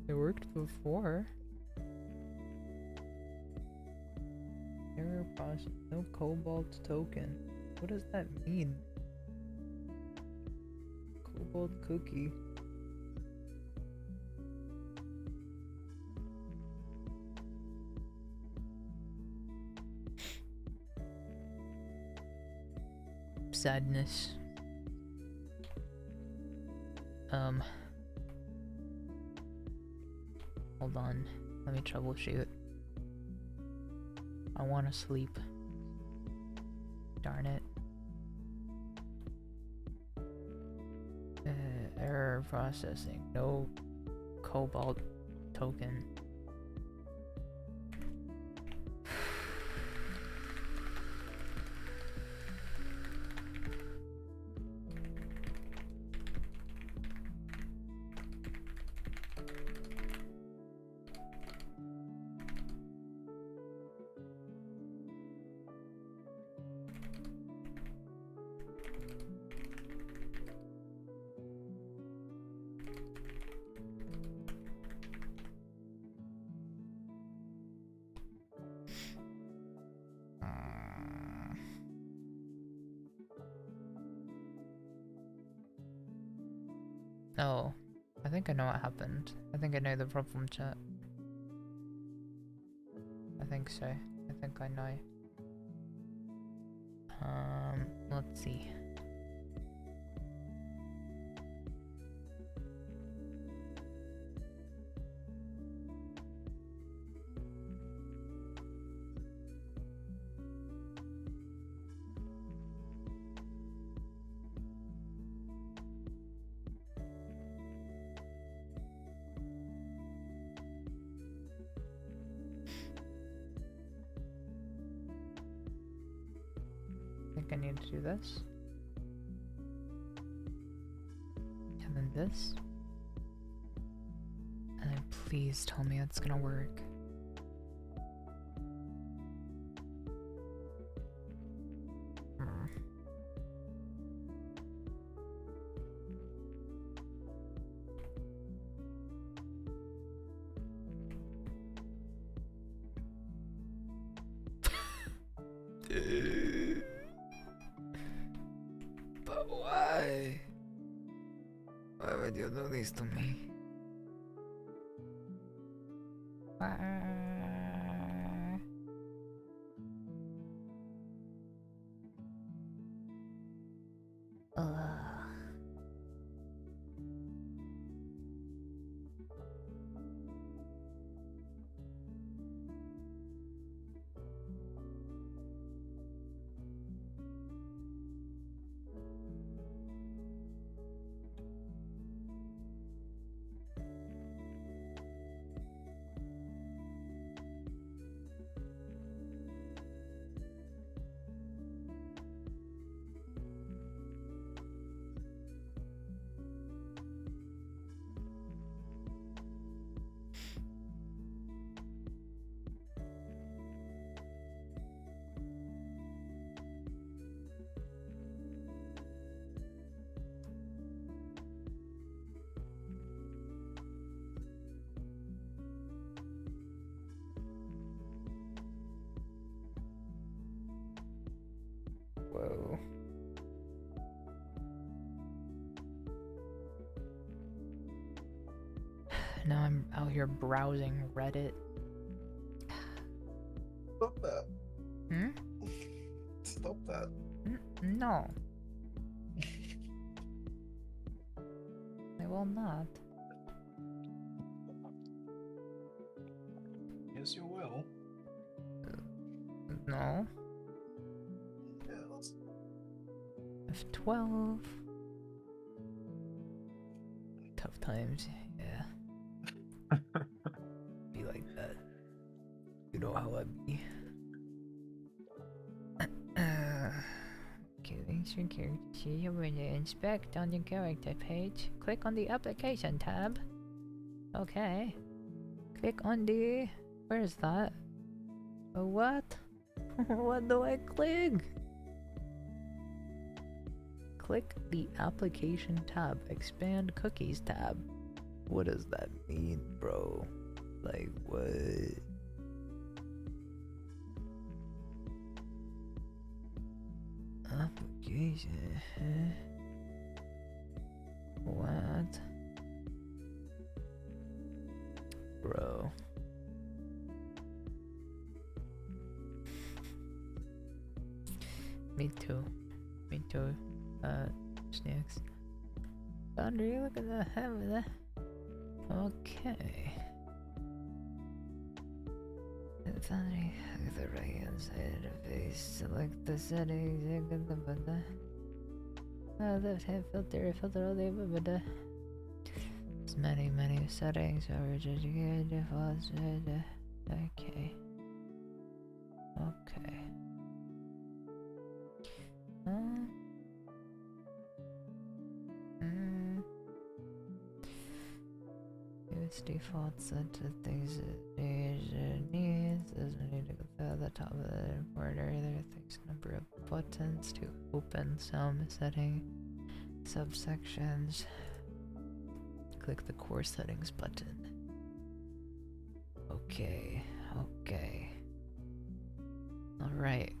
It worked before. Error process, no cobalt token. What does that mean? Cobalt cookie. Sadness. Hold on. Let me troubleshoot. I wanna sleep. Darn it. Error processing. No cobalt token. Oh, I think I know what happened. I think I know the problem, chat. I think so. I think I know. Let's see. I need to do this. And then this. And then please tell me it's gonna work. But why? Why would you do this to me? Now I'm out here browsing Reddit. Stop that. Hmm? Stop that. No. I will not. Yes, you will. No. Yes. F12. Tough times, yeah. Be like that. You know how I be. Okay, links your character sheet. When you inspect on your character page, click on the application tab. Okay. Click on the... Where is that? What? What do I click? Click the application tab. Expand cookies tab. What does that mean, bro? Like, what? Application. What? Bro. Me too. Me too. Snacks. Foundry, look at that. Okay. Foundry, look at the right hand side of the face. Select the settings. Look at the left hand filter all the above. There's many settings. Defaults. Okay. Okay. Its default set to things it needs. Doesn't need to go to the top of the report either. Things number of buttons to open some setting subsections. Click the core settings button. Okay. Alright.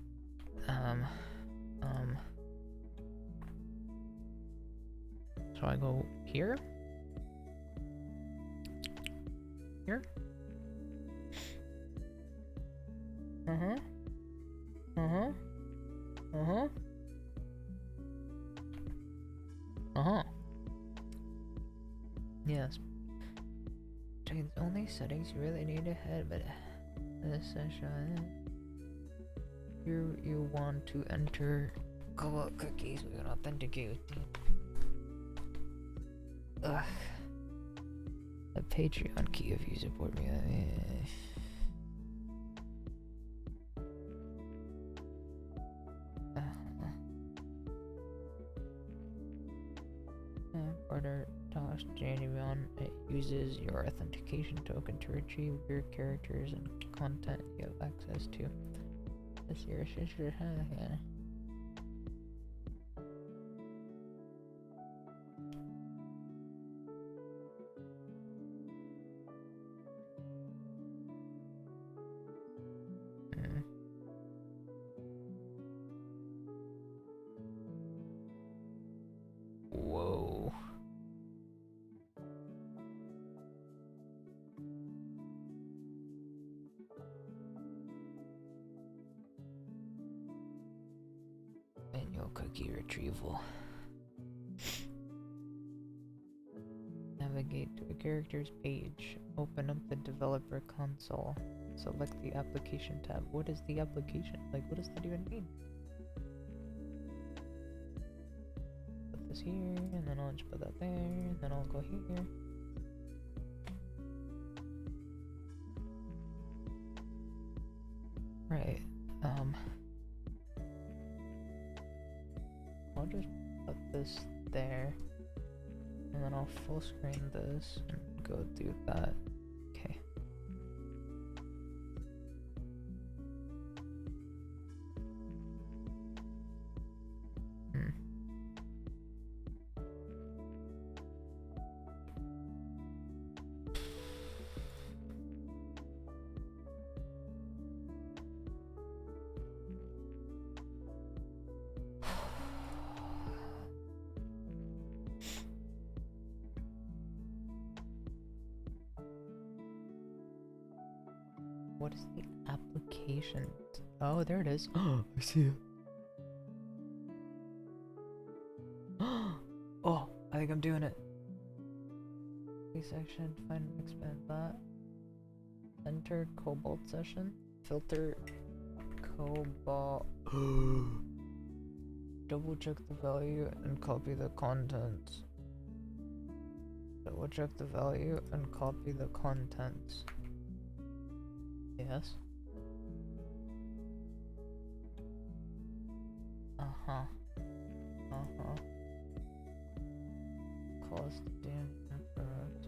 So I go here? Here? Yes. Change only settings you really need to head, but this session you want to enter co-op cookies with an authenticate. Ugh. A Patreon key if you support me. Order toss Janivon. It uses your authentication token to retrieve your characters and content you have access to. This your sister. Whoa. Manual cookie retrieval. Navigate to a character's page. Open up the developer console. Select the application tab. What is the application? Like, what does that even mean? Put this here, and then I'll just put that there, and then I'll go here. Right. I'll just put this there, and then I'll full screen this and go do that. Okay. What is the application? Oh, there it is. I see it. Oh, I think I'm doing it. Section, find and expand that. Enter cobalt session. Filter cobalt. Double check the value and copy the contents. Double check the value and copy the contents. Yes. Uh-huh. Uh-huh. Cost damn incorrect.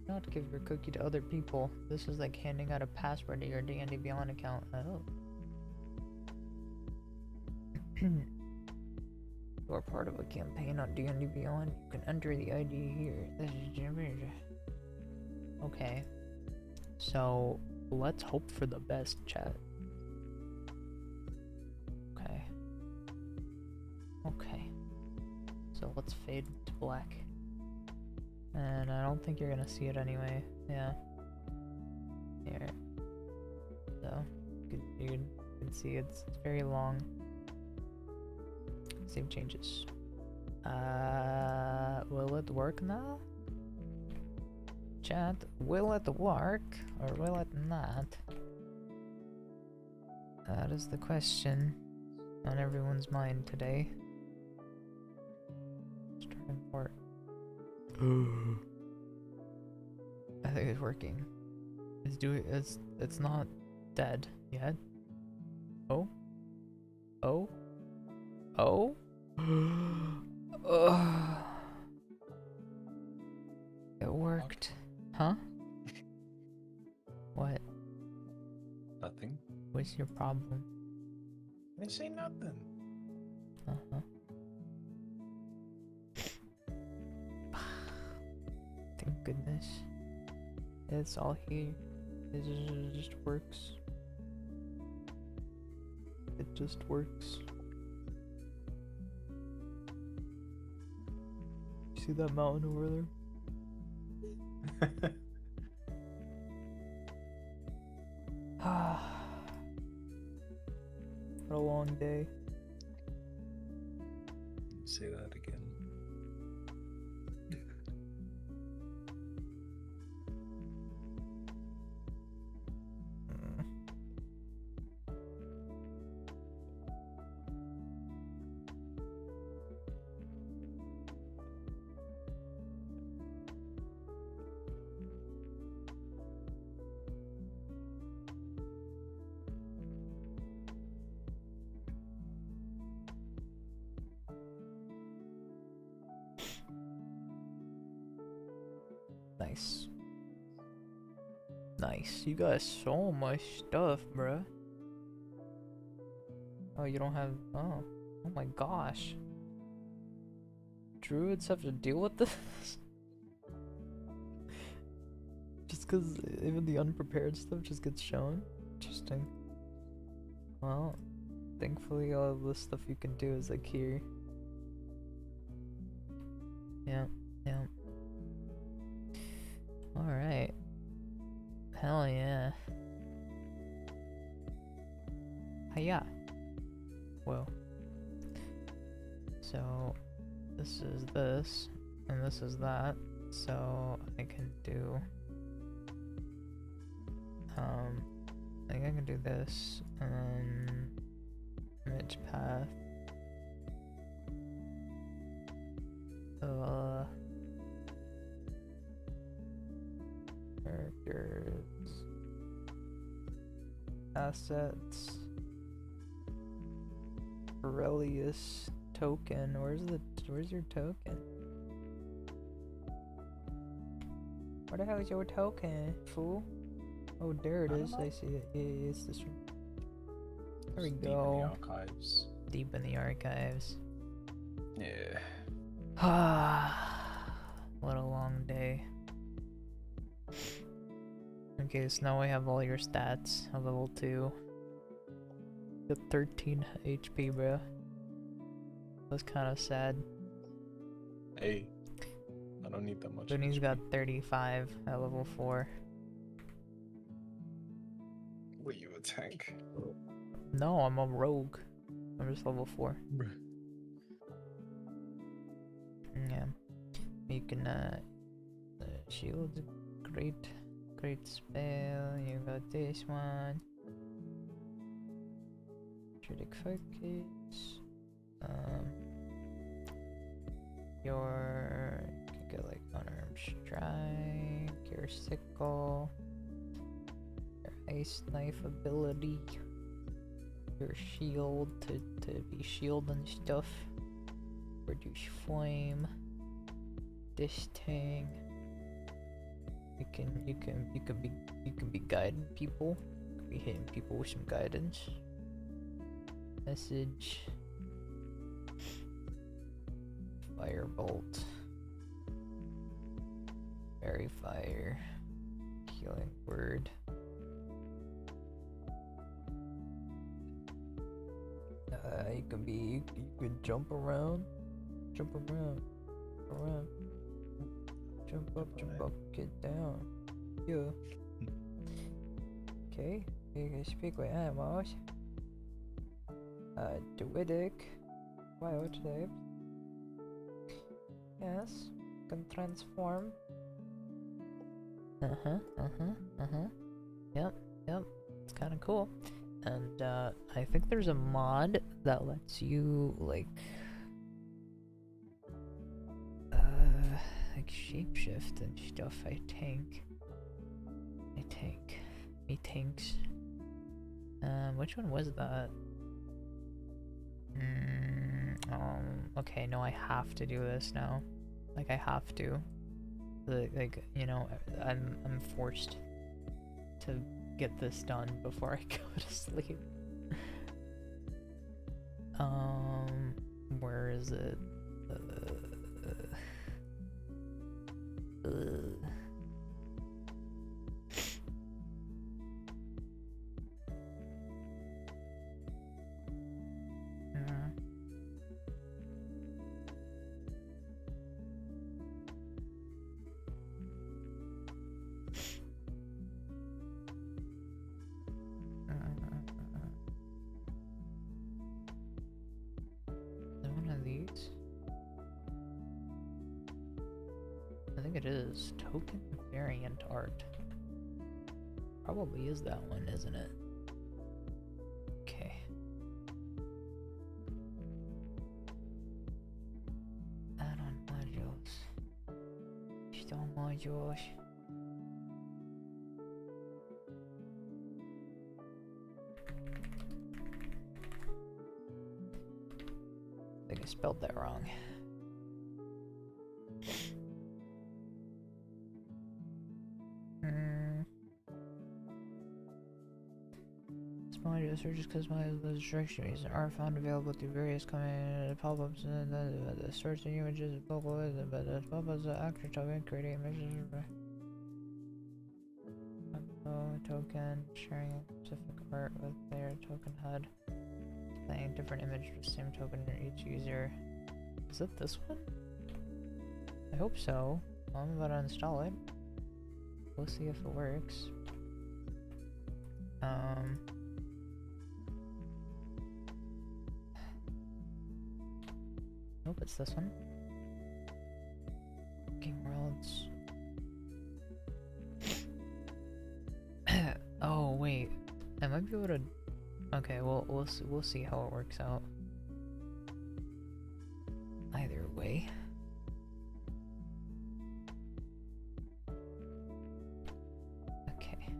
Not give your cookie to other people. This is like handing out a password to your D&D Beyond account. Oh. You are part of a campaign on D&D Beyond. You can enter the ID here. This is Jimmy. Okay. So, let's hope for the best, chat. Okay. Okay. So, let's fade to black. And I don't think you're gonna see it anyway. Yeah. Here. So, you can see it's very long. Save changes. Will it work now? Chat, will it work or will it not? That is the question on everyone's mind today. Let's try and work. I think it's working. It's not dead yet. Oh? Oh? Oh? It worked. Huh? What? Nothing. What's your problem? I say nothing. Uh-huh. Thank goodness. It's all here. It just works. It just works. See that mountain over there? What a long day. Say that again. Nice. Nice. You got so much stuff, bruh. Oh, you don't have... Oh. Oh my gosh. Druids have to deal with this? Just because even the unprepared stuff just gets shown? Interesting. Well, thankfully all of the stuff you can do is like here. Yeah, yeah. Alright. Hell yeah. Hiya. Whoa. So, this is this, and this is that, so I can do, I think I can do this, and then image path, characters, assets, Aurelius token. Where's your token? Where the hell is your token, fool? Oh, there it is. I see it. Yeah, it's this one. There we Deep go. in the archives. Deep in the archives. Yeah. What a long day. Okay, so now I have all your stats of level 2. Got 13 HP, bro. That's kind of sad. Hey, I don't need that much. Vinny's HP. got 35 at level 4. Wait, you a tank? No, I'm a rogue. I'm just level 4. Yeah. You can, shield's a great spell. You got this one. Strategic focus. You can get like unarmed strike, your sickle, your ice knife ability, your shield to be shield and stuff, reduce flame, this thing. You can be guiding people. You can be hitting people with some guidance. Message. Firebolt. Fairy fire. Healing word. You could jump around, jump up, get down. Yeah. Okay, you can speak with animals. Druidic, wild type. Yes, can transform. Yep, it's kind of cool. And I think there's a mod that lets you like shapeshift and stuff. Methinks. Which one was that? Okay, no, I have to do this now. Like, I have to. Like, you know, I'm forced to get this done before I go to sleep. Where is it? It is token variant art. Probably is that one, isn't it? Okay. Add-on modules. Still modules. I think I spelled that wrong. Searches customized the instructions are found available through various pop-ups and the search the images bubble but the bubbles actor token creating images token sharing a specific art with their token HUD playing a different image with the same token for each user. Is it this one? I hope so. I'm about to install it. We'll see if it works. Nope, it's this one. Game Worlds. Oh wait, I might be able to. Okay, well we'll see how it works out. Either way. Okay.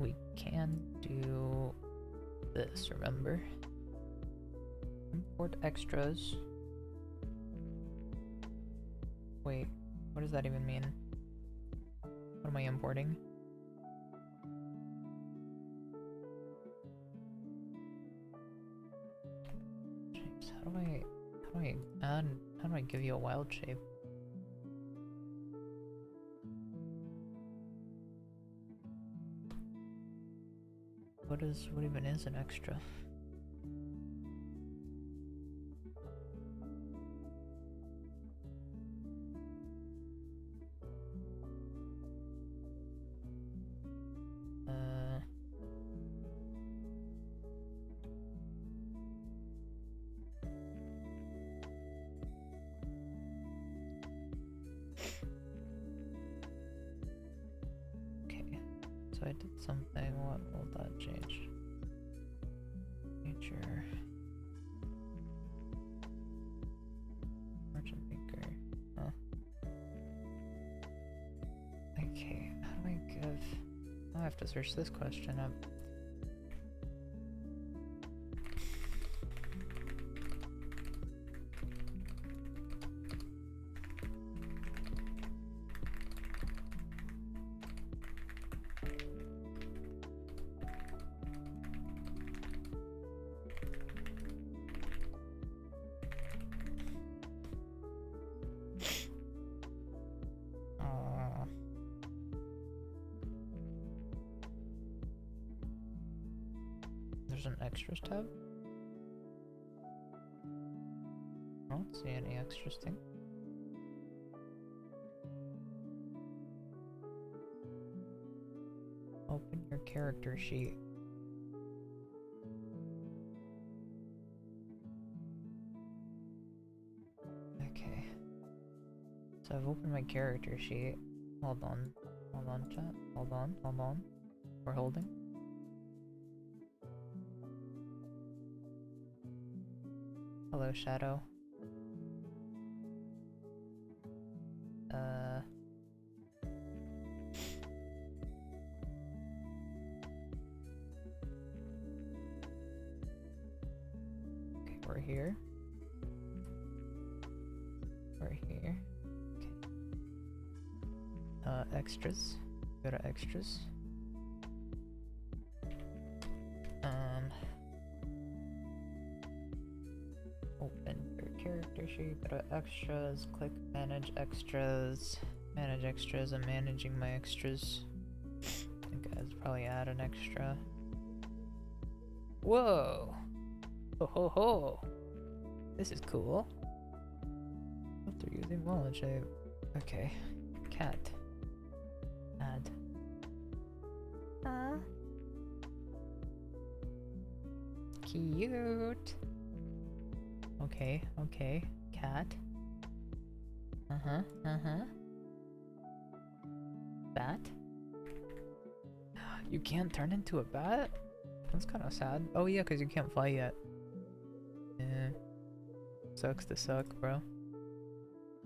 We can do this, remember? Import extras. Wait, what does that even mean? What am I importing? Shapes, how do I give you a wild shape? What even is an extra? So I did something. What will that change? Nature. Merchant maker. Huh. Okay, how do I give... I have to search this question up. There's an extras tab? I don't see any extras thing. Open your character sheet. Okay. So I've opened my character sheet. Hold on, chat. Hold on. We're holding. Hello, Shadow. Okay, we're here. We're here. Okay. Extras. Go to extras. Open your character sheet, go to extras, click manage extras. Manage extras, I'm managing my extras. I think I should probably add an extra. Whoa! Ho ho ho! This is cool. After using wallet shape. Okay. Cat. Add. Cute. Okay. Cat. Bat? You can't turn into a bat? That's kind of sad. Oh yeah, because you can't fly yet. Yeah. Sucks to suck, bro.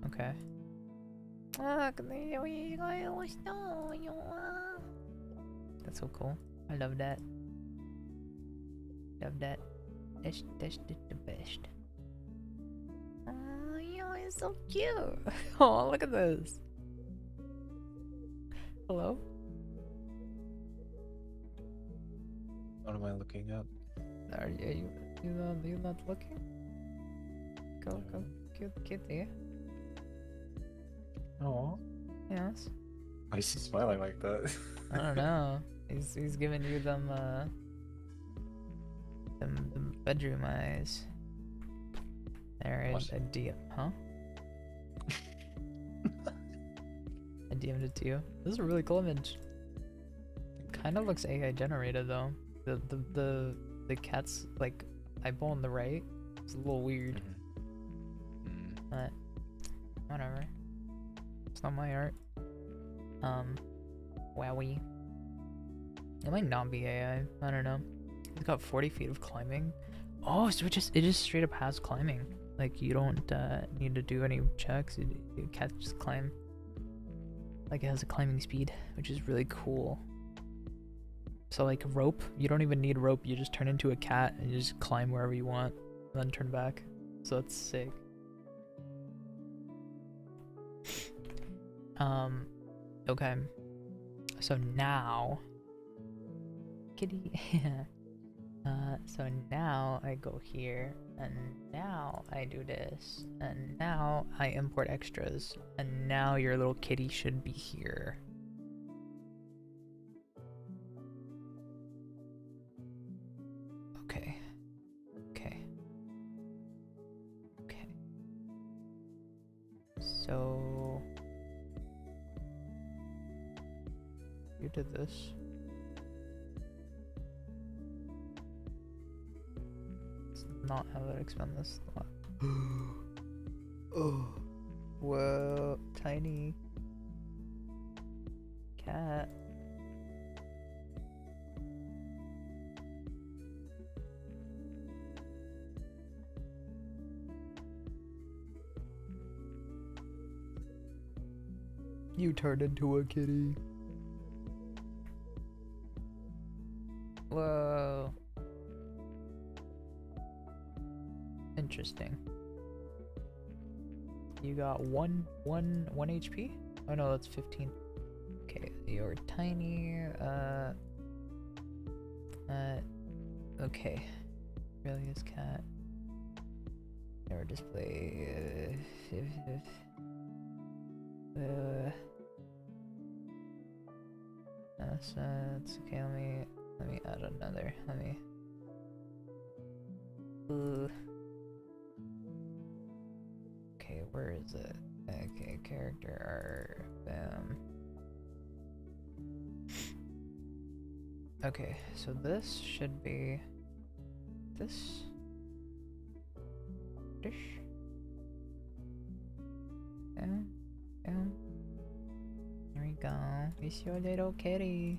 Okay. That's so cool. I love that. Love that. That's the best. Oh, yeah, it's so cute. Oh, look at this. Hello? What am I looking at? Are you not looking? Go, cute kitty. Oh. Yes. Why is he smiling like that? I don't know. He's giving you them bedroom eyes. There is a DM, huh? I DM'd it to you. This is a really cool image. Kind of looks AI generated though. The cat's like eyeball on the right. It's a little weird. But whatever. It's not my art. Wowie. It might not be AI. I don't know. It's got 40 feet of climbing. Oh, so it just straight up has climbing. Like you don't need to do any checks. You cat just climb. Like it has a climbing speed, which is really cool. So like rope, you don't even need rope. You just turn into a cat and you just climb wherever you want, and then turn back. So that's sick. Okay. So now, kitty. So now I go here, and now I do this, and now I import extras, and now your little kitty should be here. Okay. So you did this. Not how to expand this slot. Oh, whoa, tiny cat. You turned into a kitty. Whoa. Interesting. You got one HP? Oh no, that's 15. Okay, you're tiny. Okay. Aurelia's cat. Never display. Assets. Okay, let me add another. Okay, where is it? Okay, character art. Bam. Okay, so this should be this dish. Bam. Bam. There we go. It's your little kitty.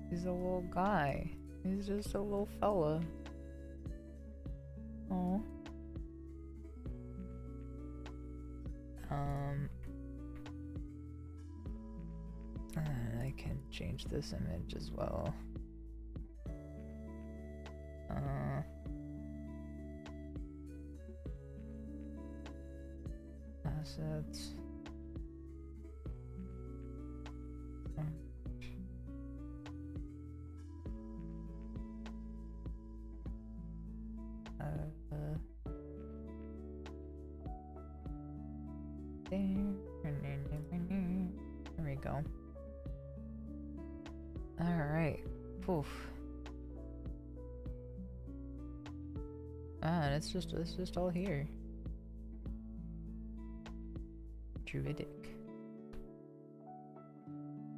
He's a little guy. He's just a little fella. Oh. I can change this image as well. Assets. There we go. Alright. Poof. Ah, and it's just all here. Druidic.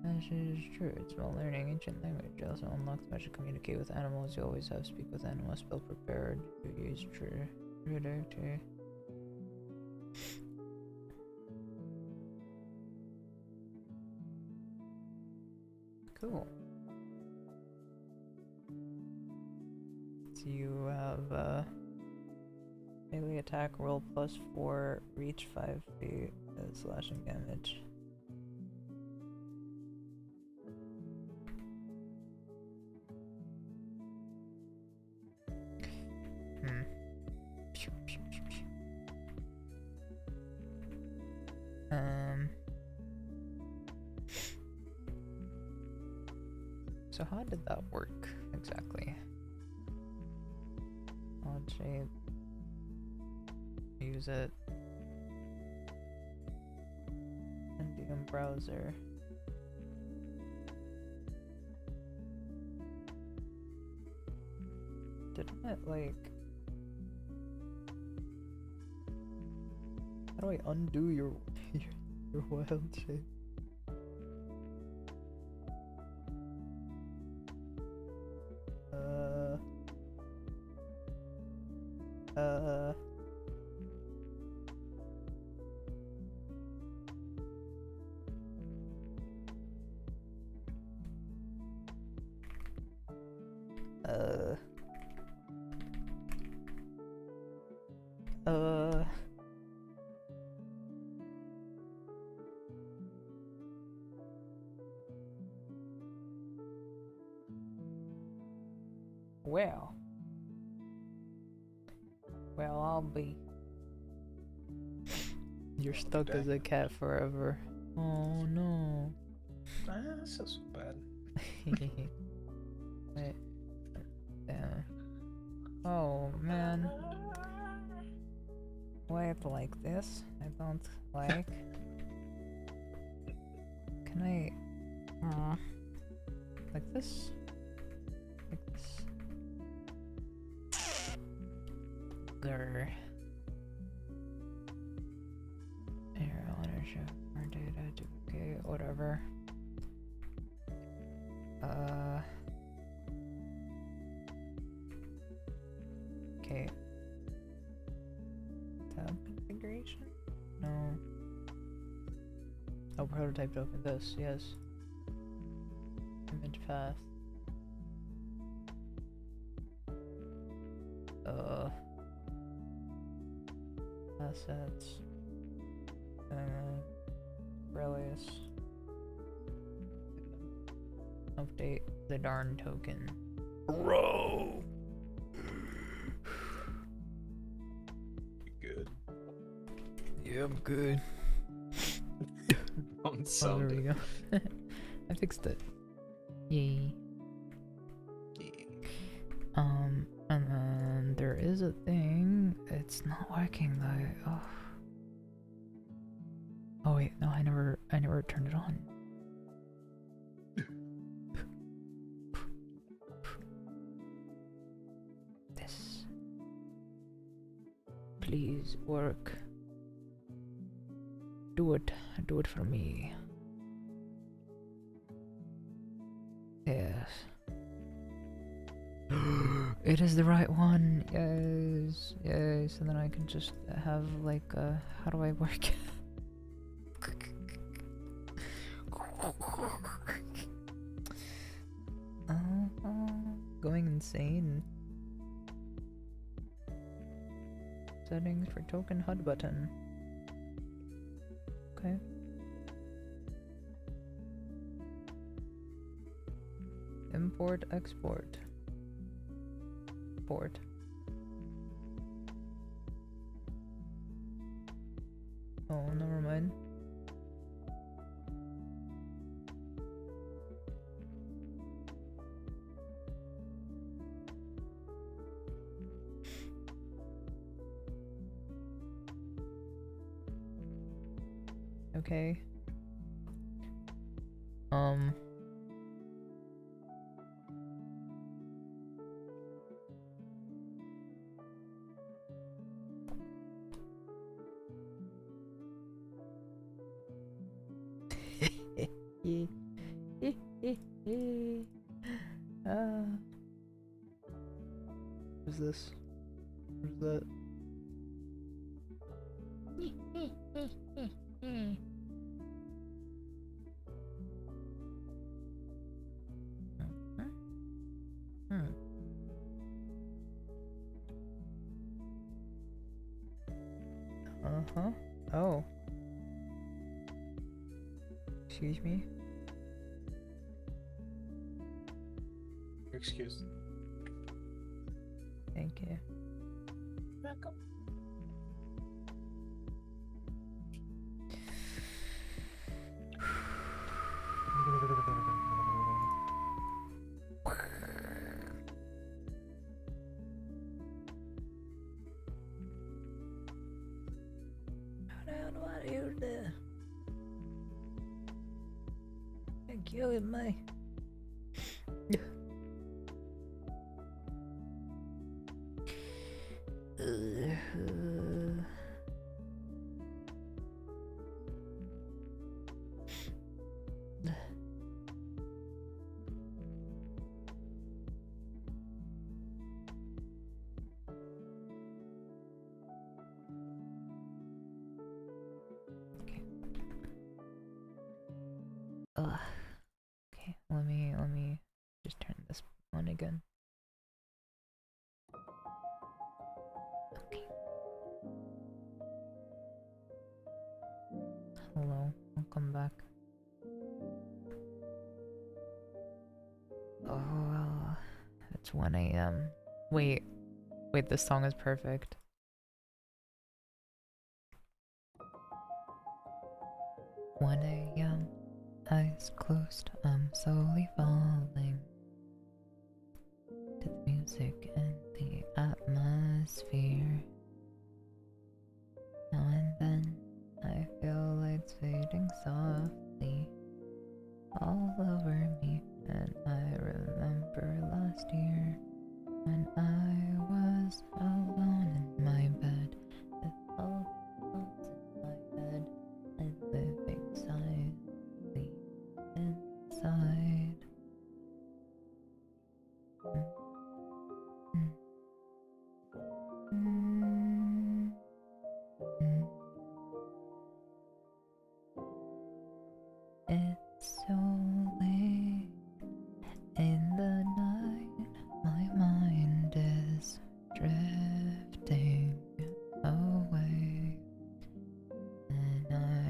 This is true. It's about learning ancient language. You also unlock the magic communicate with animals. You always have speak with animals spell prepared. You use Druidic to cool. So you have melee attack, roll +4, reach 5 feet, slashing damage. So how did that work exactly? Odd shape. Use it. Endium browser. Didn't it like... How do I undo your wild shape? Well, I'll be. You're stuck as a cat forever. Oh no. That's not so bad. Wait. Oh man. Wait, like this? I don't like. Can I? Like this? Like this? Grr. Here, ownership, our data, duplicate, whatever. Okay. Tab configuration? No. Oh, prototype to open this, yes. Image path. Assets. Relius. Update the darn token. Bro. You good? Yeah, I'm good. Don't Oh, sound there we it. go. I fixed it. Yay. Yeah. And then there is a thing. It's not working though. Oh. Oh wait, no, I never turned it on. This. Please work. Do it for me. Yes. It is the right one. Yes, yes. And then I can just have like how do I work? Going insane. Settings for token HUD button. Okay. Import, export. Port. Oh, never mind. Okay. Who's this? Who's that? Uh-huh. Oh. Excuse me? Excuse. Thank you. Back up. How the hell do I use this? You're killing me. Okay. Ugh. Okay, let me just turn this on again. Okay. Hello, welcome back. Oh, it's 1 a.m. Wait, this song is perfect. One a.m. Eyes closed, I'm slowly falling to the music and the atmosphere. Now and then I feel lights fading softly all over me, and I remember last year when I was alone in my bed with all the thoughts in my head and living silently inside. It's so late in the night, my mind is drifting away, and I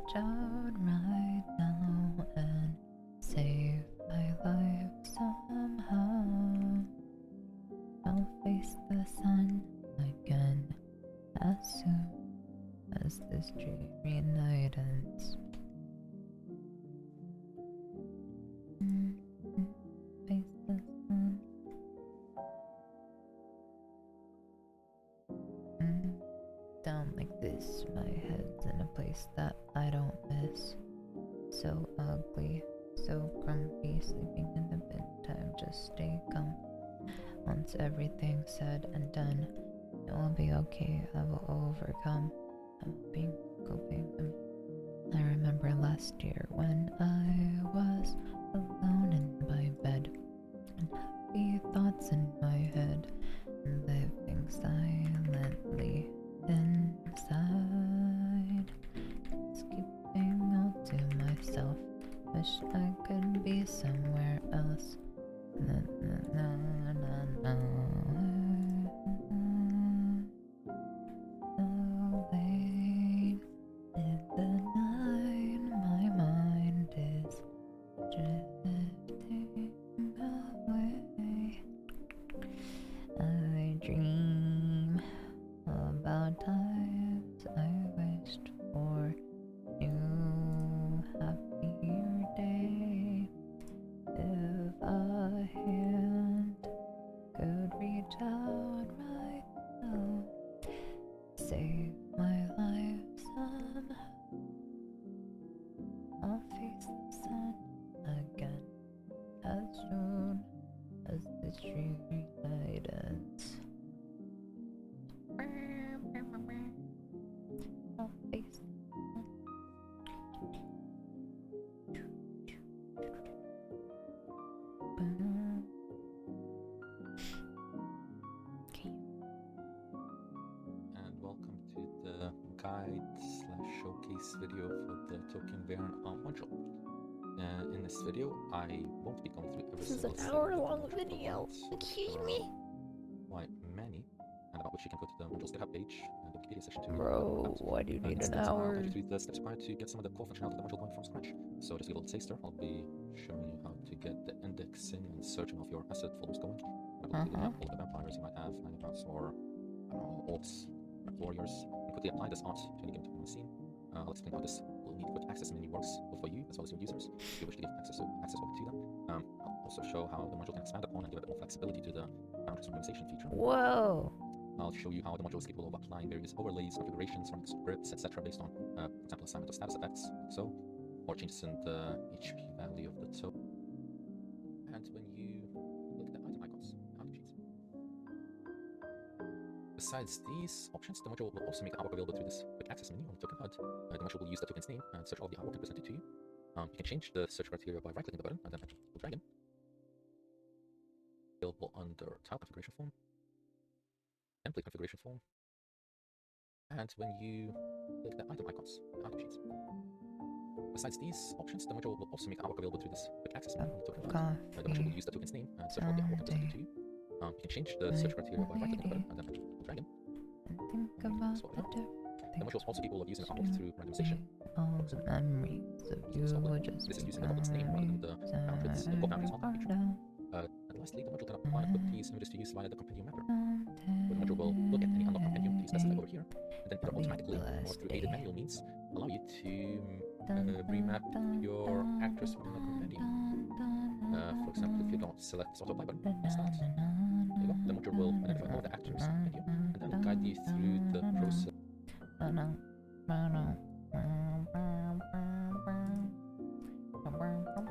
reach out right now and save my life somehow. I'll face the sun again as soon as this dreary night ends. Face the sun. Down like this, my head's in a place that I don't miss. So ugly, so grumpy, sleeping in the bedtime, just stay calm. Once everything's said and done, it will be okay, I will overcome. I'm coping. I remember last year when I was alone in my bed, and happy thoughts in my head, living silently inside, just keeping all to myself. Wish I could be somewhere else. Na, na, na, na, na. Away in the night, my mind is drifting away. I dream about times I wished for new happier day. If a hand could reach out right now, save my life somehow, I'll face the sun again as soon as this dreary night ends. I'll face And welcome to the guide/showcase video for the token variant module. In this video, I won't be going through every This is single an set hour-long of video. components. Excuse There are me? quite many, and about which you can go to the module's GitHub page and the Wikipedia section to read Bro, about. why do you need an Instead, I'll hour? take you through the steps required to get some of the core functionality of the module going from scratch. So just a little taster, I'll be showing you how to get the indexing and searching of your asset folders going. All of the vampires you might have, animals, or I don't know, orcs, warriors, and quickly apply this art to any given token on the scene. I'll explain how this will need quick access menu works, both for you as well as your users, if you wish to give access over to them. I'll also show how the module can expand upon and give a bit more flexibility to the boundaries randomization feature. Whoa! I'll show you how the module is capable of applying various overlays, configurations, running scripts, etc. based on, for example, assignment of status effects, so, or changes in the HP value of the token. And when you look at the item icons, item sheets. Besides these options, the module will also make the artwork available through this quick access menu on the token HUD. The module will use the token's name and search all the artwork and present it to you. You can change the search criteria by right-clicking the button and then dragging. Available under tile configuration form, template configuration form, and when you click the item icons, item sheets. Besides these options, the module will also make artwork available through this quick access menu on the token HUD. The module will use the token's name and search all the artwork and present it to you. You can change the search criteria by right-clicking the button and then dragging. Think about the The module is also capable of using artwork through randomization. all the memories of you just This is using the object's name rather than the boundaries, the core boundaries on the feature. And lastly, the module can apply quick keys images to use via the compendium mapper. The module will look at any unlocked compendium that you specify over here, and then either automatically or through aided manual means allow you to remap your actors within the compendium. For example, if you don't select this auto-apply button and start, there you go. The module will identify all the actors in the compendium and then guide you through the process. Again and again. Oh, memories of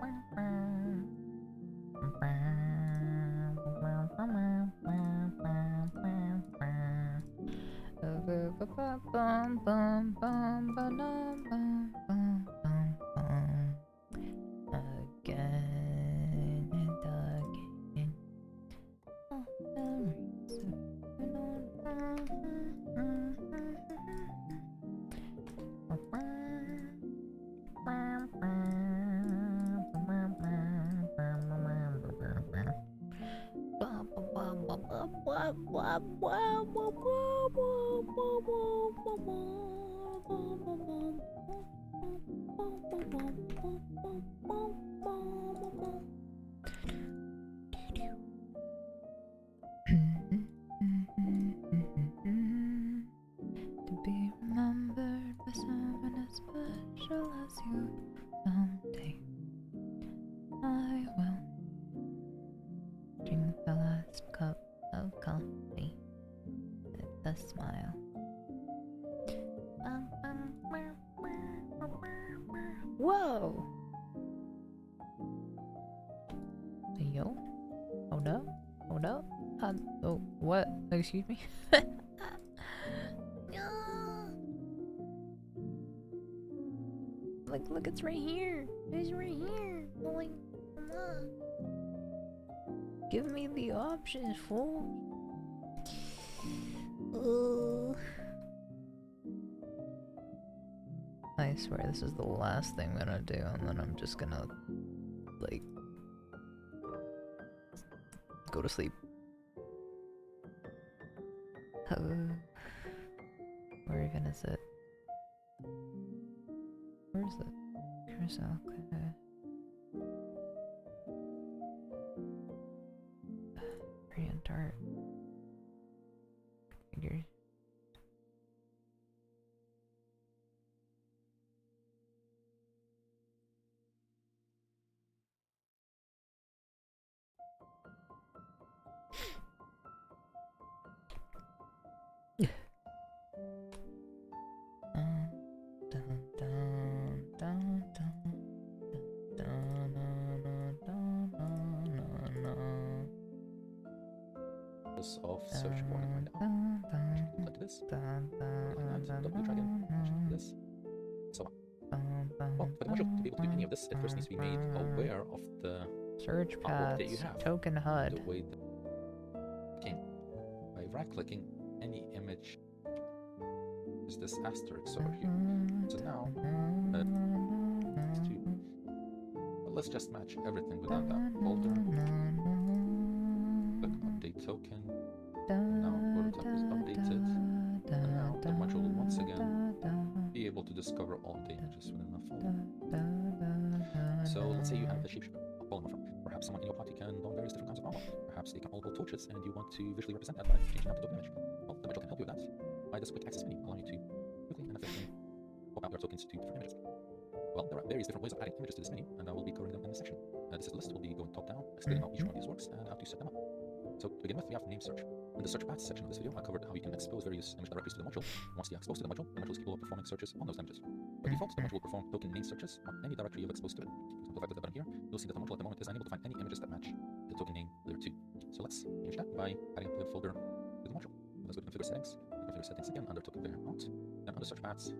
To be remembered by someone as special as you. Someday I will drink the last cup of coffee with a smile. Whoa! Yo? Hold up? Hold up? Oh, what? Excuse me? Like, look, it's right here. It's right here. Like, come on. Give me the options, fool. I swear this is the last thing I'm gonna do, and then I'm just gonna, like, go to sleep. Where even is it? Where is it? Carousel, okay. Korean tart. Figures. Of search warning right now. Click this. Click that. W dragon. This. So on. Well, for the module to be able to do any of this, it first needs to be made aware of the search artwork that you paths, have. token HUD. The way that by right-clicking any image is this asterisk over here. So now let's just match everything without that folder. Click update token. Now prototype is updated. And now the module will once again be able to discover all the images within the folder. So let's say you have the shapeshifter polymer from. Perhaps someone in your party can don various different kinds of armor. Perhaps they can all hold torches and you want to visually represent that by changing out the token image. Well, the module can help you with that by this quick access menu, allowing you to quickly and effectively pop out your tokens to different images. Well, there are various different ways of adding images to this menu, and I will be covering them in this section. This is the list. We'll be going top down, explaining how each one of these works and how to set them up. So to begin with, we have name search. In the search paths section of this video, I covered how you can expose various image directories to the module. Once they are exposed to the module is capable of performing searches on those images. By default, the module will perform token name searches on any directory you have exposed to it. For example, if I click the button here, you'll see that the module at the moment is unable to find any images that match the token name layer 2. So let's change that by adding a folder to the module. Let's go to configure settings. Configure settings again under token layer out. Then under search paths,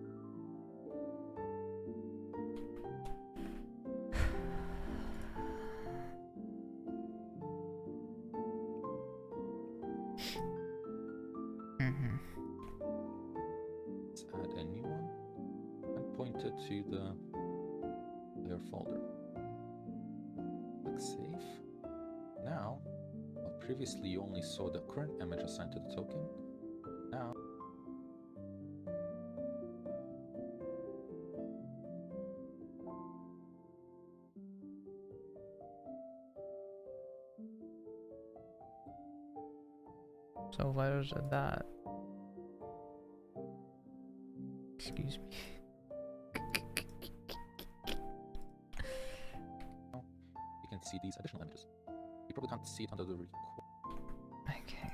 add a new one and point it to the layer folder. Click save. Now, well, previously you only saw the current image assigned to the token. Now, So letters of that. Excuse me. you can see these additional images. You probably can't see it under the record. Okay.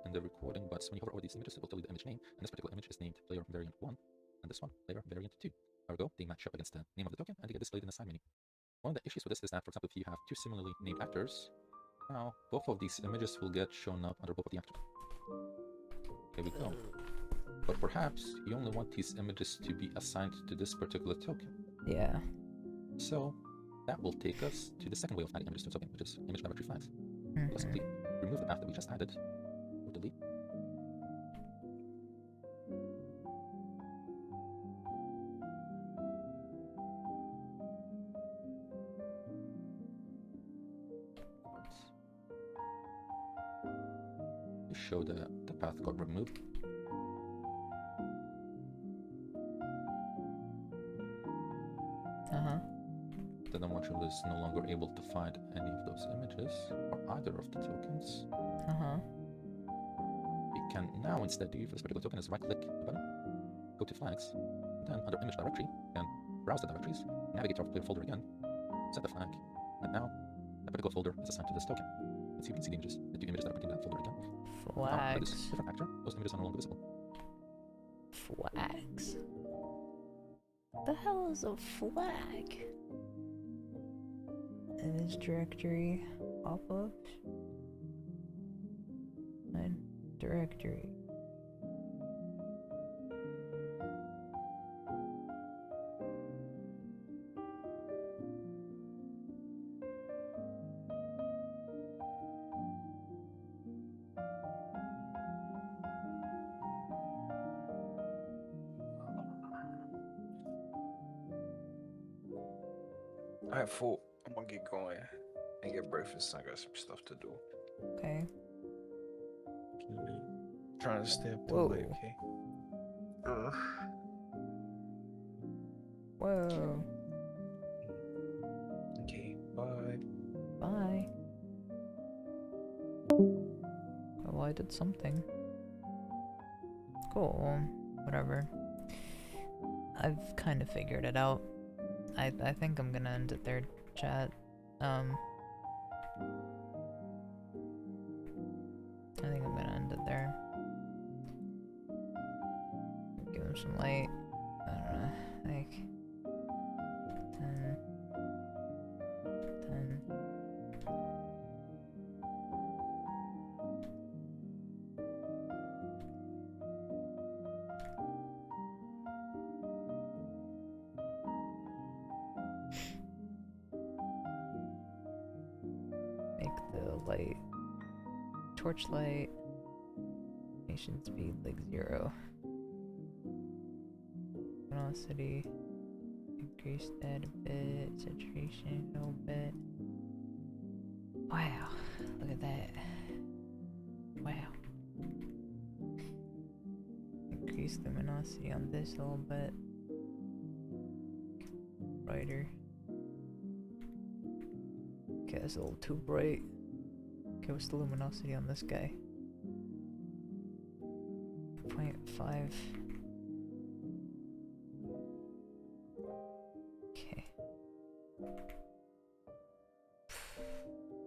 In the recording, but when you hover over these images, it will tell you the image name, and this particular image is named layer variant 1, and this one layer variant 2. Ergo, they match up against the name of the token, and they get displayed in the side menu. One of the issues with this is that, for example, if you have two similarly named actors, now both of these images will get shown up under both of the actors. Here we go. But perhaps you only want these images to be assigned to this particular token. Yeah. So that will take us to the second way of adding images to a token, which is image directory flags. Let's Mhm. simply remove the path that we just added, or delete. To show the path got removed. Uh-huh. The module is no longer able to find any of those images, or either of the tokens. Uh-huh. We can now instead do for this particular token is right-click the button, go to flags, then under image directory, and browse the directories, navigate to our particular folder again, set the flag, and now that particular folder is assigned to this token. And so you can see the images, the 2 images that are contained in that folder again. For this Flags. different actor, those images are no longer visible. Flags. The hell is a flag? Image directory pop-ups. And directory. Alright, fool. I'm gonna get going and get breakfast. I got some stuff to do. Okay. Trying to stay up too Whoa. late, okay? Whoa. Okay, bye. Bye. Well, I did something. Cool. Whatever. I've kind of figured it out. I think I'm gonna end it there, chat. I think I'm gonna end it there. Give him some light. I don't know, like 10. Make the light torchlight nation speed like 0. Velocity increase that a bit, saturation a little bit. Wow, look at that. Wow. Increase luminosity on this a little bit. Brighter. Okay, that's a little too bright. Okay, what's the luminosity on this guy? 0.5. Okay.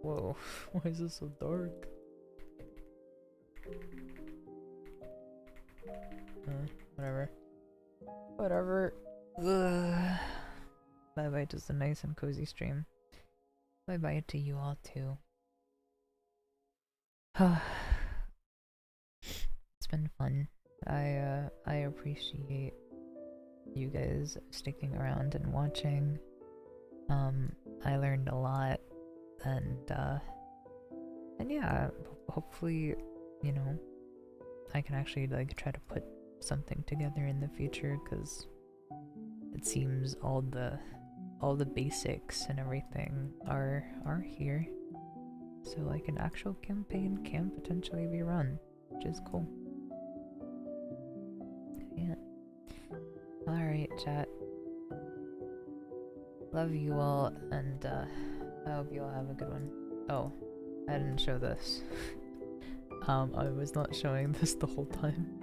Whoa, why is this so dark? Whatever. Whatever. Ugh. Bye bye, just a nice and cozy stream. Bye bye to you all too. It's been fun. I appreciate you guys sticking around and watching. I learned a lot, and yeah, hopefully, you know, I can actually like try to put something together in the future, because it seems all the basics and everything are here. So like an actual campaign can potentially be run, which is cool. Yeah. Alright, chat. Love you all, and I hope you all have a good one. Oh, I didn't show this. I was not showing this the whole time.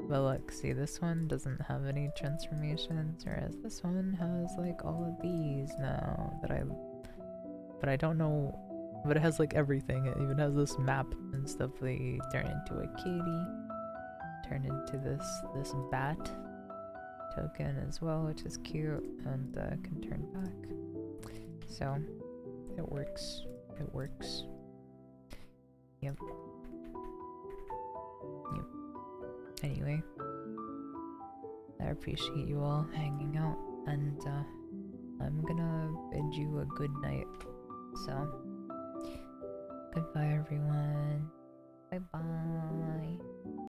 But look, see, this one doesn't have any transformations, whereas this one has like all of these now but I don't know, but it has like everything. It even has this map and stuff. They turn into a kitty, turn into this bat token as well, which is cute, and can turn back. So it works. It works. Yep. Anyway, I appreciate you all hanging out, and I'm gonna bid you a good night. So, goodbye everyone. Bye bye.